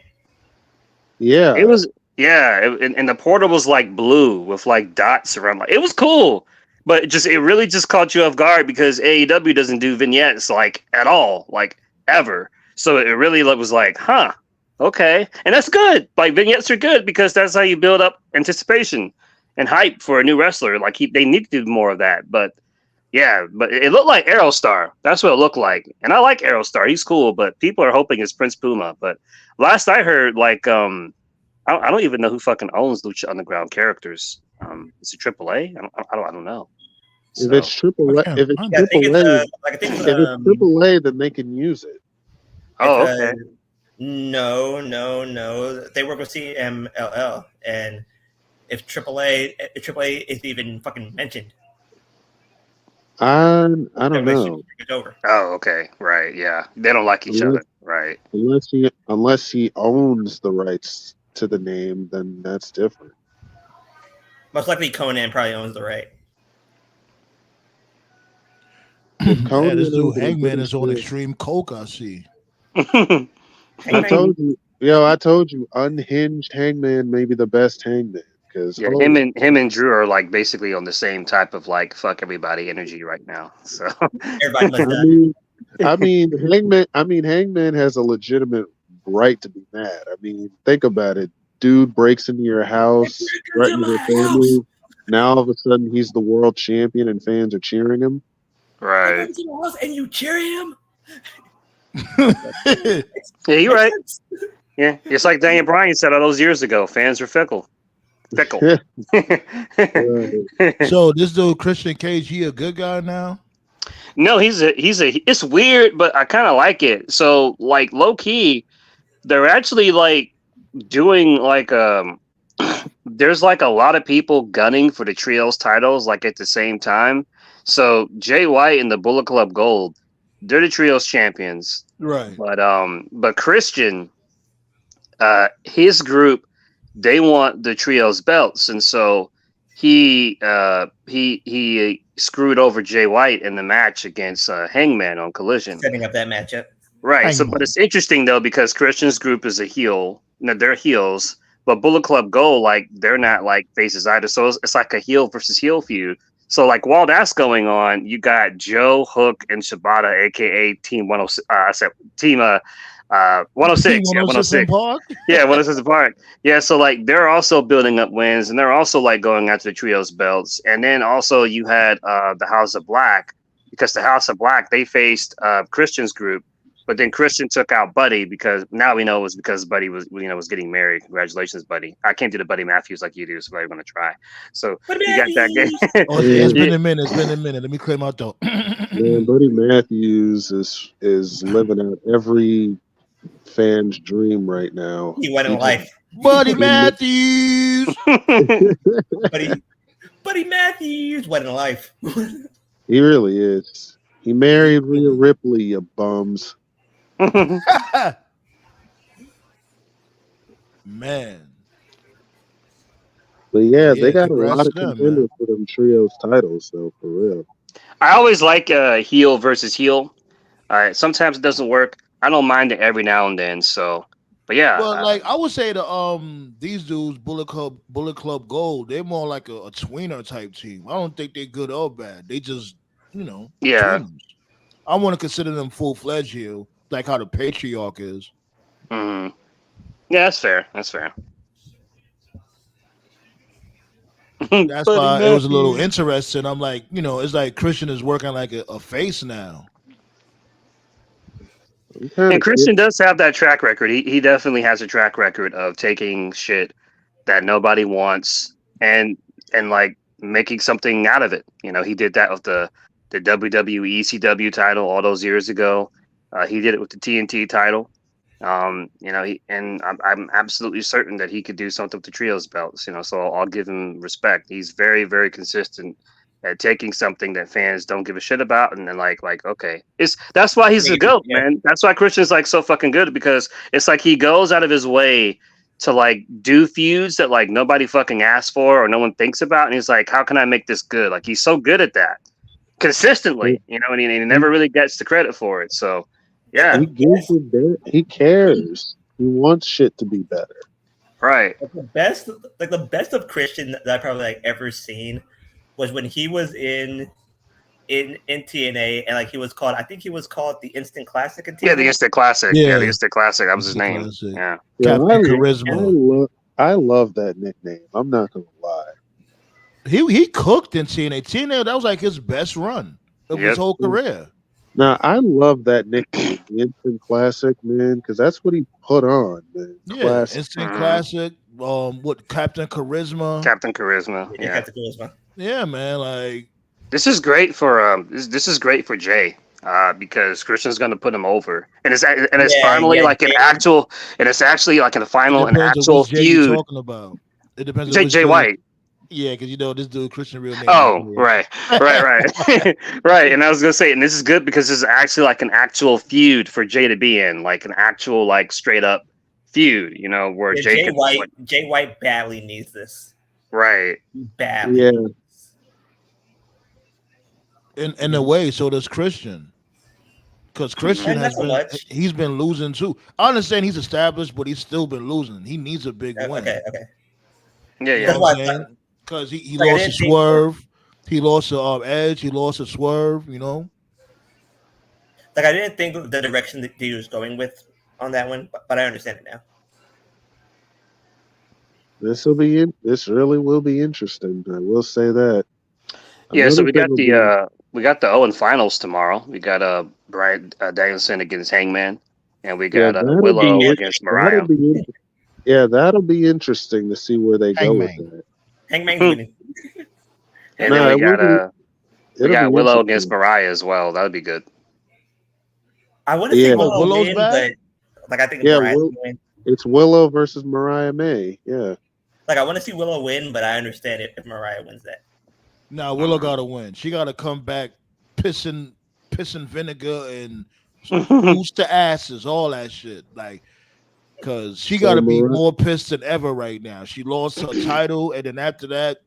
[SPEAKER 8] Yeah,
[SPEAKER 10] it was and the portal was like blue with like dots around. Like it was cool, but it really just caught you off guard because AEW doesn't do vignettes like at all, like ever. So it really was like, huh, okay, and that's good. Like vignettes are good because that's how you build up anticipation and hype for a new wrestler. Like they need to do more of that, but. Yeah, but it looked like Aerostar. That's what it looked like. And I like Aerostar. He's cool, but people are hoping it's Prince Puma. But last I heard, like, I don't even know who fucking owns Lucha Underground characters. Is it AAA? I don't know.
[SPEAKER 8] If it's Triple A, if it's Triple A, then they can use it.
[SPEAKER 10] Oh, okay.
[SPEAKER 7] No. They work with CMLL, and if AAA is even fucking mentioned.
[SPEAKER 8] I don't know.
[SPEAKER 10] Oh, okay, right, yeah. They don't like each other, right?
[SPEAKER 8] Unless he owns the rights to the name, then that's different.
[SPEAKER 7] Most likely, Conan probably owns the right.
[SPEAKER 9] Yeah, this dude Hangman is on extreme coke. I see.
[SPEAKER 8] I told you, unhinged Hangman may be the best Hangman.
[SPEAKER 10] Yeah, him and Drew are like basically on the same type of like fuck everybody energy right now. So
[SPEAKER 8] I mean, Hangman has a legitimate right to be mad. I mean, think about it. Dude breaks into your house, threatens your family. Now all of a sudden he's the world champion and fans are cheering him.
[SPEAKER 10] Right.
[SPEAKER 11] And you cheer him.
[SPEAKER 10] Yeah, you're right. Yeah, it's like Daniel Bryan said all those years ago. Fans are fickle.
[SPEAKER 9] So this dude Christian Cage, he a good guy now?
[SPEAKER 10] No, he's a. It's weird, but I kind of like it. So like low key, they're actually like doing like there's like a lot of people gunning for the trios titles like at the same time. So Jay White and the Bullet Club Gold, they're the trios champions,
[SPEAKER 9] right?
[SPEAKER 10] But Christian, his group, they want the trios belts, and so he screwed over Jay White in the match against Hangman on Collision,
[SPEAKER 7] setting up that matchup.
[SPEAKER 10] Right.
[SPEAKER 7] Hangman.
[SPEAKER 10] So, but it's interesting though because Christian's group is a heel. No, they're heels, but Bullet Club Gold, like they're not like faces either. So it's like a heel versus heel feud. So like while that's going on, you got Joe, Hook, and Shibata, aka Team 106. I said Team 106. Yeah, 106. Yeah, 106 Park. Yeah, so like they're also building up wins, and they're also like going after the trios belts. And then also you had the House of Black, because the House of Black, they faced Christian's group, but then Christian took out Buddy because now we know it was because Buddy was getting married. Congratulations, Buddy. I can't do the Buddy Matthews like you do, so I'm gonna try. So you got that game.
[SPEAKER 9] Oh yeah, it's been a minute. Let me clear my throat.
[SPEAKER 8] Man, Buddy Matthews is living out every fan's dream right now.
[SPEAKER 7] He went in life.
[SPEAKER 9] Buddy Matthews.
[SPEAKER 7] Buddy Matthews went in life.
[SPEAKER 8] He really is. He married Rhea Ripley, you bums.
[SPEAKER 9] Man.
[SPEAKER 8] But yeah, they got a lot of contenders for them trios titles, though, for real.
[SPEAKER 10] I always like heel versus heel. Sometimes it doesn't work. I don't mind it every now and then. So, but yeah.
[SPEAKER 9] Well, like I would say these dudes, Bullet Club Gold, they're more like a tweener type team. I don't think they're good or bad. They just,
[SPEAKER 10] yeah.
[SPEAKER 9] Tweeners. I want to consider them full-fledged heel, like how the Patriarch is.
[SPEAKER 10] Mm-hmm. Yeah, that's fair. That's
[SPEAKER 9] why it was a little interesting. I'm like, it's like Christian is working like a face now.
[SPEAKER 10] And Christian does have that track record. He definitely has a track record of taking shit that nobody wants and like making something out of it. He did that with the WWE ECW title all those years ago. He did it with the TNT title. I'm absolutely certain that he could do something with the trios belts. So I'll give him respect. He's very, very consistent at taking something that fans don't give a shit about, and then like okay, that's why he's the GOAT, man. That's why Christian's like so fucking good, because it's like he goes out of his way to like do feuds that like nobody fucking asked for or no one thinks about, and he's like, how can I make this good? Like he's so good at that consistently, you know, and he never really gets the credit for it. So yeah,
[SPEAKER 8] He gives it there. He cares. He wants shit to be better.
[SPEAKER 10] right.
[SPEAKER 7] The best of Christian that I probably like ever seen was when he was in TNA, and like he was called, I think he was called the Instant Classic in TNA.
[SPEAKER 10] Yeah, the Instant Classic.
[SPEAKER 9] Yeah.
[SPEAKER 10] Yeah, the Instant Classic. That was his name.
[SPEAKER 9] Classic.
[SPEAKER 10] Yeah.
[SPEAKER 9] Captain Charisma.
[SPEAKER 8] I love that nickname. I'm not gonna lie.
[SPEAKER 9] He cooked in TNA. TNA, that was like his best run of his whole career.
[SPEAKER 8] Now I love that nickname, the Instant Classic, man, because that's what he put on, man.
[SPEAKER 9] Yeah,
[SPEAKER 8] Classic.
[SPEAKER 9] Instant Classic. What Captain Charisma?
[SPEAKER 10] Captain Charisma. Yeah.
[SPEAKER 7] Captain Charisma.
[SPEAKER 9] Yeah, man. Like
[SPEAKER 10] this is great for this is great for Jay. Because Christian's going to put him over, and it's finally like an actual, and it's actually like in the final an actual feud.
[SPEAKER 9] Talking about it depends.
[SPEAKER 10] Jay White.
[SPEAKER 9] Yeah, because you know this dude Christian real name.
[SPEAKER 10] Oh, right. Right. And I was gonna say, and this is good because this is actually like an actual feud for Jay to be in, like an actual like straight up feud, you know, where Jay
[SPEAKER 7] White badly needs this.
[SPEAKER 10] Right.
[SPEAKER 7] Badly.
[SPEAKER 8] Yeah.
[SPEAKER 9] In a way, so does Christian. Because Christian he's been losing too. I understand he's established, but he's still been losing. He needs a big win.
[SPEAKER 7] Okay.
[SPEAKER 10] Yeah.
[SPEAKER 9] Because he lost a Swerve, he lost a Edge, he lost a Swerve. You know,
[SPEAKER 7] like I didn't think the direction that he was going with on that one, but I understand it now.
[SPEAKER 8] This really will be interesting. I will say that.
[SPEAKER 10] Yeah, so we got the Owen finals tomorrow. We got Bryan Danielson against Hangman, and we got Willow against Mariah.
[SPEAKER 8] That'll be interesting to see where they go with that.
[SPEAKER 7] Hangman's winning.
[SPEAKER 10] And then we got Willow against Mariah as well. That would be good.
[SPEAKER 7] I want to see Willow win, but like I think
[SPEAKER 8] win. It's Willow versus Mariah May. Yeah.
[SPEAKER 7] Like I want to see Willow win, but I understand if Mariah wins that.
[SPEAKER 9] No, Willow gotta win. She gotta come back pissing vinegar and boost the asses, all that shit. Like, cause she gotta be more pissed than ever right now. She lost her title, and then after that,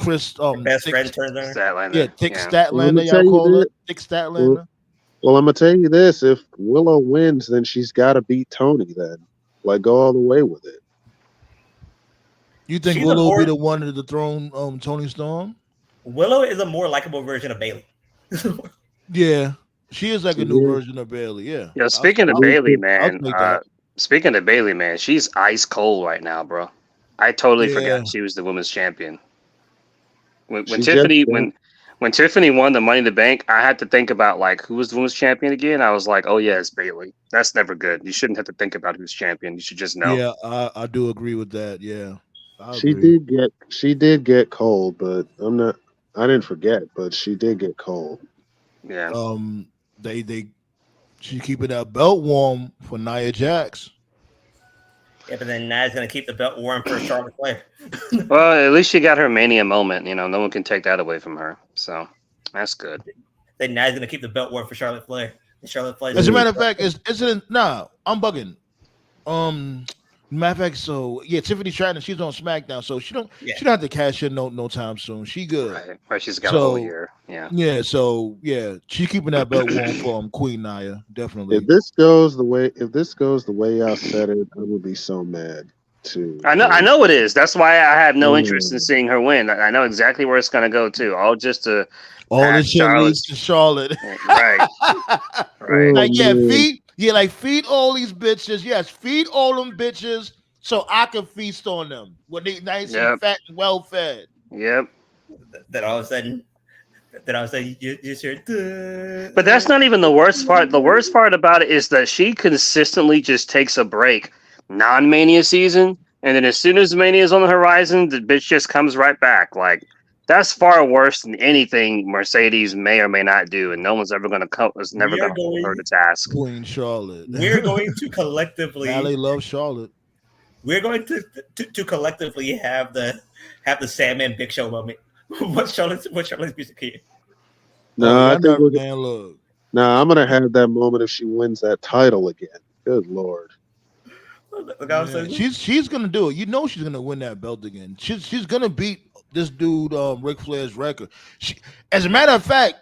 [SPEAKER 7] best friend turns on her.
[SPEAKER 9] Thick Statlander, y'all call it Thick Statlander.
[SPEAKER 8] Well, I'm gonna tell you this: if Willow wins, then she's gotta beat Tony. Then, like, go all the way with it.
[SPEAKER 9] You think Willow will be the one to dethrone Tony Storm?
[SPEAKER 7] Willow is a more likable version of Bayley.
[SPEAKER 9] Yeah, she is like a new version of Bayley. Yeah.
[SPEAKER 10] Yo, speaking of Bayley, man. Speaking of Bayley, man, she's ice cold right now, bro. I totally forgot she was the women's champion. When Tiffany won the Money in the Bank, I had to think about like who was the women's champion again. I was like, oh yeah, it's Bayley. That's never good. You shouldn't have to think about who's champion. You should just know.
[SPEAKER 9] Yeah, I do agree with that. Yeah.
[SPEAKER 8] She did get cold, but I didn't forget, but she did get cold.
[SPEAKER 10] Yeah.
[SPEAKER 9] She keeping that belt warm for Nia Jax.
[SPEAKER 7] Yeah, but then Nia's gonna keep the belt warm for Charlotte Flair.
[SPEAKER 10] Well, at least she got her Mania moment. You know, no one can take that away from her. So that's good.
[SPEAKER 7] Then Nia's gonna keep the belt warm for Charlotte Flair. Charlotte Flair.
[SPEAKER 9] As a matter of fact, I'm bugging. Matter of fact, so yeah, Tiffany Stratton, she's on SmackDown, so she don't have to cash in no time soon. She good.
[SPEAKER 10] Right. She's got a whole year. Yeah.
[SPEAKER 9] Yeah. So yeah, she's keeping that belt warm for Queen Nia, definitely.
[SPEAKER 8] If this goes the way y'all said it, I would be so mad too.
[SPEAKER 10] I know it is. That's why I have no interest in seeing her win. I know exactly where it's gonna go to. All this
[SPEAKER 9] shit leads to Charlotte.
[SPEAKER 10] Right. Right.
[SPEAKER 9] Like feed all these bitches. Yes, feed all them bitches so I can feast on them when they nice and fat and well fed.
[SPEAKER 10] Yep.
[SPEAKER 7] Then all of a sudden you hear.
[SPEAKER 10] But that's not even the worst part. The worst part about it is that she consistently just takes a break non-Mania season, and then as soon as Mania is on the horizon, the bitch just comes right back. Like that's far worse than anything Mercedes may or may not do, and no one's ever going to hold her to task.
[SPEAKER 9] Queen Charlotte.
[SPEAKER 7] We're going to collectively.
[SPEAKER 9] Valley loves Charlotte.
[SPEAKER 7] We're going to collectively have the Sandman Big Show moment. What's Charlotte's music here?
[SPEAKER 8] No, I think I'm gonna have that moment if she wins that title again. Good Lord.
[SPEAKER 7] Look how I'm so good.
[SPEAKER 9] She's gonna do it. You know she's gonna win that belt again. She's gonna beat this dude Ric Flair's record. As a matter of fact,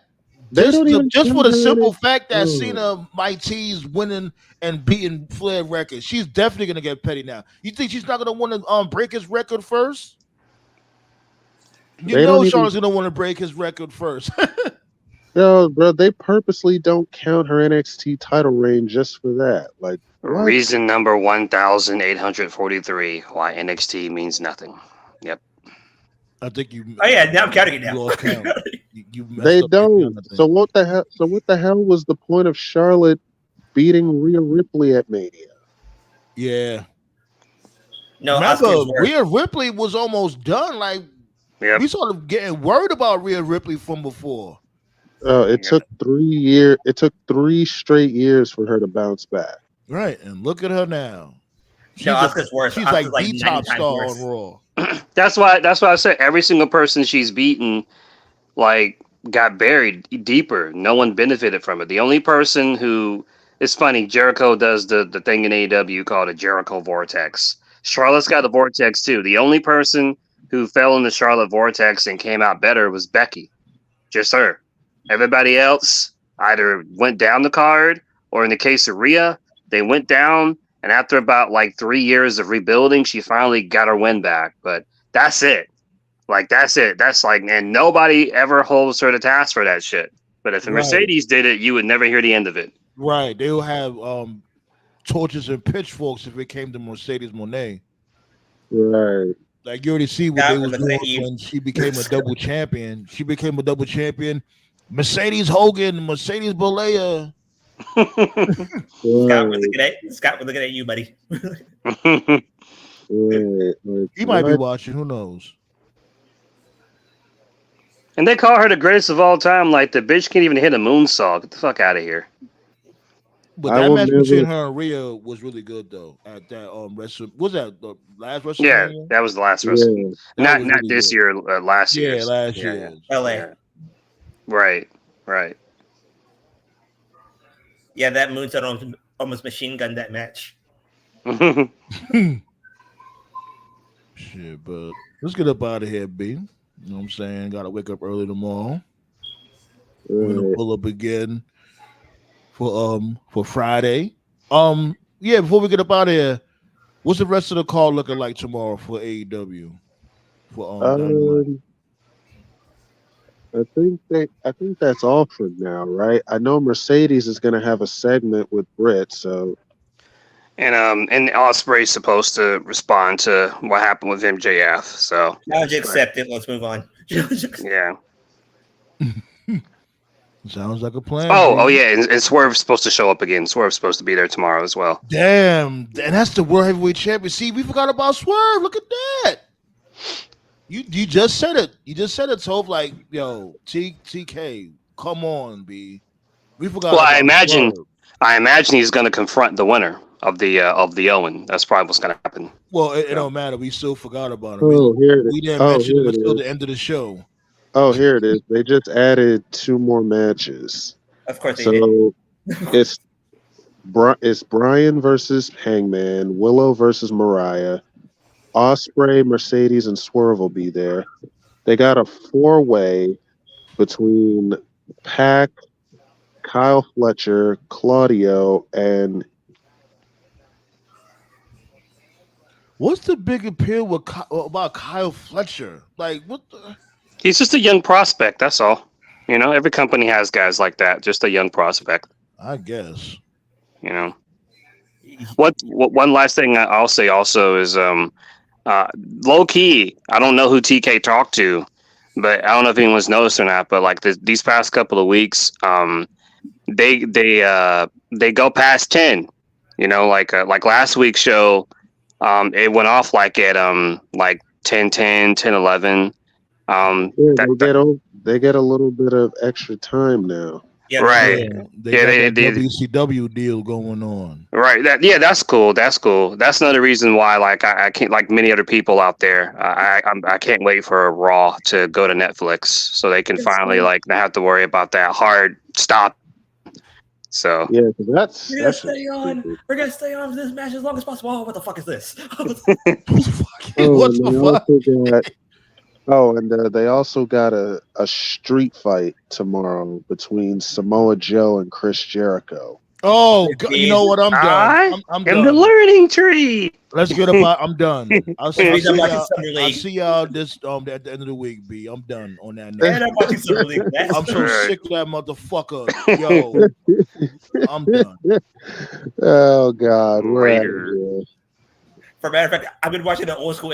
[SPEAKER 9] just for the simple fact that Cena Mike T's winning and beating Flair record, she's definitely gonna get petty now. You think she's not gonna want to break his record first? You know Charlotte's gonna want to break his record first.
[SPEAKER 8] No, bro, they purposely don't count her NXT title reign just for that. Like, what?
[SPEAKER 10] Reason number 1,843 why NXT means nothing. Yep.
[SPEAKER 9] I think you.
[SPEAKER 7] Oh yeah, now I'm counting it now.
[SPEAKER 8] They don't. So what the hell? So what the hell was the point of Charlotte beating Rhea Ripley at Mania?
[SPEAKER 9] Yeah.
[SPEAKER 7] No,
[SPEAKER 9] remember Rhea Ripley was almost done. Like, we sort of getting worried about Rhea Ripley from before.
[SPEAKER 8] It took 3 years. It took 3 straight years for her to bounce back.
[SPEAKER 9] Right, and look at her now.
[SPEAKER 7] She's worse.
[SPEAKER 9] She's like the top star on Raw.
[SPEAKER 10] That's why I said every single person she's beaten, like, got buried deeper. No one benefited from it. The only person who, it's funny, Jericho does the thing in AEW called a Jericho Vortex. Charlotte's got a Vortex too. The only person who fell in the Charlotte Vortex and came out better was Becky. Just her. Everybody else either went down the card, or in the case of Rhea, they went down, and after about like 3 years of rebuilding, she finally got her win back. But that's it. Like, that's it. That's like, and nobody ever holds her to task for that shit. But if Mercedes did it, you would never hear the end of it.
[SPEAKER 9] Right. They will have torches and pitchforks if it came to Mercedes Moné.
[SPEAKER 8] Right.
[SPEAKER 9] Like, you already see what they was doing when she became a double champion. She became a double champion. Mercedes Hogan, Mercedes Bolea.
[SPEAKER 7] Scott, we're looking at you, buddy.
[SPEAKER 9] He might be watching. Who knows?
[SPEAKER 10] And they call her the greatest of all time. Like, the bitch can't even hit a moonsault. Get the fuck out of here.
[SPEAKER 9] But that match between her and Rhea was really good, though. At that was that the last WrestleMania?
[SPEAKER 10] Yeah, that was the last WrestleMania. Not really this good. Year, last year.
[SPEAKER 9] Yeah, last year.
[SPEAKER 7] LA.
[SPEAKER 10] Yeah. Right.
[SPEAKER 7] Yeah, that moonsault almost machine gunned that match.
[SPEAKER 9] Shit, but let's get up out of here, B. You know what I'm saying? Gotta wake up early tomorrow. We're gonna pull up again for Friday. Before we get up out of here, what's the rest of the call looking like tomorrow for AEW?
[SPEAKER 8] I think that's all for now, right? I know Mercedes is gonna have a segment with Britt, so
[SPEAKER 10] and Ospreay's supposed to respond to what happened with MJF. So
[SPEAKER 7] I'll just accept it. Let's move on.
[SPEAKER 10] Yeah.
[SPEAKER 9] Sounds like a plan.
[SPEAKER 10] Oh yeah, and Swerve's supposed to show up again. Swerve's supposed to be there tomorrow as well.
[SPEAKER 9] Damn, and that's the World Heavyweight Champion. See, we forgot about Swerve. Look at that. You just said it. You just said it, Toph. Like, yo, TK, come on, B. We forgot.
[SPEAKER 10] Well, I imagine he's going to confront the winner of the Owen. That's probably what's going to happen.
[SPEAKER 9] Well, it don't matter. We still forgot about him. We didn't mention him until the end of the show.
[SPEAKER 8] Oh, here it is. They just added 2 more matches.
[SPEAKER 7] Of course they did.
[SPEAKER 8] it's Brian versus Hangman, Willow versus Mariah, Ospreay, Mercedes, and Swerve will be there. They got a 4-way between Pac, Kyle Fletcher, Claudio, and
[SPEAKER 9] what's the big appeal about Kyle Fletcher? Like, what the?
[SPEAKER 10] He's just a young prospect. That's all. You know, every company has guys like that. Just a young prospect.
[SPEAKER 9] I guess.
[SPEAKER 10] You know. What one last thing I'll say also is low key. I don't know who TK talked to, but I don't know if anyone's noticed or not. But like these past couple of weeks, they go past 10. You know, like last week's show, it went off like at 10:10, 10:11.
[SPEAKER 8] They get a little bit of extra time now.
[SPEAKER 10] Yeah, right.
[SPEAKER 9] They got that WCW deal going on.
[SPEAKER 10] Right. That's cool. That's cool. That's another reason why, like, I can't, like many other people out there, I can't wait for a Raw to go to Netflix so they can finally like not have to worry about that hard stop So
[SPEAKER 8] Yeah, 'cause that's
[SPEAKER 7] We're gonna stay on. We're gonna stay on this match as long as possible. Oh, what the fuck is this?
[SPEAKER 8] Oh,
[SPEAKER 9] What
[SPEAKER 8] and
[SPEAKER 9] the
[SPEAKER 8] they
[SPEAKER 9] fuck?
[SPEAKER 8] also got. Oh, and they also got a street fight tomorrow between Samoa Joe and Chris Jericho.
[SPEAKER 9] Oh, you know what? I'm done.
[SPEAKER 10] I
[SPEAKER 9] I'm
[SPEAKER 10] am the
[SPEAKER 9] done.
[SPEAKER 10] learning tree.
[SPEAKER 9] Let's get up. I'm done. I'll see
[SPEAKER 7] I'm watching
[SPEAKER 9] y'all.
[SPEAKER 7] Summer
[SPEAKER 9] I'll
[SPEAKER 7] League.
[SPEAKER 9] see y'all this at the end of the week. B. I'm done on that.
[SPEAKER 7] And I'm watching Summer League.
[SPEAKER 9] I'm so sick of that motherfucker. Yo, I'm done.
[SPEAKER 8] Oh God, we're out of
[SPEAKER 10] Later.
[SPEAKER 8] here.
[SPEAKER 7] For a matter of fact, I've been watching the old school